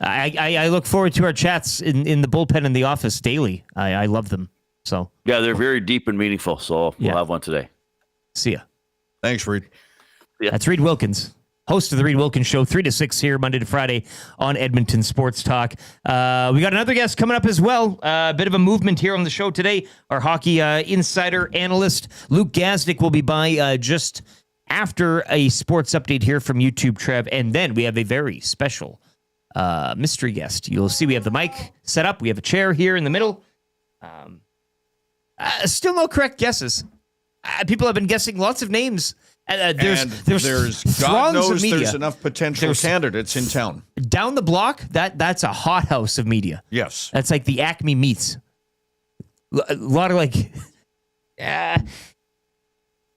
I look forward to our chats in the bullpen in the office daily. I love them. So yeah, they're very deep and meaningful. So we'll have one today. See ya. Thanks, Reid. Yeah. That's Reid Wilkins, host of the Reid Wilkins Show, 3 to 6 here, Monday to Friday on Edmonton Sports Talk. We got another guest coming up as well. A bit of a movement here on the show today. Our hockey insider analyst, Luke Gazdic, will be by just after a sports update here from YouTube, Trev. And then we have a very special mystery guest. You'll see we have the mic set up. We have a chair here in the middle. Still no correct guesses. People have been guessing lots of names. There's God knows media. there's enough potential candidates in town. Down the block, that's a hothouse of media. Yes. That's like the Acme Meats. A lot of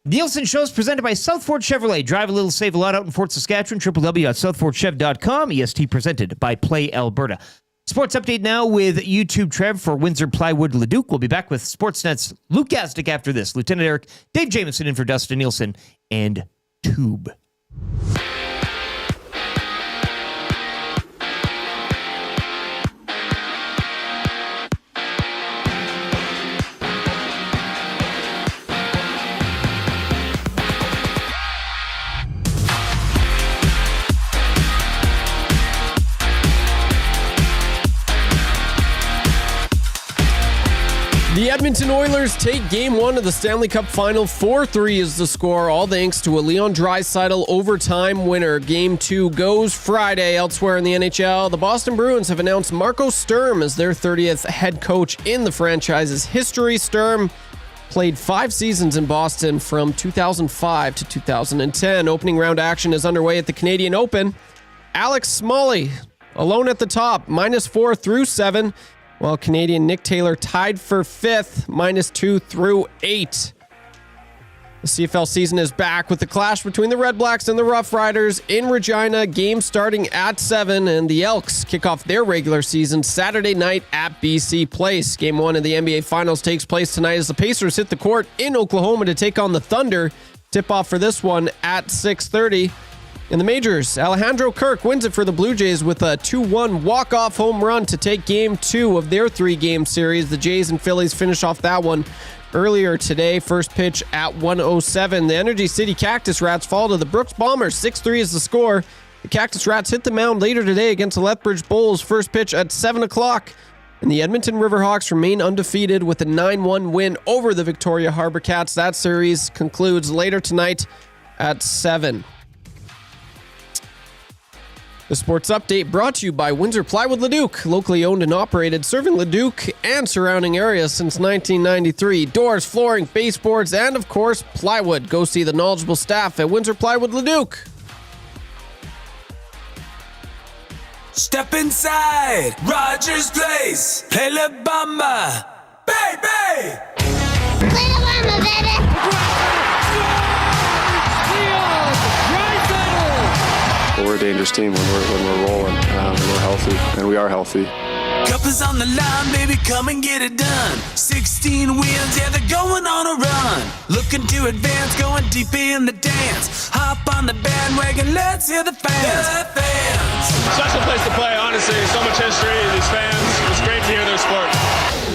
Nielson Show is presented by Southford Chevrolet. Drive a little, save a lot out in Fort Saskatchewan. www.southfordchev.com. EST presented by Play Alberta. Sports update now with YouTube Trev for Windsor Plywood Leduc. We'll be back with Sportsnet's Luke Gazdic after this. Lieutenant Eric, Dave Jamieson in for Dustin Nielsen, and Tube. The Edmonton Oilers take Game 1 of the Stanley Cup Final. 4-3 is the score, all thanks to a Leon Draisaitl overtime winner. Game 2 goes Friday. Elsewhere in the NHL, the Boston Bruins have announced Marco Sturm as their 30th head coach in the franchise's history. Sturm played 5 seasons in Boston from 2005 to 2010. Opening round action is underway at the Canadian Open. Alex Smalley alone at the top, -4 through 7. While Canadian Nick Taylor tied for 5th, -2 through 8. The CFL season is back with the clash between the Red Blacks and the Rough Riders in Regina. Game starting at 7, and the Elks kick off their regular season Saturday night at BC Place. Game 1 of the NBA Finals takes place tonight as the Pacers hit the court in Oklahoma to take on the Thunder. Tip-off for this one at 6:30. In the majors, Alejandro Kirk wins it for the Blue Jays with a 2-1 walk-off home run to take Game 2 of their 3-game series. The Jays and Phillies finish off that one earlier today. First pitch at 1:07. The Energy City Cactus Rats fall to the Brooks Bombers. 6-3 is the score. The Cactus Rats hit the mound later today against the Lethbridge Bulls. First pitch at 7 o'clock. And the Edmonton Riverhawks remain undefeated with a 9-1 win over the Victoria Harbor Cats. That series concludes later tonight at 7. The Sports Update brought to you by Windsor Plywood Leduc, locally owned and operated, serving Leduc and surrounding areas since 1993. Doors, flooring, baseboards, and of course, plywood. Go see the knowledgeable staff at Windsor Plywood Leduc. Step inside Rogers Place. Play La Bamba. Baby! Play La Bamba, baby! We're a dangerous team when we're rolling. We're healthy, and we are healthy. Cup is on the line, baby, come and get it done. 16 wins, yeah, they're going on a run. Looking to advance, going deep in the dance. Hop on the bandwagon, let's hear the fans. The fans. Special place to play, honestly. So much history, these fans. It's great to hear their sport.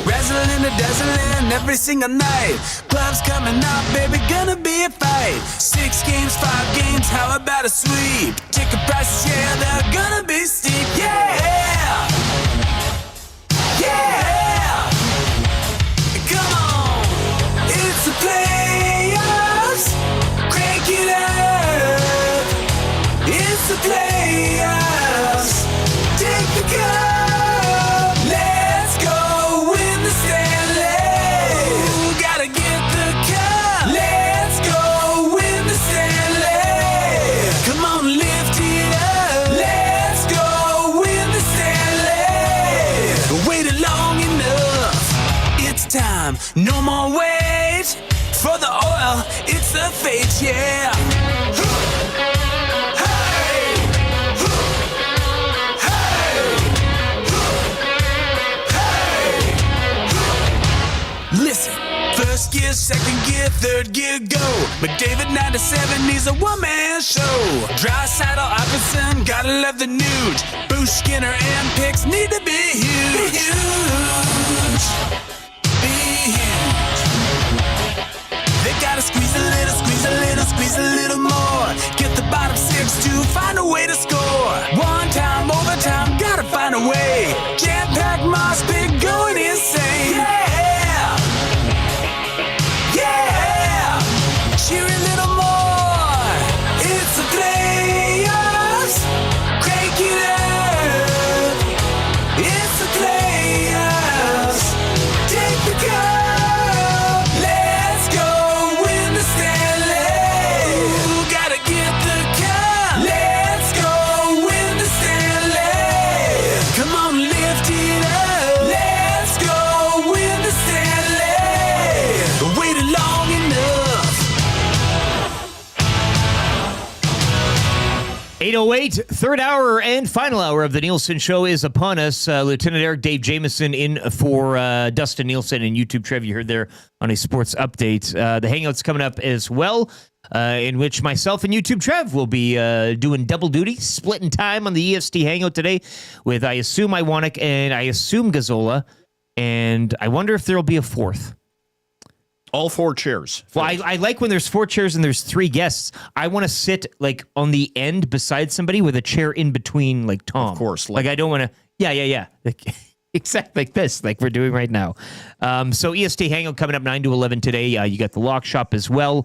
Razzling and dazzling every single night. Clubs coming up, baby, gonna be a fight. 6 games, 5 games, how about a sweep? Ticket prices, yeah, they're gonna be steep, yeah! Yeah! Come on! It's the playoffs! Crank it up! It's the playoffs! Take the cup! Let's go win the Stanley! Ooh, gotta get the cup! Let's go win the Stanley! Come on, lift it up! Let's go time. No more wait for the oil, it's the fate, yeah. Listen, first gear, second gear, third gear, go. McDavid 97, he's a one-man show. Draisaitl, Iverson, gotta love the nude. Bruce Skinner and Picks need to be huge. Be huge. They gotta squeeze a little, squeeze a little, squeeze a little more. Get the bottom six to find a way to score. One time, overtime, gotta find a way. Jam-packed moss pit going insane. Yeah! Cheer a little more. It's the playoffs. Crank it up. It's the playoffs. Take the cup. Let's go win the Stanley. Ooh, gotta get the cup. Let's go win the Stanley. Come on, lift it up. Let's go win the Stanley. Waited long enough. 8:08, third hour and final hour of the Nielson Show is upon us. Lieutenant Eric Dave Jamieson in for Dustin Nielsen and YouTube Trev. You heard there on a sports update. The Hangout's coming up as well, in which myself and YouTube Trev will be doing double duty, splitting time on the EST Hangout today with, I assume, Iwanek and I assume Gazzola. And I wonder if there will be a fourth. All four chairs. Well, I like when there's four chairs and there's three guests. I want to sit like on the end beside somebody with a chair in between, like Tom. Of course. Like I don't want to. Yeah. Like, exactly like this, like we're doing right now. So EST Hangout coming up 9 to 11 today. You got the Lock Shop as well.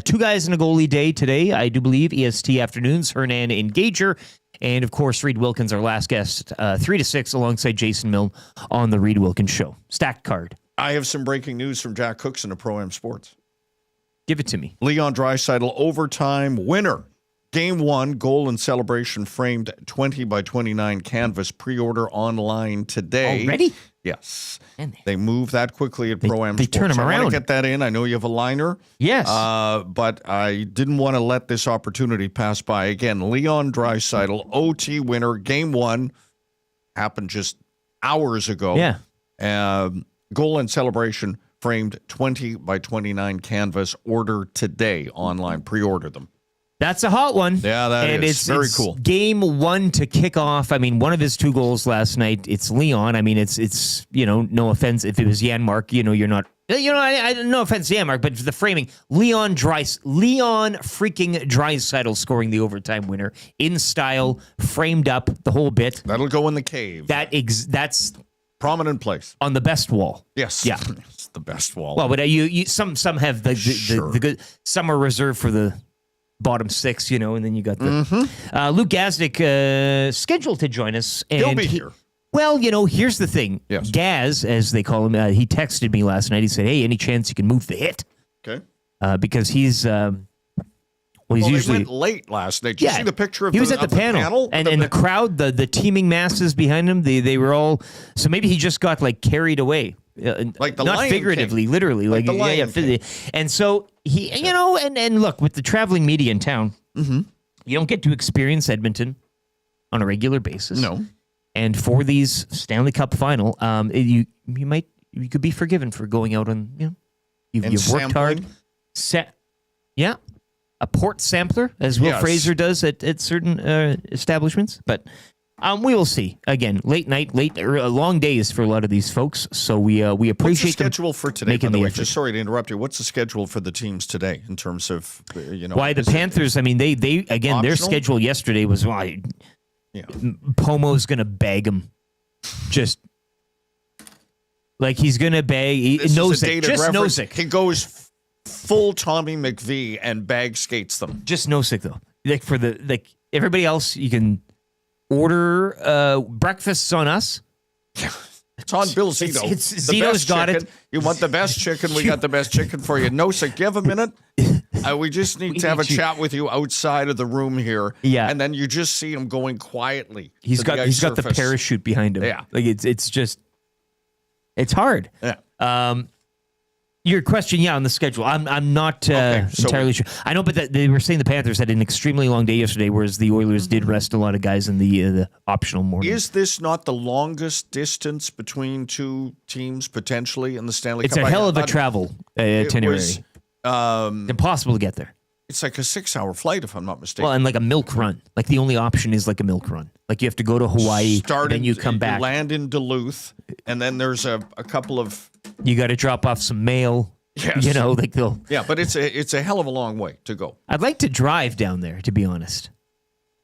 Two guys in a goalie day today, I do believe. EST afternoons, Hernan and Gager. And, of course, Reid Wilkins, our last guest, 3 to 6, alongside Jason Milne on the Reid Wilkins Show. Stacked card. I have some breaking news from Jack Cookson of Pro-Am Sports. Give it to me. Leon Draisaitl, overtime winner. Game 1, goal and celebration framed 20 by 29 canvas. Pre-order online today. Already? Yes. They move that quickly at Pro-Am They Sports. turn them I around. want to get that in. I know you have a liner. Yes. But I didn't want to let this opportunity pass by. Again, Leon Draisaitl, OT winner. Game 1 happened just hours ago. Yeah. Goal and celebration framed 20 by 29 canvas. Order today online. Pre-order them. That's a hot one. Yeah, that and is. Very it's cool. Game 1 to kick off. I mean, one of his 2 goals last night, it's Leon. I mean, it's no offense if it was Janmark, you're not, I no offense to Janmark, but the framing, Leon freaking Draisaitl scoring the overtime winner in style, framed up the whole bit. That'll go in the cave. That's prominent place on the best wall. Yes. Yeah. It's the best wall. Well, but some have the good, some are reserved for the bottom 6, and then you got the Luke Gazdic scheduled to join us. And He'll be here. Well, here's the thing. Yes. Gaz, as they call him, he texted me last night. He said, "Hey, any chance you can move the hit?" Okay. Because he's he's they usually went late last night. Did you see the picture of he was at the panel and the crowd, the teaming masses behind him. They were all, so maybe he just got like carried away. Like the not Lion figuratively, King. literally, Like the Lion King. And so he, and look, with the traveling media in town, you don't get to experience Edmonton on a regular basis. No. And for these Stanley Cup Final, you could be forgiven for going out on, you've worked hard. Yeah. A port sampler, as Will Fraser does at certain establishments. But we will see. Again, late night, long days for a lot of these folks. So we appreciate What's the schedule for today, by the way? effort. Just sorry to interrupt you. What's the schedule for the teams today in terms of, Why the Panthers, I mean, they again, their optional? schedule yesterday was, Pomo's going to bag them. Just like he's going to bag. This knows is a it. dated Just reference. Nozick. He goes full Tommy McVie and bag skates them. Just Nozick, though. Like for everybody else, you can order breakfasts on us. It's on Bill Zito. Zito's got it. You want the best chicken? We got the best chicken for you. Nozick, give a minute. We just need to have a chat with you outside of the room here. Yeah. And then you just see him going quietly. He's got the parachute behind him. Yeah. Like it's just, it's hard. Yeah. Your question, on the schedule. I'm not entirely sure. I know, but they were saying the Panthers had an extremely long day yesterday, whereas the Oilers did rest a lot of guys in the optional morning. Is this not the longest distance between two teams potentially in the Stanley Cup? It's a hell of a travel itinerary. Impossible to get there. It's like a 6-hour flight, if I'm not mistaken. Well, and like a milk run. Like the only option is like a milk run. Like you have to go to Hawaii, then you come back. Land in Duluth, and then there's a couple of... You got to drop off some mail. Yes. You know, like they'll... Yeah, but it's a hell of a long way to go. I'd like to drive down there, to be honest.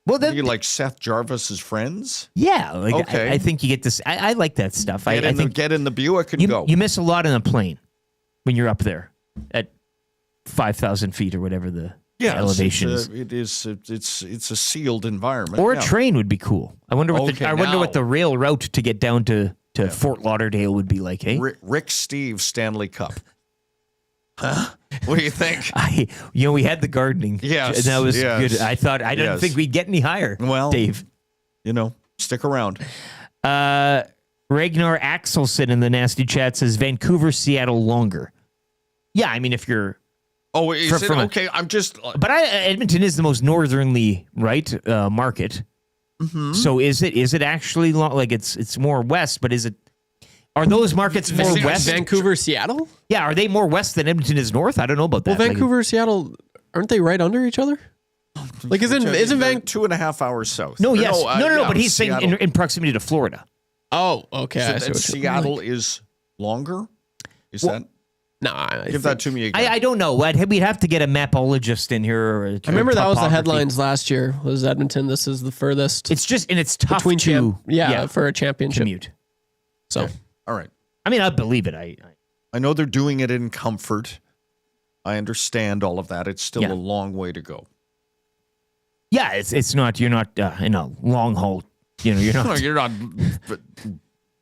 Well, you like Seth Jarvis's friends? Yeah, like okay. I think you get this. I like that stuff. Get in the Buick and go. You miss a lot in a plane when you're up there at 5,000 feet or whatever the elevation is. It's a sealed environment. Or a train would be cool. I wonder what the rail route to get down to Fort Lauderdale would be like. Hey, Rick Steve Stanley Cup. Huh? What do you think? We had the gardening. Yes, and that was yes. good. I didn't think we'd get any higher. Well, Dave, stick around. Ragnar Axelson in the nasty chat says Vancouver, Seattle longer. Yeah, I mean if you're. Oh, is it okay? I'm just. But Edmonton is the most northernly market. Mm-hmm. So is it actually like it's more west? But is it? Are those markets more west? Vancouver, Seattle? Yeah, are they more west than Edmonton is north? I don't know about that. Well, Vancouver, Seattle, aren't they right under each other? Like, isn't Vancouver 2.5 hours south? No, yes, no. But he's Seattle. saying in proximity to Florida. Oh, okay. So Seattle is longer. Is that? No, give that to me again. I don't know. We'd have to get a mapologist in here. Or I remember that was the headlines last year. Was Edmonton? This is the furthest. It's just and it's tough between to for a championship commute. So, okay. All right. I mean, I believe it. I know they're doing it in comfort. I understand all of that. It's still a long way to go. Yeah, it's not. You're not in a long haul. You're not. No, you're not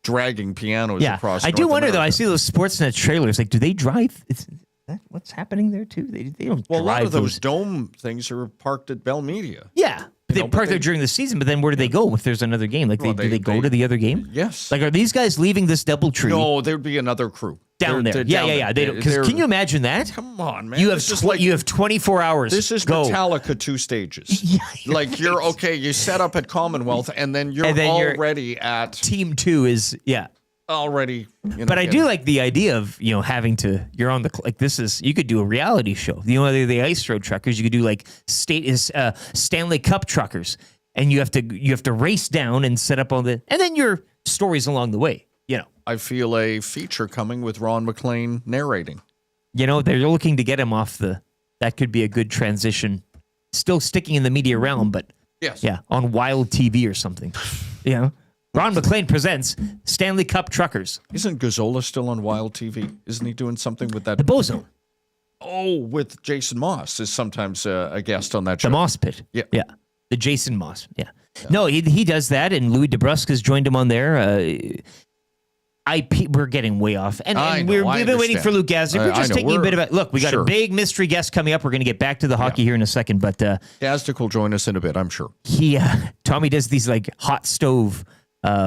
dragging pianos across. I do North wonder America. though. I see those Sportsnet trailers. Like, do they drive? Is that what's happening there too? They don't. Well, drive a lot of those dome things are parked at Bell Media. Yeah. They park there during the season, but then where do they go if there's another game? Like, do they go to the other game? Yes. Like, are these guys leaving this DoubleTree? No, there'd be anher crew down there. They're Yeah. Can you imagine that? Come on, man. You have 24 hours. This is Metallica 2 stages. Like you're okay. You set up at Commonwealth, and then you're already at Team 2 is already. But I do like the idea of you're on the like this is you could do a reality show. The ice road truckers. You could do like Stanley Cup truckers, and you have to race down and set up and then your stories along the way. I feel a feature coming with Ron McLean narrating. They're looking to get him off that could be a good transition. Still sticking in the media realm, but on Wild TV or something. Ron McLean presents Stanley Cup Truckers. Isn't Gazzola still on Wild TV? Isn't he doing something with that? The Bozo. Oh, with Jason Moss is sometimes a guest on that show. The Moss Pit. Yeah. The Jason Moss. Yeah. No, he does that, and Louis DeBrusque has joined him on there. We're getting way off. And we've been waiting for Luke Gazdic. We're just taking a bit of a look. We got a big mystery guest coming up. We're going to get back to the hockey here in a second, but Gazdic will join us in a bit, I'm sure. Tommy does these like hot stove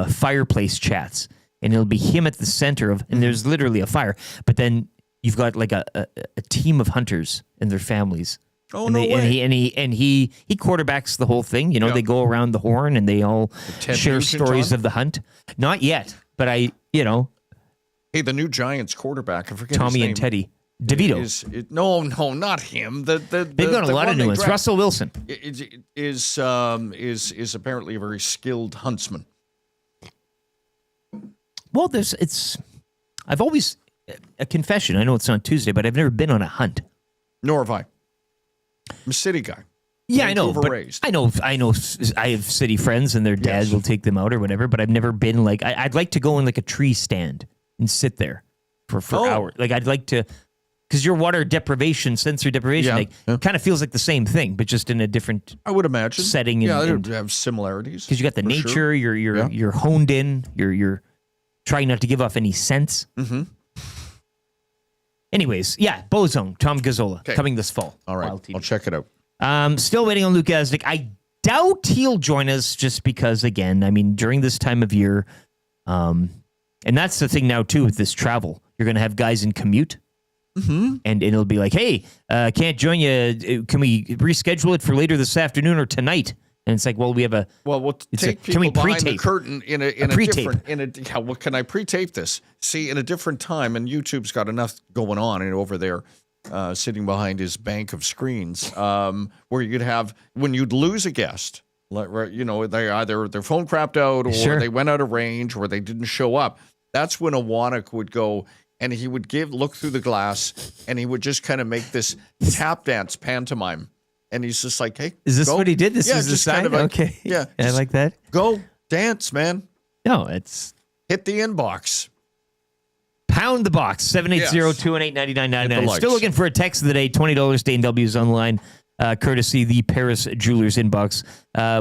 fireplace chats, and it'll be him at the center of, and there's literally a fire, but then you've got like a team of hunters and their families. Oh, and no way. And he quarterbacks the whole thing. They go around the horn and they all share stories of the hunt. Not yet, but Hey, the new Giants quarterback, I forget Tommy his name. and Teddy. DeVito. No, not him. They've got a lot of new ones. Russell Wilson is apparently a very skilled huntsman. Well, I've always a confession. I know it's on Tuesday, but I've never been on a hunt. Nor have I. I'm a city guy. Yeah, I know. Vancouver But raised. I know. I have city friends, and their dads will take them out or whatever. But I've never been like. I'd like to go in like a tree stand and sit there for hours. Like I'd like to, because your sensory deprivation, kind of feels like the same thing, but just in a different. I would imagine setting. Yeah, they have similarities. Because you got the nature. Sure. You're honed in. You're trying not to give off any sense. Mm-hmm. Anyways, Bozone, Tom Gazzola, coming this fall. All right, I'll check it out. Still waiting on Luke Gazdic. I doubt he'll join us just because, again, I mean, during this time of year, and that's the thing now, too, with this travel. You're going to have guys in commute. And it'll be like, hey, can't join you. Can we reschedule it for later this afternoon or tonight? And it's like, well, we have a. Well, we'll take can we people behind the pre-tape? curtain in a pre-tape. different. Well, can I pre-tape this? See, in a different time, and YouTube's got enough going on over there, sitting behind his bank of screens, where you'd have when you'd lose a guest, like, they either their phone crapped out, or they went out of range, or they didn't show up. That's when a Wannock would go. And he would look through the glass, and he would just kind of make this tap dance pantomime. And he's just like, hey, is this go. what he did? This yeah, is the just sign? kind of like, okay. Yeah. I like that. Go dance, man. No, it's. Hit the inbox. Pound the box, 780-218-9999. Still looking for a text of the day, $20 Dane W's online, courtesy the Paris Jewelers inbox.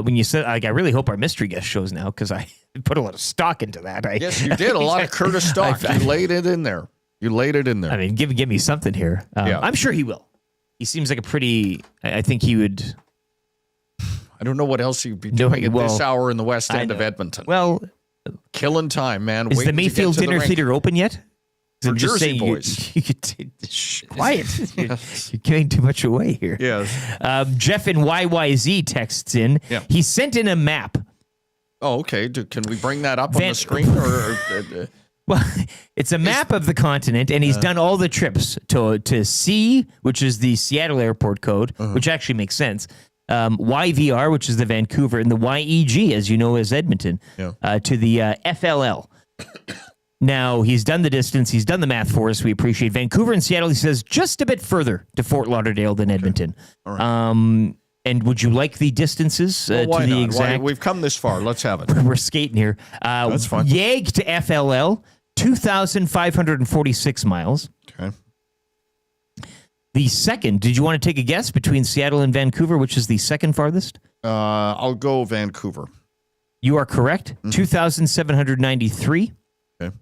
When you said, I really hope our mystery guest shows now, because I put a lot of stock into that. Yes, you did. A lot of Curtis stock. You laid it in there. I mean, give me something here. I'm sure he will. He seems like a pretty, I think he would. I don't know what else he'd be doing at this hour in the west end of Edmonton. Well, killing time, man. Is the Mayfield Dinner Theater open yet? For Jersey boys. You could quiet. You're giving too much away here. Yes. Jeff in YYZ texts in. Yeah. He sent in a map. Oh, okay. Can we bring that up on the screen? Well, it's a map of the continent, and he's done all the trips to C, which is the Seattle airport code, which actually makes sense. YVR, which is the Vancouver, and the YEG, as you know, as Edmonton, to the FLL. Now, he's done the distance. He's done the math for us. We appreciate Vancouver and Seattle. He says just a bit further to Fort Lauderdale than Edmonton. All right. And would you like the distances to the exact? We've come this far. Let's have it. We're skating here. That's fine. YEG to FLL, 2,546 miles. Okay. The second, did you want to take a guess between Seattle and Vancouver, which is the second farthest? I'll go Vancouver. You are correct. 2,793. Okay.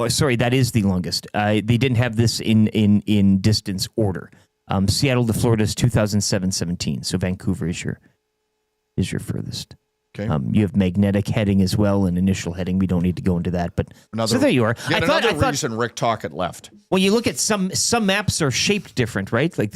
Sorry, that is the longest. They didn't have this in distance order. Seattle to Florida is 2,717. So Vancouver is your furthest. Okay. You have magnetic heading as well, and initial heading. We don't need to go into that, but so there you are. I thought reason Rick Tocchet left. Well, you look at some maps are shaped different, right? Like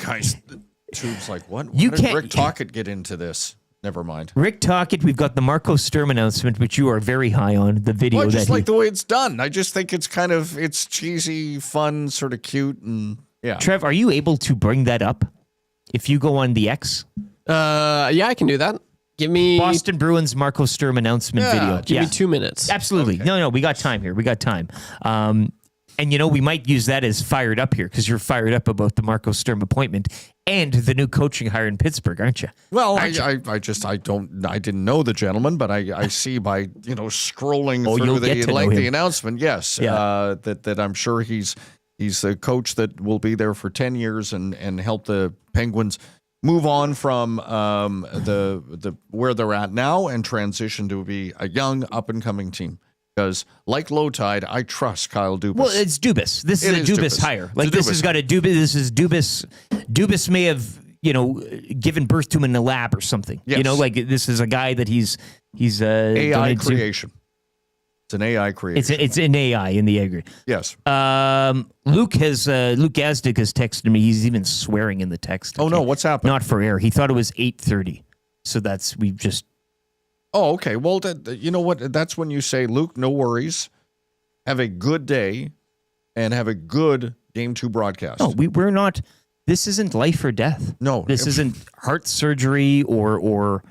guys, the tube's like, what? Why did Rick Tocchet get into this? Never mind. Rick Tocchet, we've got the Marco Sturm announcement, which you are very high on. The video. Well, I just like the way it's done. I just think it's it's cheesy, fun, sort of cute, and yeah. Trev, are you able to bring that up if you go on the X? Yeah, I can do that. Give me Boston Bruins Marco Sturm announcement video. Give me 2 minutes. Absolutely. Okay. No, we got time here. We got time. And we might use that as fired up here because you're fired up about the Marco Sturm appointment and the new coaching hire in Pittsburgh, aren't you? Well, I didn't know the gentleman, but I see by scrolling through the lengthy announcement, yes, that I'm sure he's a coach that will be there for 10 years and help the Penguins move on from the where they're at now and transition to be a young up and coming team. Because like Low Tide, I trust Kyle Dubas. Well, it's Dubas. This is a Dubas hire. Like this has got a Dubas. This is Dubas. Dubas may have given birth to him in a lab or something. Yes. This is a guy that he's AI creation. It's an AI creation. It's an AI in the aggregate. Yes. Luke Gazdic has texted me. He's even swearing in the text. Oh no, what's happening? Not for air. He thought it was 8:30. So we've just. Oh, okay. Well, you know what? That's when you say, Luke, no worries. Have a good day and have a good Game 2 broadcast. No, we're not. This isn't life or death. No. This isn't heart surgery or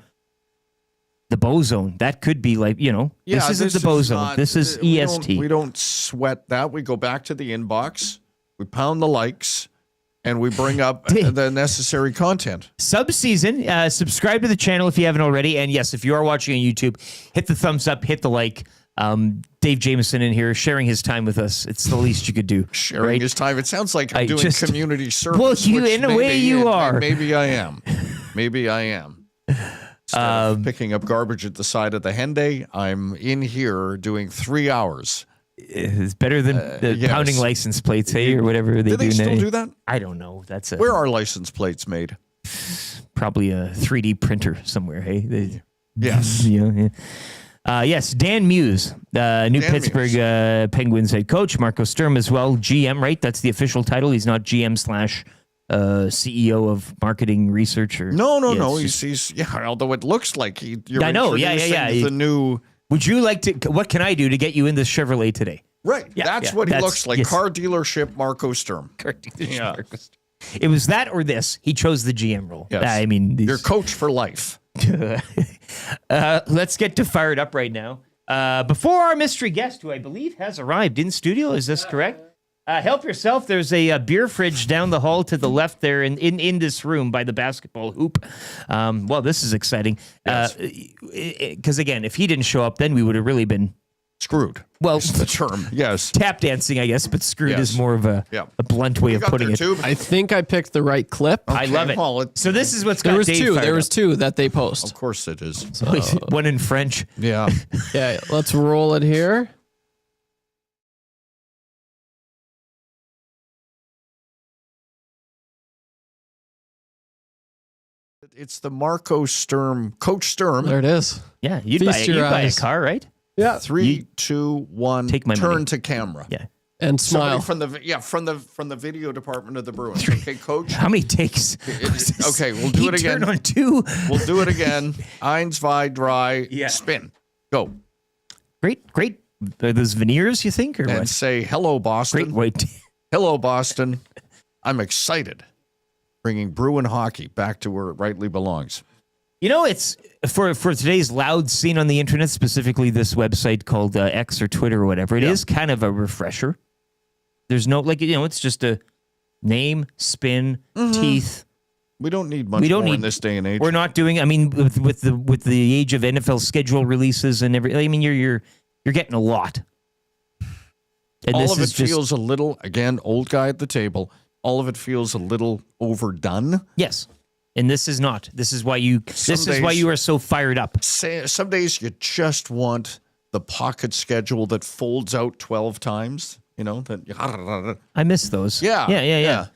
the Bozone. That could be this isn't the Bozone. This is EST. We don't sweat that. We go back to the inbox. We pound the likes. And we bring up the necessary content. Subseason, subscribe to the channel if you haven't already. And yes, if you are watching on YouTube, hit the thumbs up, hit the like. Dave Jamieson in here sharing his time with us. It's the least you could do. Sharing his time. It sounds like I'm doing community service. Well, in a way you are. Maybe I am. Instead of picking up garbage at the side of the Henday, I'm in here doing 3 hours. It's better than pounding license plates, or whatever they do now. Do they still do that? I don't know. Where are license plates made? Probably a 3D printer somewhere. Hey, yes. Yeah. Yes, Dan Muse, new Pittsburgh Penguins head coach. Marco Sturm as well, GM, right? That's the official title. He's not GM / CEO of marketing research. Or No. He's although it looks like you're I know. introducing the new. Would you like to? What can I do to get you in this Chevrolet today? Right. That's what he looks like. Yes. Car dealership Marco Sturm. Car dealership Marco Sturm. It was that or this. He chose the GM role. Yes. I mean, your coach for life. Let's get to Fired Up right now. Before our mystery guest, who I believe has arrived in studio, is this correct? Help yourself. There's a beer fridge down the hall to the left there in this room by the basketball hoop. Well, this is exciting. Because, again, if he didn't show up, then we would have really been screwed. Well, is the term, yes. Tap dancing, I guess, but screwed is more of a blunt way of putting it. I think I picked the right clip. Okay, I love it. Well, so this is what's got Dave fired There was up. two that they post. Of course it is. So, one in French. Yeah. Yeah, let's roll it here. It's the Marco Sturm, Coach Sturm. There it is. Yeah, you'd buy a car, right? Yeah. 3, 2, 1. Take my turn money. to camera. Yeah. And smile. Somebody from the video department of the Bruins. Okay, Coach. How many takes? Okay, we'll do it again. Turn on 2. We'll do it again. Eins, zwei, drei, spin. Go. Great. Are those veneers, you think, or And what? say, hello, Boston. Great white. Hello, Boston. I'm excited. Bringing Bruin hockey back to where it rightly belongs. You know, it's for today's loud scene on the internet, specifically this website called X or Twitter or whatever. It is kind of a refresher. There's no it's just a name, spin, teeth. We don't need much more in this day and age. We're not doing. I mean, with the age of NFL schedule releases and everything. I mean, you're getting a lot. And all of it feels a little, again, old guy at the table. All of it feels a little overdone. Yes. And this is not. This is why you are so fired up. Some days you just want the pocket schedule that folds out 12 times. I miss those. Yeah.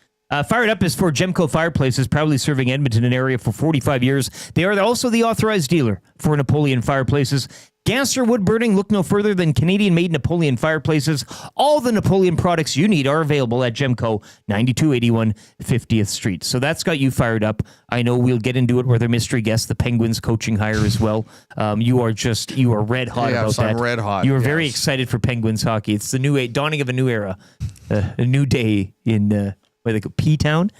Fired Up is for Gemco Fireplaces, proudly serving Edmonton and area for 45 years. They are also the authorized dealer for Napoleon Fireplaces. Gas or wood burning, look no further than Canadian-made Napoleon Fireplaces. All the Napoleon products you need are available at Gemco, 9281 50th Street. So that's got you fired up. I know we'll get into it with our mystery guest, the Penguins coaching hire as well. You are red hot about that. I'm red hot. You are very excited for Penguins hockey. It's the dawning of a new era, a new day in P-Town.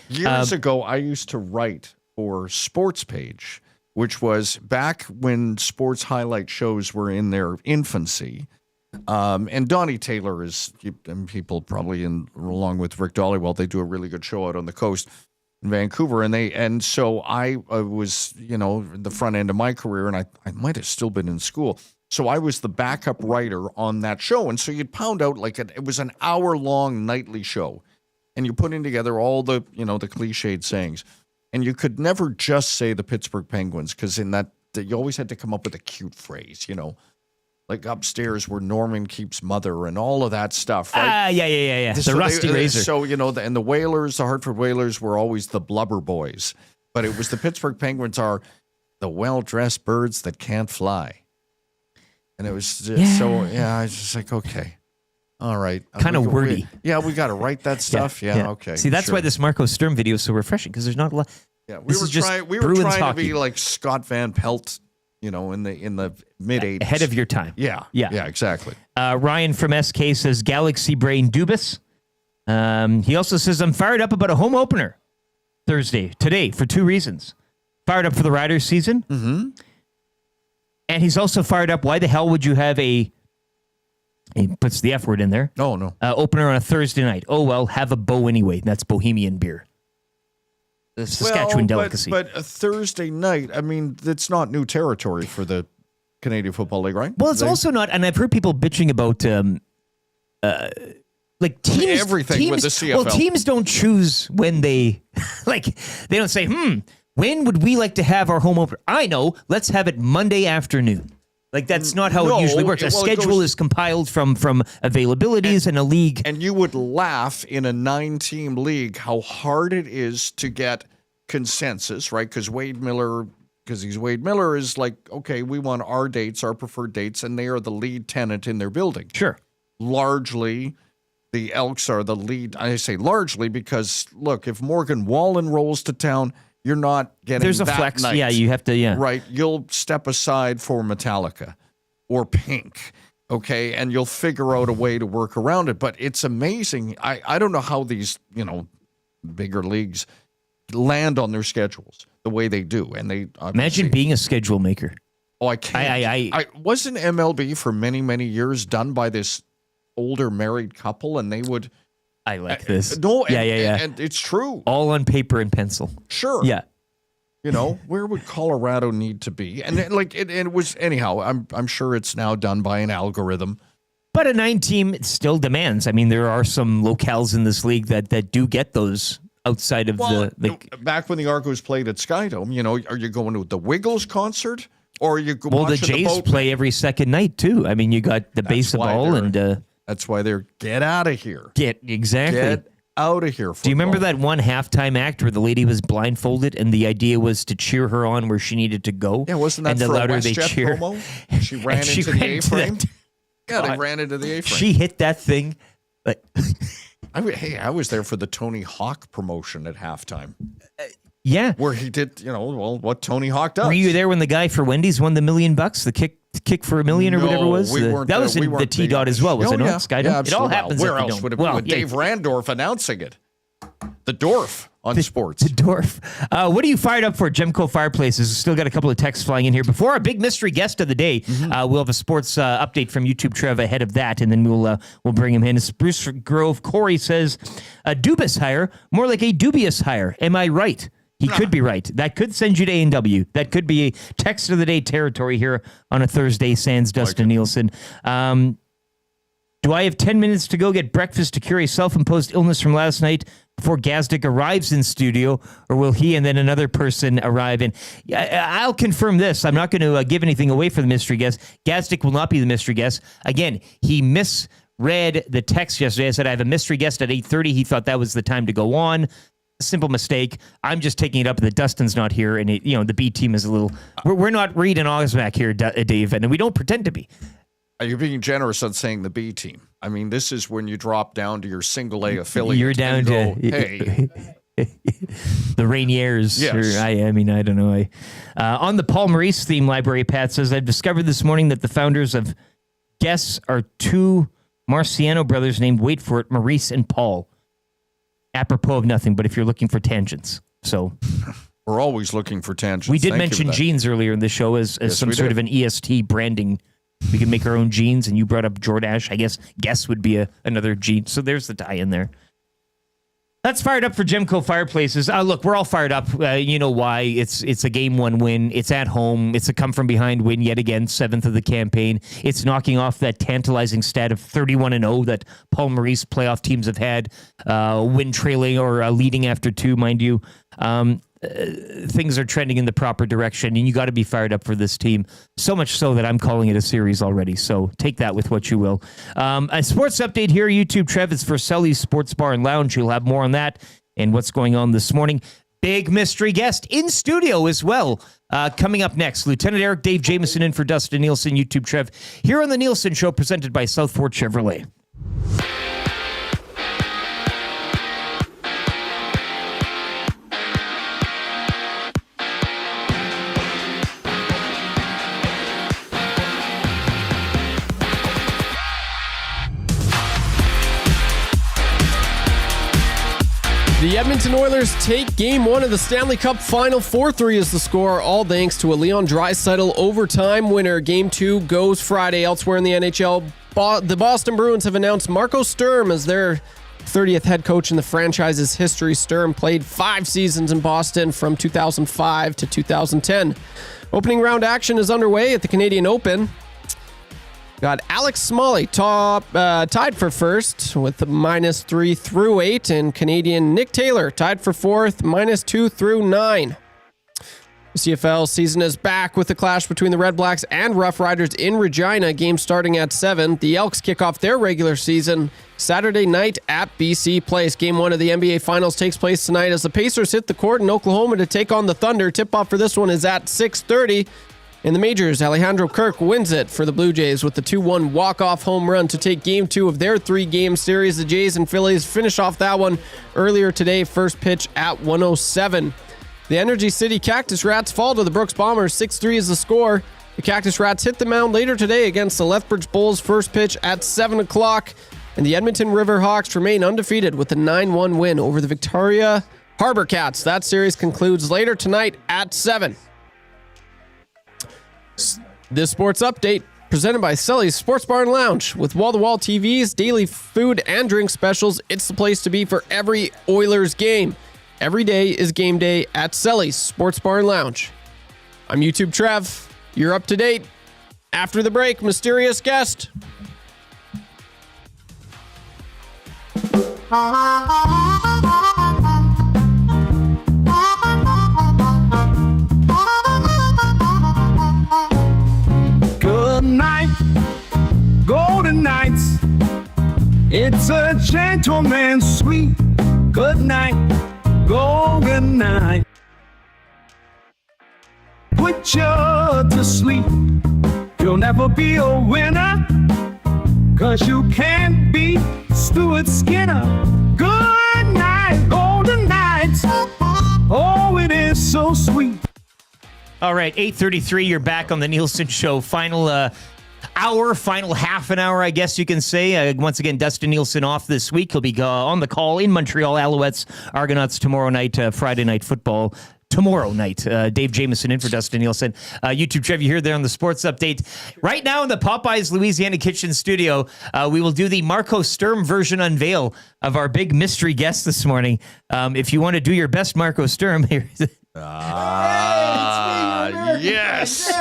Years ago, I used to write for Sports Page, which was back when sports highlight shows were in their infancy. And Donnie Taylor is, and people probably along with Rick Dollywell, they do a really good show out on the coast in Vancouver. And so I was, the front end of my career, and I might have still been in school. So I was the backup writer on that show. And so you'd pound out it was an hour-long nightly show. And you're putting together all the, the cliched sayings. And you could never just say the Pittsburgh Penguins, because in that, you always had to come up with a cute phrase, like upstairs where Norman keeps mother and all of that stuff, right? Yeah. The rusty razor. So, and the Whalers, the Hartford Whalers were always the blubber boys. But it was the Pittsburgh Penguins are the well-dressed birds that can't fly. And it was I was just like, okay. All right. Kind of wordy. We got to write that stuff. Yeah, okay. See, that's why this Marco Sturm video is so refreshing, because there's not a lot. Yeah, we were trying to be like Scott Van Pelt, in the mid 80s. Ahead of your time. Yeah, exactly. Ryan from SK says Galaxy Brain Dubis. He also says, I'm fired up about a home opener today, for 2 reasons. Fired up for the Riders season. Mm-hmm. And he's also fired up. Why the hell would you have he puts the F word in there. Oh, no. Opener on a Thursday night. Oh, well, have a bow anyway. That's Bohemian beer. The Saskatchewan delicacy. But a Thursday night, I mean, that's not new territory for the Canadian Football League, right? Well, it's also not, and I've heard people bitching about teams. Everything with the CFL. Well, teams don't choose when they, they don't say, when would we like to have our home opener? I know, let's have it Monday afternoon. That's not how it usually works. A schedule is compiled from availabilities and a league. And you would laugh in a 9-team league how hard it is to get consensus, right? Because Wade Miller because he's Wade Miller, is like, okay, we want our dates, our preferred dates, and they are the lead tenant in their building. Sure. Largely, the Elks are the lead. I say largely because, look, if Morgan Wallen rolls to town, you're not getting There's a that flex. night. Yeah, you have to, yeah. Right. You'll step aside for Metallica or Pink, okay, and you'll figure out a way to work around it. But it's amazing. I don't know how these, bigger leagues land on their schedules the way they do. And they imagine being a schedule maker. Oh, I can't. I wasn't MLB for many, many years done by this older married couple, and they would. I like this. No, yeah. And it's true. All on paper and pencil. Sure. Yeah. Where would Colorado need to be? And it was anyhow. I'm sure it's now done by an algorithm. But a 9-team still demands. I mean, there are some locales in this league that do get those outside of the. Back when the Argos played at Skydome, are you going to the Wiggles concert? Or you go the Jays play every second night too. I mean, you got the baseball and that's why they're get out of here. Exactly. Get out of here. Football. Do you remember that one halftime act where the lady was blindfolded and the idea was to cheer her on where she needed to go? Yeah, wasn't that and the for louder a they WestJet cheer, promo? She ran into the A-frame. Yeah, they ran into the A-frame. She hit that thing. But I was there for the Tony Hawk promotion at halftime. Yeah. Where he did, what Tony Hawk does. Were you there when the guy for Wendy's won the $1 million, the kick for $1 million or whatever it was? We weren't that was in the T-Dot as well, was it not? Yeah. Skydome? Yeah, it all happens. Where else would it be with Dave Randorf announcing it? The Dwarf on sports. The Dwarf. What are you fired up for? Gemco Fireplaces. Still got a couple of texts flying in here. Before our big mystery guest of the day, we'll have a sports update from YouTube Trev ahead of that, and then we'll bring him in. It's Bruce Grove. Corey says, a dubious hire, more like a dubious hire. Am I right? He could be right. That could send you to A&W. That could be a text of the day territory here on a Thursday, sans Dustin Nielsen. Do I have 10 minutes to go get breakfast to cure a self-imposed illness from last night before Gazdic arrives in studio, or will he and then another person arrive in? I'll confirm this. I'm not going to give anything away for the mystery guest. Gazdic will not be the mystery guest. Again, he misread the text yesterday. I said I have a mystery guest at 8:30. He thought that was the time to go on. Simple mistake. I'm just taking it up that Dustin's not here, and the B team is a little. We're not Reid and Osmac here, Dave, and we don't pretend to be. Are you being generous on saying the B team? I mean, this is when you drop down to your single A affiliate. You're down to hey. The Rainiers. Yes. I mean, I don't know. On the Paul Maurice theme library, Pat says, I've discovered this morning that the founders of Guess are two Marciano brothers named, wait for it, Maurice and Paul. Apropos of nothing, but if you're looking for tangents. So we're always looking for tangents. We did mention jeans earlier in the show as some sort of an EST branding. We can make our own jeans, and you brought up Jordache. I guess would be another jean. So there's the tie in there. That's fired up for Gemco Fireplaces. Look, we're all fired up. You know why? It's a game one win. It's at home. It's a come from behind win yet again, 7th of the campaign. It's knocking off that tantalizing stat of 31-0 that Paul Maurice playoff teams have had, win trailing or leading after 2, mind you. Things are trending in the proper direction, and you got to be fired up for this team. So much so that I'm calling it a series already. So take that with what you will. A sports update here, YouTube Trev. It's for Sully's Sports Bar and Lounge. You'll have more on that and what's going on this morning. Big mystery guest in studio as well. Coming up next, Lieutenant Eric Dave Jamieson in for Dustin Nielsen, YouTube Trev, here on the Nielsen Show, presented by Southport Chevrolet. The Edmonton Oilers take Game 1 of the Stanley Cup Final. 4-3 is the score, all thanks to a Leon Draisaitl overtime winner. Game 2 goes Friday. Elsewhere in the NHL, the Boston Bruins have announced Marco Sturm as their 30th head coach in the franchise's history. Sturm played 5 seasons in Boston from 2005 to 2010. Opening round action is underway at the Canadian Open. Got Alex Smalley tied for first with -3 through 8, and Canadian Nick Taylor tied for fourth, -2 through 9. CFL season is back with the clash between the Red Blacks and Rough Riders in Regina. Game starting at 7. The Elks kick off their regular season Saturday night at BC Place. Game 1 of the NBA Finals takes place tonight as the Pacers hit the court in Oklahoma to take on the Thunder. Tip-off for this one is at 6:30. In the majors, Alejandro Kirk wins it for the Blue Jays with the 2-1 walk-off home run to take Game 2 of their 3-game series. The Jays and Phillies finish off that one earlier today. First pitch at 1:07. The Energy City Cactus Rats fall to the Brooks Bombers. 6-3 is the score. The Cactus Rats hit the mound later today against the Lethbridge Bulls. First pitch at 7 o'clock. And the Edmonton River Hawks remain undefeated with a 9-1 win over the Victoria Harbor Cats. That series concludes later tonight at 7. This sports update presented by Sully's Sports Bar and Lounge. With wall-to-wall TVs, daily food and drink specials, it's the place to be for every Oilers game. Every day is game day at Sully's Sports Bar and Lounge. I'm YouTube Trev. You're up to date. After the break, mysterious guest. Good night, golden nights. It's a gentleman's sweet good night, golden night. Put you to sleep. You'll never be a winner, 'cause you can't beat Stuart Skinner. Good night, golden nights. Oh, it is so sweet. All right, 8:33, you're back on the Nielson Show. Final hour, final half an hour, I guess you can say. Once again, Dustin Nielsen off this week. He'll be on the call in Montreal. Alouettes, Argonauts tomorrow night, Friday night football. Tomorrow night, Dave Jamieson in for Dustin Nielsen. YouTube Trev, you here there on the Sports Update. Right now in the Popeyes Louisiana Kitchen studio, we will do the Marco Sturm version unveil of our big mystery guest this morning. If you want to do your best Marco Sturm, here's yes.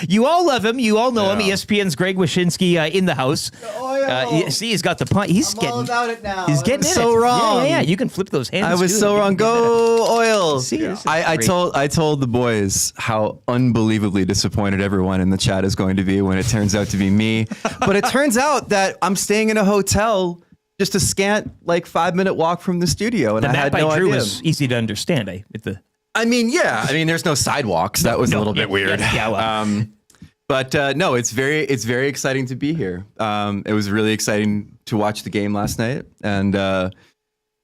You all love him. You all know him. ESPN's Greg Wyshynski in the house. Oh, yeah. See, he's got the punt. He's getting about it now. He's getting so in it. wrong. Yeah. You can flip those hands. I was too. so wrong. Go Oils. See, this is I great. told the boys how unbelievably disappointed everyone in the chat is going to be when it turns out to be me. But it turns out that I'm staying in a hotel just a scant 5-minute walk from the studio, and The I map had I no drew idea. was easy to understand. There's no sidewalks. That was a little bit weird. Yeah, well. But no, it's very exciting to be here. It was really exciting to watch the game last night, and I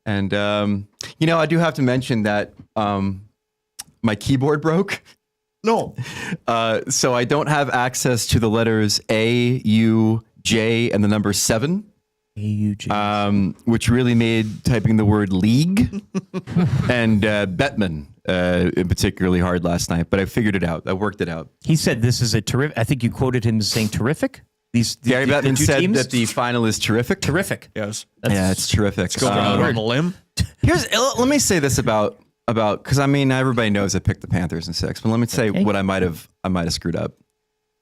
do have to mention that my keyboard broke. No. So I don't have access to the letters A, U, J, and the number 7. A-U-J. Which really made typing the word league and Bettman particularly hard last night, but I figured it out. I worked it out. He said this is a terrific. I think you quoted him as saying terrific. Gary Bettman two said teams? that the final is terrific. Terrific. Yes. Yeah, it's terrific. Let's go out on a limb. Let me say this about because everybody knows I picked the Panthers in 6, but let me say what I might have screwed up.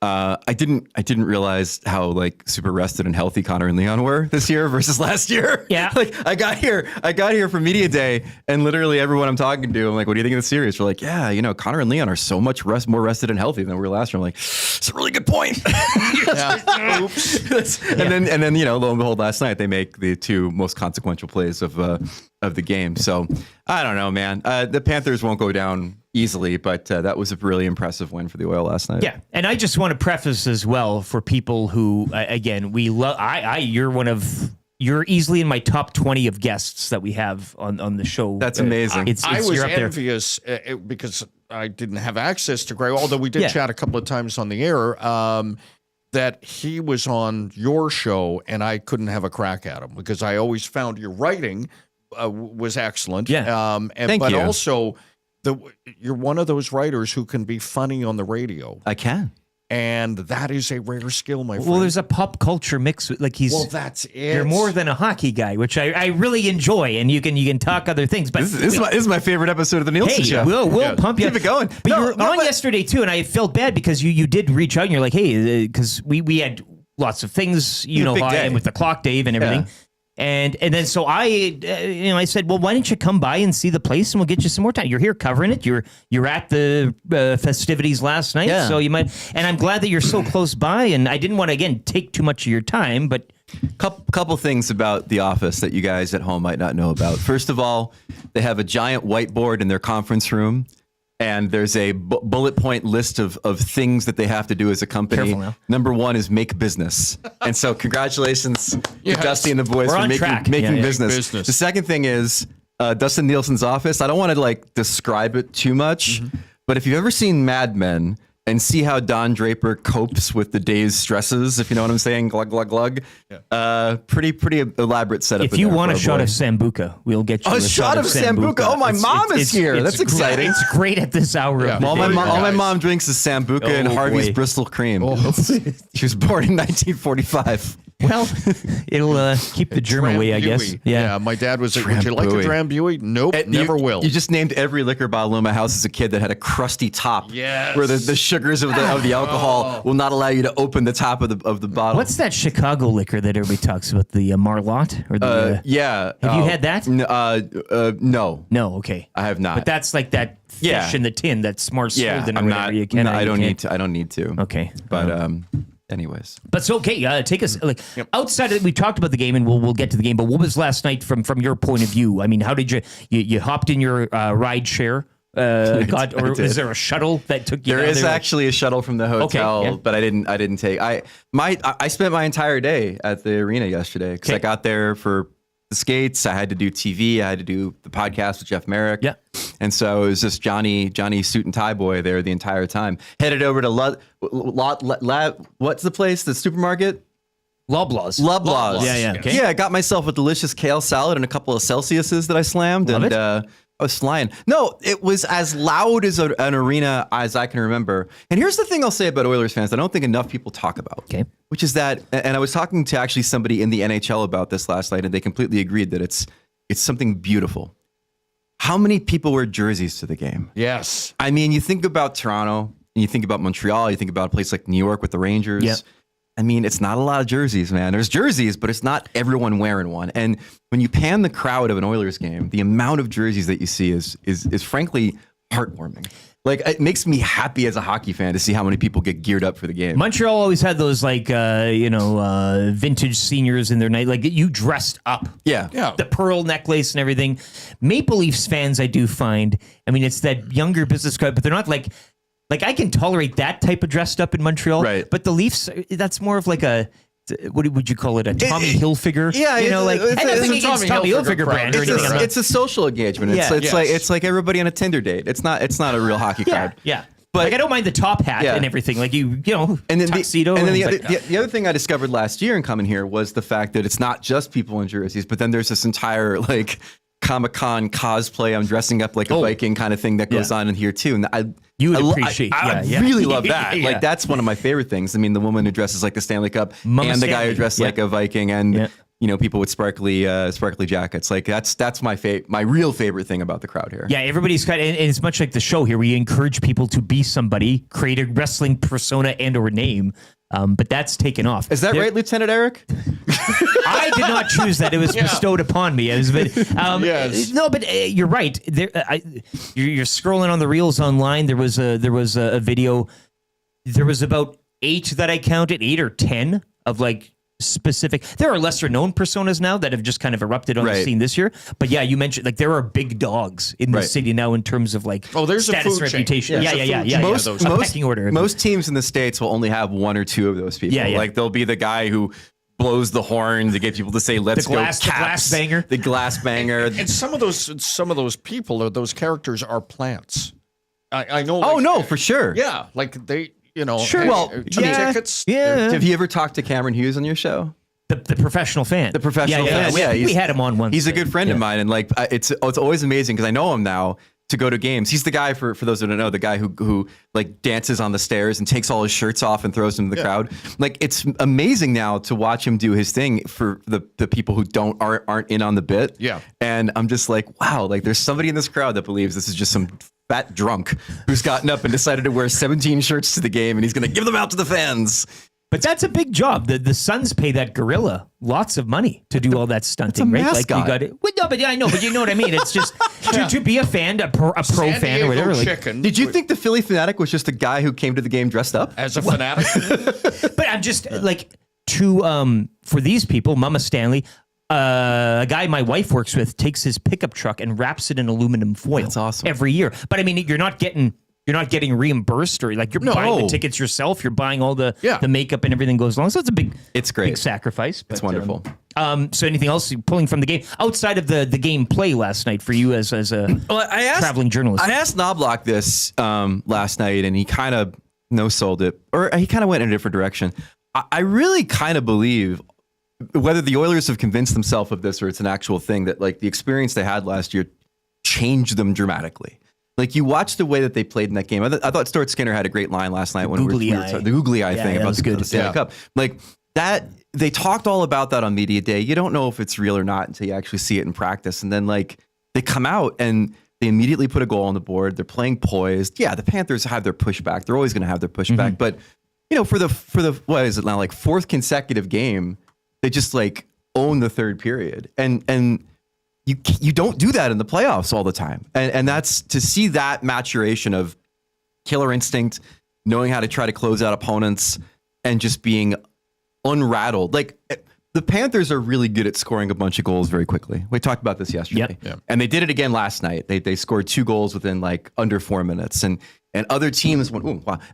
I didn't realize how super rested and healthy Connor and Leon were this year versus last year. Yeah. I got here for media day, and literally everyone I'm talking to, I'm like, "What do you think of the series?" We're like, "Yeah, Connor and Leon are so much more rested and healthy than we were last year." I'm like, "It's a really good point." Oops. And then lo and behold, last night they make the 2 most consequential plays of the game. So I don't know, man. The Panthers won't go down easily, but that was a really impressive win for the Oil last night. Yeah, and I just want to preface as well for people who, again, we love. You're easily in my top 20 of guests that we have on the show. That's amazing. I was you're up there. envious because I didn't have access to Greg, although we did chat a couple of times on the air. That he was on your show and I couldn't have a crack at him because I always found your writing was excellent. Yeah. Thank you. Also, you're one of those writers who can be funny on the radio. I can. And that is a rare skill, my friend. Well, there's a pop culture mix. Well, that's it. You're more than a hockey guy, which I really enjoy, and you can talk other things. But this is my favorite episode of the Nielson Show. We'll pump you. Keep it going. But you were on yesterday too, and I felt bad because you did reach out and you're like, hey, because we had lots of things, big how I day. am with the clock, Dave, and everything. And then so I said, well, why don't you come by and see the place and we'll get you some more time. You're here covering it. You're at the festivities last night, so you might. And I'm glad that you're so close by. And I didn't want to again take too much of your time, but couple things about the office that you guys at home might not know about. First of all, they have a giant whiteboard in their conference room. And there's a bullet point list of things that they have to do as a company. Careful now. Number one is make business. And so congratulations to Dusty and the boys for making business. The second thing is Dustin Nielsen's office. I don't want to describe it too much, but if you've ever seen Mad Men and see how Don Draper copes with the day's stresses, if you know what I'm saying, glug, glug, glug. Pretty elaborate setup. If you want a shot of Sambuca, we'll get you a shot of Sambuca. Oh, my mom is here. That's exciting. It's great at this hour of the all day. my mom drinks is Sambuca and Harvey's Bristol Cream. She was born in 1945. Well, it'll keep the germ away, I guess. Yeah, my dad was like, would you like a Drambuie? Nope, never will. You just named every liquor bottle in my house as a kid that had a crusty top. Yes. Where the sugars of the alcohol will not allow you to open the top of the bottle. What's that Chicago liquor that everybody talks about? The Marlot? Or the, Have you had that? No. No, okay. I have not. But that's like that fish in the tin that's more sold than whatever you can. I don't need to. Okay. But anyways. But so okay, take us outside of we talked about the game and we'll get to the game, but what was last night from your point of view? I mean, how did you hopped in your ride share? Or is there a shuttle that took you? There is actually a shuttle from the hotel, but I didn't take. I spent my entire day at the arena yesterday because I got there for the skates. I had to do TV. I had to do the podcast with Jeff Merrick. Yeah. And so it was just Johnny suit and tie boy there the entire time. Headed over to what's the place? The supermarket? Loblaws. Yeah. Okay. Yeah, I got myself a delicious kale salad and a couple of Celsiuses that I slammed. I was flying. No, it was as loud as an arena as I can remember. And here's the thing I'll say about Oilers fans I don't think enough people talk about. Which is that, and I was talking to actually somebody in the NHL about this last night, and they completely agreed that it's something beautiful. How many people wear jerseys to the game? Yes. I mean, you think about Toronto, and you think about Montreal, you think about a place like New York with the Rangers. Yep. I mean, it's not a lot of jerseys, man. There's jerseys, but it's not everyone wearing one. And when you pan the crowd of an Oilers game, the amount of jerseys that you see is frankly heartwarming. Like, it makes me happy as a hockey fan to see how many people get geared up for the game. Montreal always had those vintage seniors in their night. Like, you dressed up. Yeah. The pearl necklace and everything. Maple Leafs fans, I do find, I mean, it's that younger business crowd, but they're not like I can tolerate that type of dressed up in Montreal. Right. But the Leafs, that's more of like a, what would you call it? A Tommy Hilfiger? Yeah, nothing against Tommy Hilfiger brand or anything. It's a social engagement. It's like everybody on a Tinder date. It's not a real hockey crowd. Yeah. But I don't mind the top hat and everything. Like you know, and then tuxedo. And then the other thing I discovered last year in coming here was the fact that it's not just people in jerseys, but then there's this entire Comic-Con cosplay. I'm dressing up like a Viking kind of thing that goes on in here too. And I really love that. Like, that's one of my favorite things. I mean, the woman who dresses like the Stanley Cup and the guy who dresses like a Viking and people with sparkly jackets. Like, that's my real favorite thing about the crowd here. Yeah, everybody's got, and it's much like the show here. We encourage people to be somebody, create a wrestling persona and or name. But that's taken off. Is that right, Lieutenant Eric? I did not choose that. It was bestowed upon me. Yes. No, but you're right. You're scrolling on the reels online. There was a video. There was about 8 that I counted, 8 or 10 of specific. There are lesser known personas now that have just kind of erupted on the scene this year. But yeah, you mentioned there are big dogs in the city now in terms of there's status, a food reputation. Chain. Yeah. Most pecking order. Most teams in the States will only have 1 or 2 of those people. Yeah. Like, there'll be the guy who blows the horn to get people to say "Let's go, Caps." The glass banger. The glass banger. And some of those people or those characters are plants. I know. Oh no, for sure. Yeah, like they. Sure. Tickets. Yeah. Have you ever talked to Cameron Hughes on your show? The professional fan. The professional fan. Yeah, we had him on once. He's a good friend of mine, and it's always amazing because I know him now to go to games. He's the guy for those who don't know, the guy who dances on the stairs and takes all his shirts off and throws them to the crowd. Like, it's amazing now to watch him do his thing for the people who aren't in on the bit. Yeah. And I'm just like, wow, there's somebody in this crowd that believes this is just some fat drunk who's gotten up and decided to wear 17 shirts to the game and he's going to give them out to the fans. But that's a big job. The Suns pay that gorilla lots of money to do all that stunting, right? mascot. Like you got it. Well, no, but yeah, I know. But you know what I mean. It's just to be a fan, a pro fan or whatever. Like, did you think the Philly Fanatic was just a guy who came to the game dressed up as a fanatic? But I'm just like for these people, Mama Stanley. A guy my wife works with takes his pickup truck and wraps it in aluminum foil. That's awesome. Every year. But I mean, you're not getting reimbursed or like you're buying the tickets yourself. You're buying all the makeup and everything goes along. So it's great. Big sacrifice. It's wonderful. So anything else you're pulling from the game outside of the game play last night for you as a traveling journalist? I asked Knobloch this last night, and he kind of no-sold it, or he kind of went in a different direction. I really kind of believe, whether the Oilers have convinced themselves of this or it's an actual thing, that like the experience they had last year changed them dramatically. Like you watch the way that they played in that game. I thought Stuart Skinner had a great line last night when we were the googly eye thing about the Stanley Cup. Like that, they talked all about that on media day. You don't know if it's real or not until you actually see it in practice. And then like they come out and they immediately put a goal on the board. They're playing poised. Yeah, the Panthers have their pushback. They're always going to have their pushback. But you know, for the what is it now, like fourth consecutive game, they just like own the third period, and you don't do that in the playoffs all the time, and that's to see that maturation of killer instinct, knowing how to try to close out opponents, and just being unrattled. Like the Panthers are really good at scoring a bunch of goals very quickly. We talked about this yesterday, and they did it again last night. They scored 2 goals within like under 4 minutes, and other teams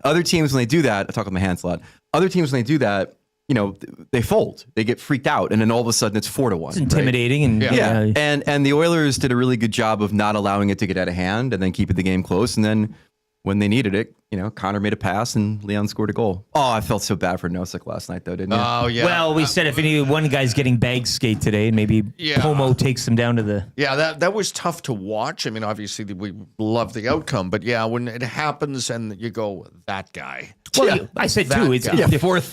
other teams when they do that, I talk with my hands a lot. Other teams when they do that, you know, they fold, they get freaked out, and then all of a sudden it's 4-1. It's intimidating, right? And the Oilers did a really good job of not allowing it to get out of hand, and then keeping the game close. And then when they needed it, you know, Connor made a pass and Leon scored a goal. Oh, I felt so bad for Nosek last night, though, didn't you? Oh yeah. Well, we said if one guy's getting bag skate today, and maybe Pomo takes him down to the. Yeah, that was tough to watch. I mean, obviously we love the outcome, but yeah, when it happens and you go, that guy. Well, I said too. It's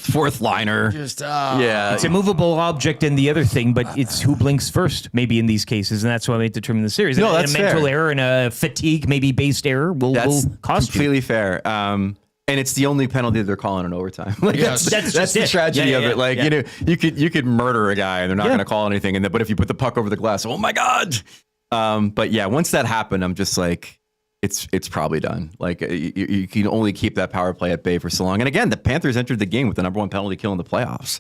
fourth liner. Just it's a movable object, and the other thing, but it's who blinks first, maybe in these cases, and that's why they determine the series. No, that's a mental fair. error and a fatigue, maybe based error, will cost completely you. fair. And it's the only penalty they're calling in overtime. Like Yes. that's the tragedy of it. Like you know, you could murder a guy and they're not going to call anything. And but if you put the puck over the glass, oh my god! But yeah, once that happened, I'm just like, it's probably done. Like you can only keep that power play at bay for so long. And again, the Panthers entered the game with the #1 penalty kill in the playoffs,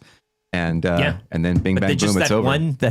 and then bing bang boom, it's over.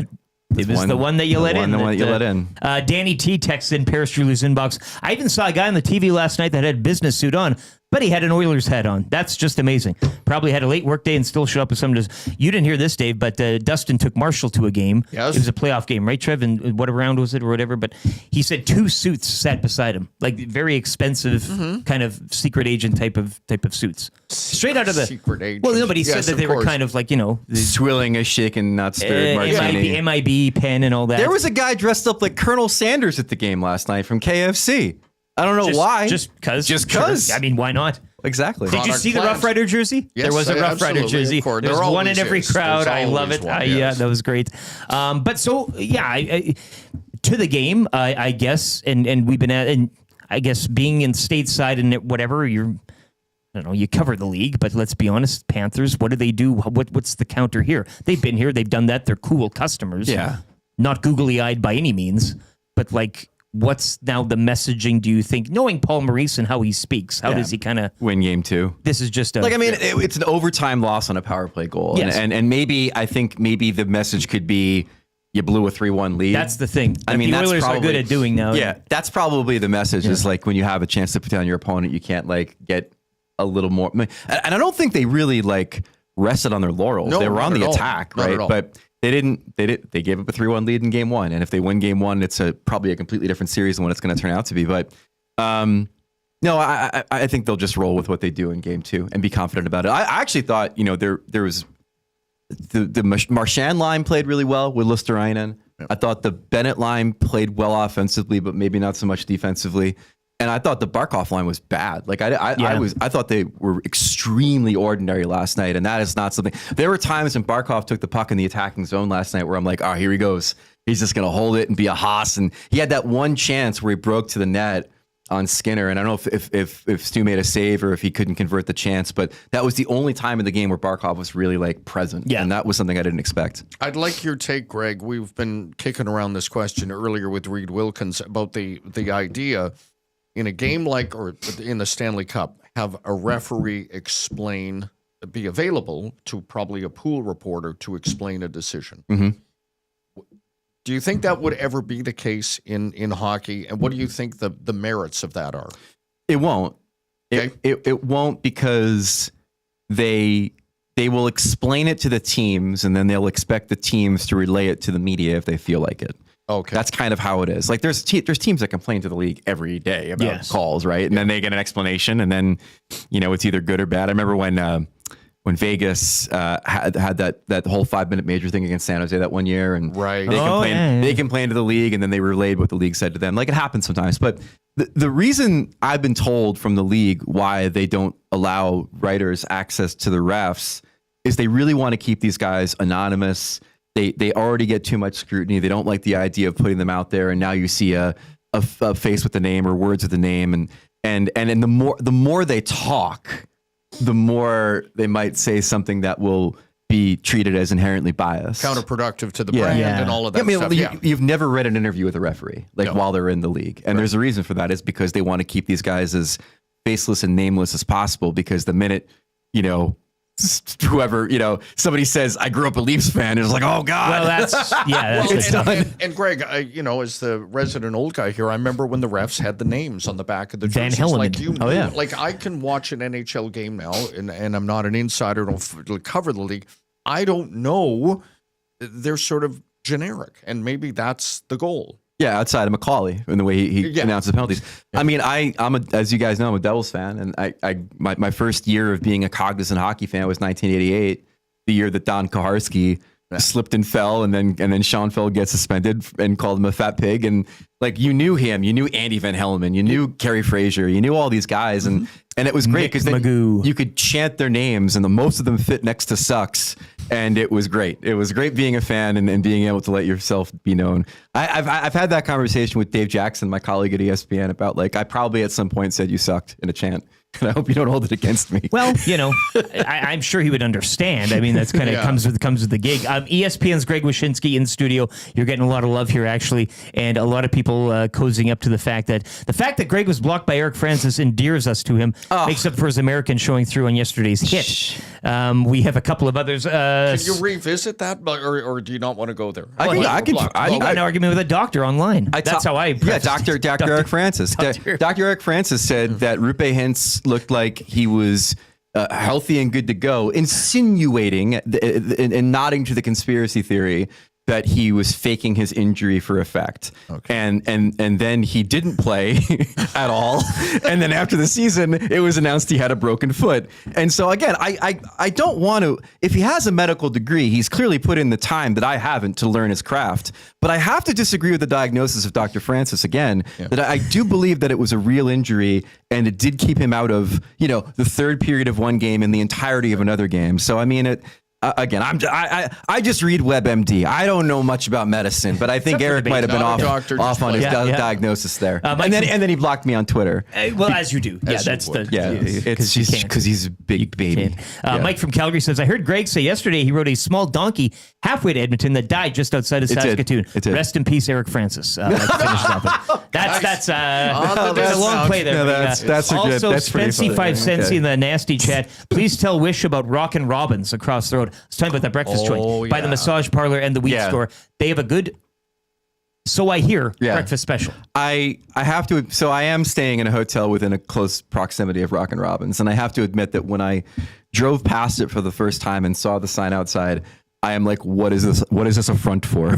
It was the one that you let in. The one that you let in. Danny T texts in Paris Drew's inbox. I even saw a guy on the TV last night that had a business suit on, but he had an Oilers hat on. That's just amazing. Probably had a late work day and still showed up with someone. You didn't hear this, Dave, but Dustin took Marshall to a game. Yes. It was a playoff game, right, Trev? And what round was it or whatever? But he said 2 suits sat beside him, like very expensive kind of secret agent type of suits. Straight out of the secret agent. Well, no, but he said that they were kind of like, you know, swilling a shaken, not stirred martini. MIB pen and all that. There was a guy dressed up like Colonel Sanders at the game last night from KFC. I don't know why. Just because. Sure. I mean, why not? Exactly. Did you see the Rough Rider jersey? Yes, there was a Rough Rider jersey. There's one in every crowd. I love it. Yeah, that was great. But so, yeah, to the game, I guess, and we've been at, and I guess being in stateside and whatever, I don't know, you cover the league, but let's be honest, Panthers, what do they do? What's the counter here? They've been here. They've done that. They're cool customers. Yeah. Not googly-eyed by any means, but like, what's now the messaging, do you think? Knowing Paul Maurice and how he speaks, how does he kind of win game 2? This is just it's an overtime loss on a power play goal. Yes. And maybe the message could be you blew a 3-1 lead. That's the thing. I mean, the that's Oilers probably, are good at doing now. Yeah, that's probably the message is like when you have a chance to put down your opponent, you can't like get a little more. And I don't think they really like rested on their laurels. No, they were on the not at all. attack, Not right? at all. But they didn't. They gave up a 3-1 lead in game 1, and if they win game 1, it's probably a completely different series than what it's going to turn out to be. But no, I think they'll just roll with what they do in game 2 and be confident about it. I actually thought, you know, there was the Marchand line played really well with Luosterainen. Yep. I thought the Bennett line played well offensively, but maybe not so much defensively. And I thought the Barkov line was bad. Like I thought they were extremely ordinary last night, and that is not something. There were times when Barkov took the puck in the attacking zone last night where I'm like, oh, here he goes. He's just going to hold it and be a hoss. And he had that one chance where he broke to the net, Skinner, and I don't know if Stu made a save or if he couldn't convert the chance, but that was the only time in the game where Barkov was really like present. Yeah, and that was something I didn't expect. I'd like your take, Greg. We've been kicking around this question earlier with Reid Wilkins about the idea in a game or in the Stanley Cup, have a referee be available to probably a pool reporter to explain a decision. Mm-hmm. Do you think that would ever be the case in hockey? And what do you think the merits of that are? It won't. Okay. It won't, because they will explain it to the teams, and then they'll expect the teams to relay it to the media if they feel like it. Okay. That's kind of how it is. Like there's teams that complain to the league every day about calls, right? And then they get an explanation, and then, it's either good or bad. I remember when Vegas had that whole 5-minute major thing against San Jose that one year, and they complained to the league, and then they relayed what the league said to them. Like, it happens sometimes. But the reason I've been told from the league why they don't allow writers access to the refs is they really want to keep these guys anonymous. They already get too much scrutiny. They don't like the idea of putting them out there, and now you see a face with the name or words with the name, and the more they talk, the more they might say something that will be treated as inherently biased, counterproductive to the brand, and all of that stuff. You've never read an interview with a referee while they're in the league, and there's a reason for that. Is because they want to keep these guys as faceless and nameless as possible. Because the minute whoever, somebody says, I grew up a Leafs fan, it's like, oh God. Well, that's done. And Greg, as the resident old guy here, I remember when the refs had the names on the back of the jerseys. Van Halen. Like you knew, like I can watch an NHL game now, and I'm not an insider, don't cover the league. I don't know. They're sort of generic, and maybe that's the goal. Yeah, outside of McCauley and the way he announces penalties. Yeah. I mean, as you guys know, I'm a Devils fan, and my first year of being a cognizant hockey fan was 1988, the year that Don Koharski slipped and fell, and then Schoenfeld gets suspended and called him a fat pig, and like you knew him, you knew Andy Van Hellemond, you knew Kerry Fraser, you knew all these guys, and it was great because you could chant their names, and most of them fit next to Sucks. And it was great. It was great being a fan and being able to let yourself be known. I've had that conversation with Dave Jackson, my colleague at ESPN, about I probably at some point said you sucked in a chant. And I hope you don't hold it against me. Well, I'm sure he would understand. I mean, that's kind of comes with the gig. ESPN's Greg Wyshynski in studio. You're getting a lot of love here, actually, and a lot of people cozying up to the fact that Greg was blocked by Eric Francis endears us to him. Makes up for his American showing through on yesterday's hit. We have a couple of others. Can you revisit that, or do you not want to go there? I got an argument with a doctor online. That's how I. Yeah, Dr. Eric Francis. Dr. Eric Francis said that Rupe Hintz looked like he was healthy and good to go, insinuating and nodding to the conspiracy theory that he was faking his injury for effect. Okay. And then he didn't play at all. And then after the season, it was announced he had a broken foot. And so again, I don't want to, if he has a medical degree, he's clearly put in the time that I haven't to learn his craft. But I have to disagree with the diagnosis of Dr. Francis again, that I do believe that it was a real injury, and it did keep him out of, the third period of one game and the entirety of another game. So, I mean, again, I just read WebMD. I don't know much about medicine, but I think Eric might have been off on his diagnosis there. And then he blocked me on Twitter. Well, as you do. Yeah, that's because he's a big baby. Mike from Calgary says, I heard Greg say yesterday he rode a small donkey halfway to Edmonton that died just outside of Saskatoon. It did. Rest in peace, Eric Francis. That's a long play there. That's also, that's pretty funny. 5 cents in the nasty chat. Please tell Wish about Rockin' Robins across the road. I was talking about that breakfast joint by the massage parlor and the wheat store. They have a good, so I hear, breakfast special. I have to, so I am staying in a hotel within a close proximity of Rockin' Robins, and I have to admit that when I drove past it for the first time and saw the sign outside, I am like, what is this? What is this a front for?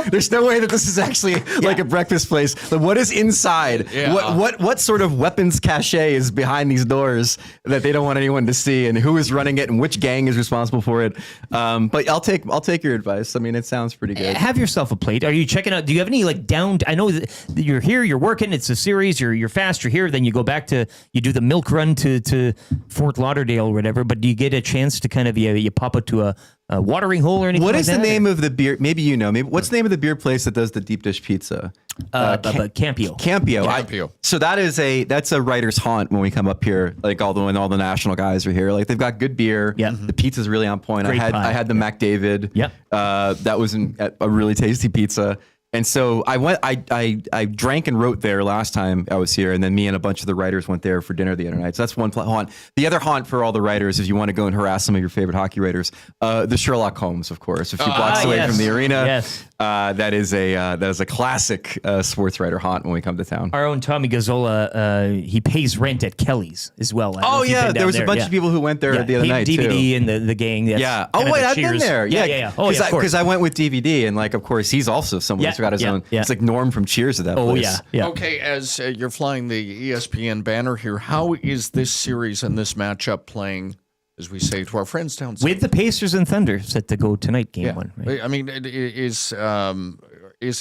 There's no way that this is actually like a breakfast place. Like, what is inside? Yeah. What sort of weapons cache is behind these doors that they don't want anyone to see, and who is running it, and which gang is responsible for it? But I'll take your advice. I mean, it sounds pretty good. Have yourself a plate. Are you checking out? Do you have any down? I know that you're here, you're working. It's a series. You're fast. You're here. Then you go back to you do the milk run to Fort Lauderdale or whatever. But do you get a chance to kind of you pop it to a watering hole or anything. What like is that, the name of the beer? Maybe you know. Maybe what's the name of the beer place that does the deep dish pizza? Campio. Campio. So that's a writer's haunt when we come up here. Like when all the national guys are here. Like they've got good beer. Yeah. The pizza's really on point. Great I pie. had the McDavid. Yep. That was a really tasty pizza. And so I drank and wrote there last time I was here, and then me and a bunch of the writers went there for dinner the other night. So that's one haunt. The other haunt for all the writers, if you want to go and harass some of your favorite hockey writers, the Sherlock Holmes, of course, a few blocks away from the arena. Yes. That is a classic sports writer haunt when we come to town. Our own Tommy Gazzola, he pays rent at Kelly's as well. I don't know if you've been down there was a bunch of people who went there the other him, night DVD too. and the gang. That's Yeah. kind Oh of wait, the I've been Cheers. there. Yeah. Oh yeah. Because I went with DVD, and like, of course, he's also someone who's got his own. Yeah. It's like Norm from Cheers at that Oh place. yeah. Okay, as you're flying the ESPN banner here, how is this series and this matchup playing, as we say to our friends down south? With the Pacers and Thunder set to go tonight, game one. Right? I mean, is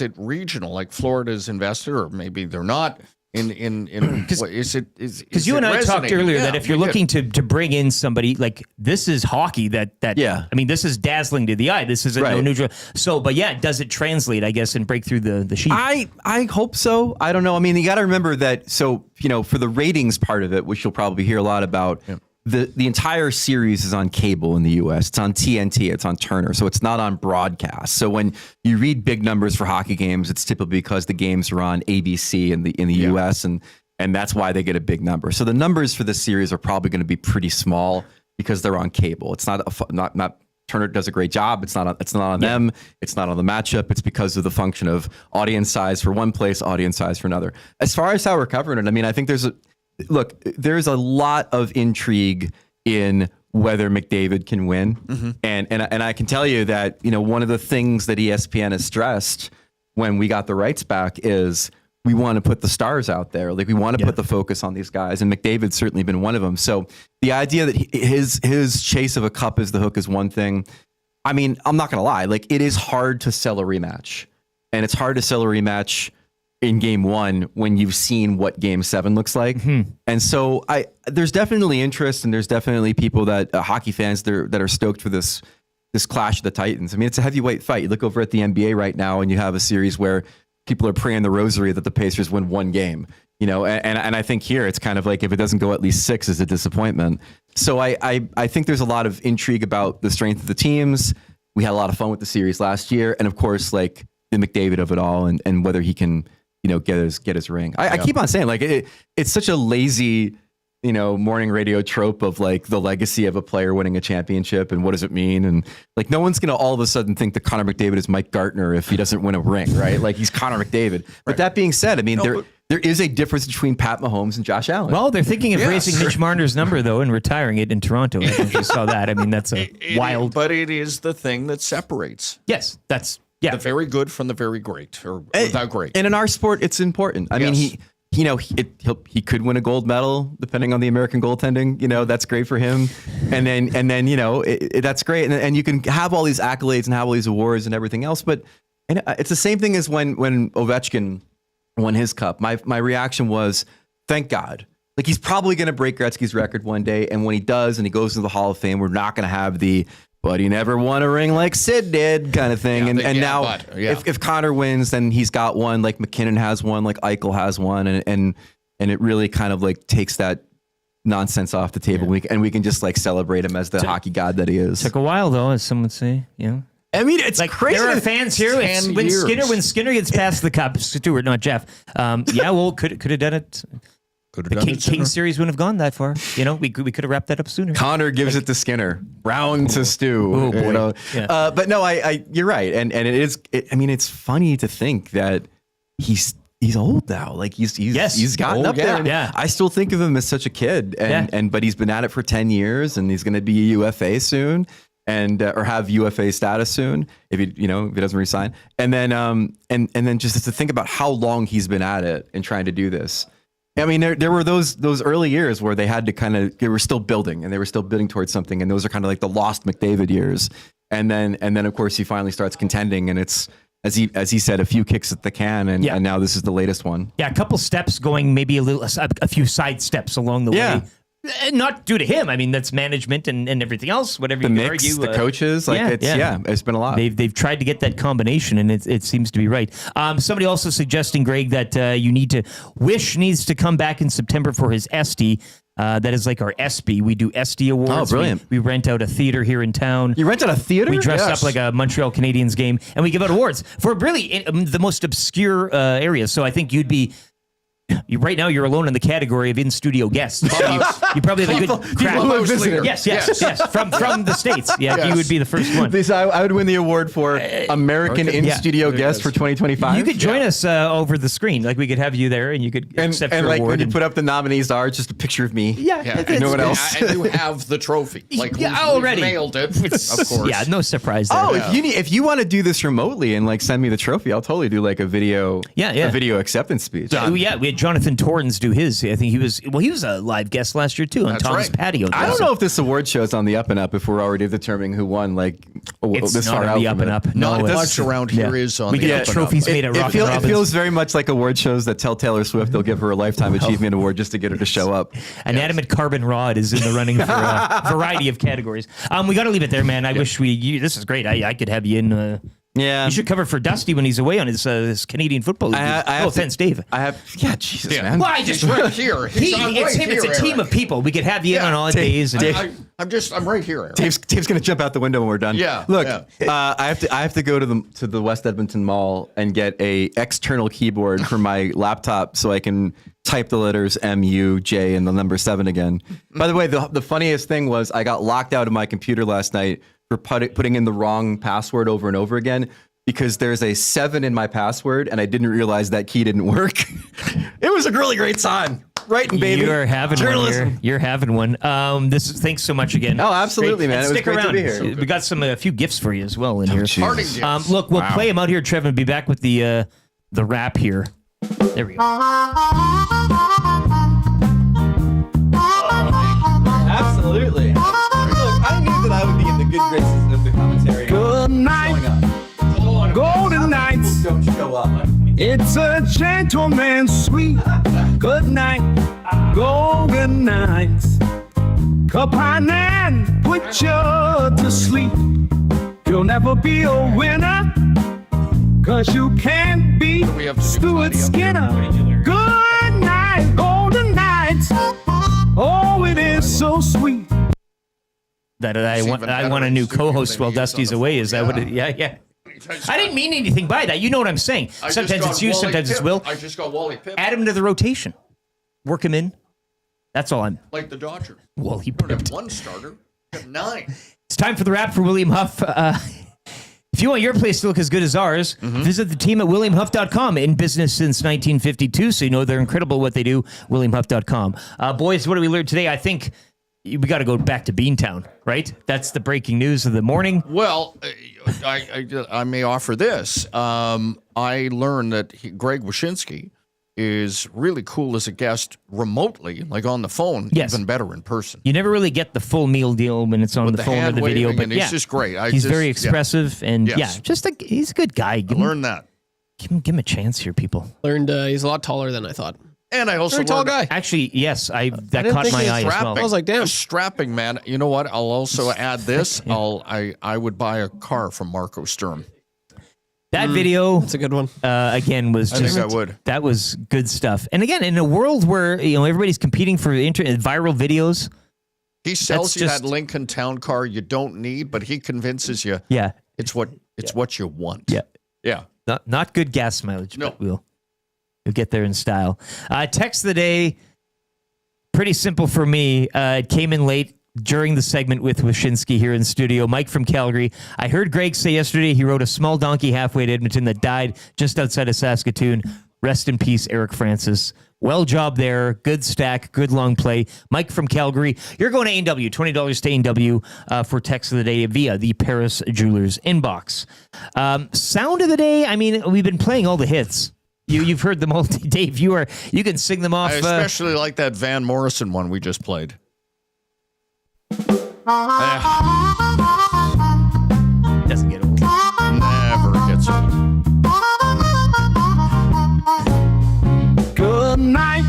it regional? Like Florida's invested, or maybe they're not. Because you and I talked earlier that if you're looking to bring in somebody, like, this is hockey that I mean, this is dazzling to the eye. This is no neutral. So, but yeah, does it translate, I guess, and break through the sheet? I hope so. I don't know. I mean, you got to remember that. So, for the ratings part of it, which you'll probably hear a lot about, the entire series is on cable in the U.S. It's on TNT. It's on Turner. So it's not on broadcast. So when you read big numbers for hockey games, it's typically because the games are on ABC in the U.S. and that's why they get a big number. So the numbers for this series are probably going to be pretty small because they're on cable. It's not Turner does a great job. It's not on them. It's not on the matchup. It's because of the function of audience size for one place, audience size for another. As far as how we're covering it, I mean, I think there's a lot of intrigue in whether McDavid can win. Mm-hmm. And I can tell you that, one of the things that ESPN has stressed when we got the rights back is we want to put the stars out there. Like, we want to put the focus on these guys, and McDavid's certainly been one of them. So the idea that his chase of a cup is the hook is one thing. I mean, I'm not going to lie. Like, it is hard to sell a rematch, and it's hard to sell a rematch in game one when you've seen what game 7 looks like. Mm-hmm. And so there's definitely interest, and there's definitely people that hockey fans that are stoked for this clash of the Titans. I mean, it's a heavyweight fight. You look over at the NBA right now and you have a series where people are praying the rosary that the Pacers win one game, and I think here it's kind of like, if it doesn't go at least 6, is a disappointment. So I think there's a lot of intrigue about the strength of the teams. We had a lot of fun with the series last year. And of course, like, the McDavid of it all and whether he can, get his ring. I keep on saying, like, it's such a lazy, morning radio trope of, like, the legacy of a player winning a championship and what does it mean? And, like, no one's going to all of a sudden think that Connor McDavid is Mike Gartner if he doesn't win a ring, right? Like, he's Connor McDavid. But that being said, I mean, there is a difference between Pat Mahomes and Josh Allen. Well, they're thinking of raising Mitch Marner's number, though, and retiring it in Toronto. I don't know if you saw that. I mean, that's wild. But it is the thing that separates. Yes, that's... Yeah. The very good from the very great, or the great. And in our sport, it's important. I mean, he could win a gold medal depending on the American goaltending. That's great for him. And then that's great. And you can have all these accolades and have all these awards and everything else. But it's the same thing as when Ovechkin won his cup. My reaction was, thank God. Like, he's probably going to break Gretzky's record one day. And when he does, and he goes into the Hall of Fame, we're not going to have but he never won a ring like Sid did kind of thing. If Connor wins, then he's got one, like McKinnon has one, like Eichel has one. And it really kind of, like, takes that nonsense off the table. And we can just, like, celebrate him as the hockey god that he is. Took a while, though, as some would say. I mean, it's like crazy. There are fans here. When Skinner gets past the cup, Stewart, not Jeff. Could have done it. The King series wouldn't have gone that far. We could have wrapped that up sooner. Connor gives it to Skinner. Round to Stu. Oh, boy. Yeah. But no, you're right. And it is. I mean, it's funny to think that he's old now. Like, he's gotten up there. Yeah. I still think of him as such a kid. But he's been at it for 10 years, and he's going to be a UFA soon, and or have UFA status soon if he doesn't resign. And then and then just to think about how long he's been at it and trying to do this. I mean, there were those early years where they had to they were still building, and they were still building towards something. And those are kind of like the lost McDavid years. And then of course he finally starts contending, and it's, as he said, a few kicks at the can. And now this is the latest one. Yeah. A couple steps going, maybe a few side steps along the way. Not due to him. I mean, that's management and everything else. Whatever The you mix, argue, the coaches, it's been a lot. They've tried to get that combination, and it seems to be right. Somebody also suggesting, Greg, that Wish needs to come back in September for his ESTY. That is like our ESPY. We do ESTY awards. Oh, brilliant. We rent out a theater here in town. You rent out a theater? We dress up like a Montreal Canadiens game, and we give out awards for really the most obscure areas. So I think you'd be... right now, you're alone in the category of in-studio guests. So you probably have a good crowd. Yes. From the States. Yeah, yes. You would be the first one. I would win the award for American in-studio guest for 2025. You could join us over the screen. Like, we could have you there, and you could accept your like award. when you put up the nominees are just a picture of me. Yeah. No one else. And you have the trophy. Like, already nailed it, of course. Yeah, no surprise there. If you want to do this remotely and like send me the trophy, I'll totally do like a video acceptance speech. We had Jonathan Torrens do his. I think he was a live guest last year too on Tom's patio. I don't know if this award show's on the up and up if we're already determining who won. Like it's this not far on out the up and up. No, not much around here is on the up and up. Trophies made at Rock and Robbins. It feels very much like award shows that tell Taylor Swift they'll give her a lifetime achievement award just to get her to show up. An adamant carbon rod is in the running for a variety of categories. We got to leave it there, man. I wish this is great. I could have you in. Yeah, you should cover for Dusty when he's away on his Canadian football league. No offense, Dave. Jesus, man. Well, I just right here. It's a team of people. We could have you in on all days. I'm right here, Eric. Dave's gonna jump out the window when we're done. Yeah. Look, I have to go to the West Edmonton Mall and get a external keyboard for my laptop so I can type the letters MUJ and the number 7 again. By the way, the funniest thing was I got locked out of my computer last night for putting in the wrong password over and over again because there's a 7 in my password and I didn't realize that key didn't work. It was a really great time. Writing, baby. You're having Journalism. one here. You're having one. Thanks so much again. Oh, absolutely, man. It was stick great around. to be here. We got a few gifts for you as well in here. Parting gifts. Look, we'll play them out here, Trev, and be back with the rap here. There we go. Absolutely. Look, I knew that I would be in the good graces of the commentary. Good night, golden nights. Don't show up. It's a gentleman's sweet. Good night, golden nights. Cup and put you to sleep. You'll never be a winner, 'cause you can't beat Stuart Skinner. Good night, golden nights. Oh, it is so sweet. That I want a new co-host while Dusty's away. Is that what it? Yeah. I didn't mean anything by that. You know what I'm saying. Sometimes it's you, sometimes it's Will. I just got Wally Pipp. Add him to the rotation. Work him in. That's all I'm. Like the Dodgers. Wally Pipp. Pipp. One starter. Got 9. It's time for the wrap for William Huff. If you want your place to look as good as ours, visit the team at WilliamHuff.com. In business since 1952, so you know they're incredible what they do. WilliamHuff.com. Boys, what did we learn today? I think we got to go back to Beantown, right? That's the breaking news of the morning. Well, I may offer this. I learned that Greg Wyshynski is really cool as a guest remotely, like on the phone, even better in person. You never really get the full meal deal when it's on the phone or the video, but he's just great. He's very expressive, and he's a good guy. Learn that. Give him a chance here, people. Learned he's a lot taller than I thought. And I also very tall guy. Actually, yes, that caught my eye as well. I was like, damn, a strapping man. You know what? I'll also add this. I would buy a car from Marco Sturm. That video, that's a good one. Again, was just. I think I would. That was good stuff. And again, in a world where everybody's competing for viral videos, he sells you that Lincoln Town car you don't need, but he convinces you. Yeah, it's what you want. Yeah. Not good gas mileage, but we'll get there in style. Text of the day, pretty simple for me. It came in late during the segment with Wyshynski here in the studio. Mike from Calgary. I heard Greg say yesterday he rode a small donkey halfway to Edmonton that died just outside of Saskatoon. Rest in peace, Eric Francis. Well job there. Good stack. Good long play. Mike from Calgary. You're going to A&W. $20 to A&W for text of the day via the Paris Jewelers inbox. Sound of the day. I mean, we've been playing all the hits. You've heard them all. Dave, you can sing them off. I especially like that Van Morrison one we just played. Doesn't get old. Never gets old. Good night,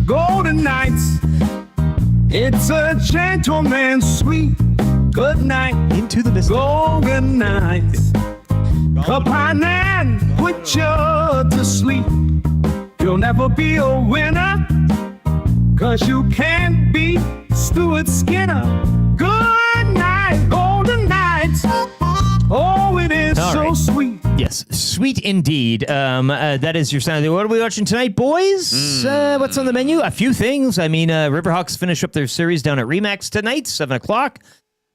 golden nights. It's a gentleman's sweet good night. Into the business. Golden night. Cup and put you to sleep. You'll never be a winner, 'cause you can't beat Stuart Skinner. Good night, golden nights. Oh, it is All so right. sweet. Yes, sweet indeed. That is your sound. What are we watching tonight, boys? What's on the menu? A few things. I mean, Riverhawks finish up their series down at Remax tonight, 7 o'clock.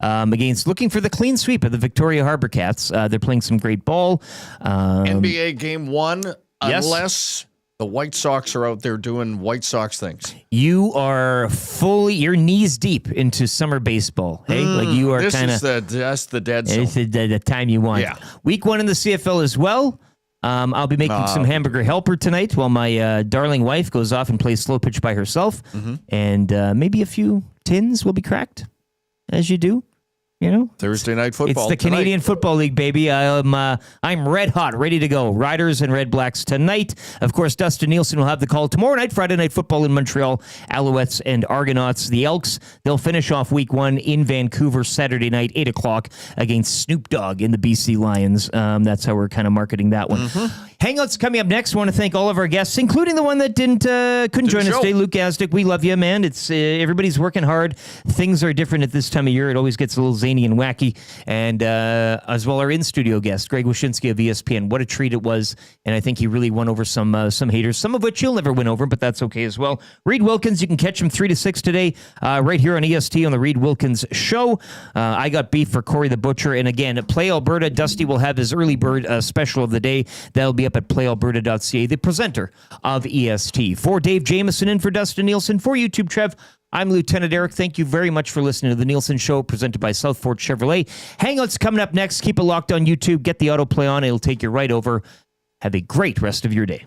Against looking for the clean sweep of the Victoria Harbor Cats. They're playing some great ball. NBA Game 1, yes. unless the White Sox are out there doing White Sox things. You are you're knees deep into summer baseball. Hey, like you are kind of. That's the dead zone. It's the time you want. Yeah. Week 1 in the CFL as well. I'll be making some hamburger helper tonight while my darling wife goes off and plays slow pitch by herself. And maybe a few tins will be cracked, as you do. You know, Thursday night football. It's the tonight. Canadian Football League, baby. I'm red hot, ready to go. Riders and Red Blacks tonight. Of course, Dustin Nielsen will have the call tomorrow night. Friday night football in Montreal. Alouettes and Argonauts. The Elks, they'll finish off week 1 in Vancouver Saturday night, 8 o'clock against Snoop Dogg in the BC Lions. That's how we're kind of marketing that one. Hangouts coming up next. I want to thank all of our guests, including the one that couldn't join us today, Luke Gazdic. We love you, man. It's everybody's working hard. Things are different at this time of year. It always gets a little zany and wacky. And as well, our in-studio guest, Greg Wyshynski of ESPN. What a treat it was. And I think he really won over some haters, some of which you'll never win over, but that's okay as well. Reid Wilkins, you can catch him 3 to 6 today right here on EST on the Reid Wilkins Show. I got beef for Corey the Butcher. And again, at Play Alberta, Dusty will have his early bird special of the day. That'll be up at playalberta.ca, the presenter of EST. For Dave Jamieson and for Dustin Nielsen, for YouTube, Trev, I'm Lieutenant Eric. Thank you very much for listening to the Nielsen Show, presented by Southport Chevrolet. Hangouts coming up next. Keep it locked on YouTube. Get the autoplay on. It'll take you right over. Have a great rest of your day.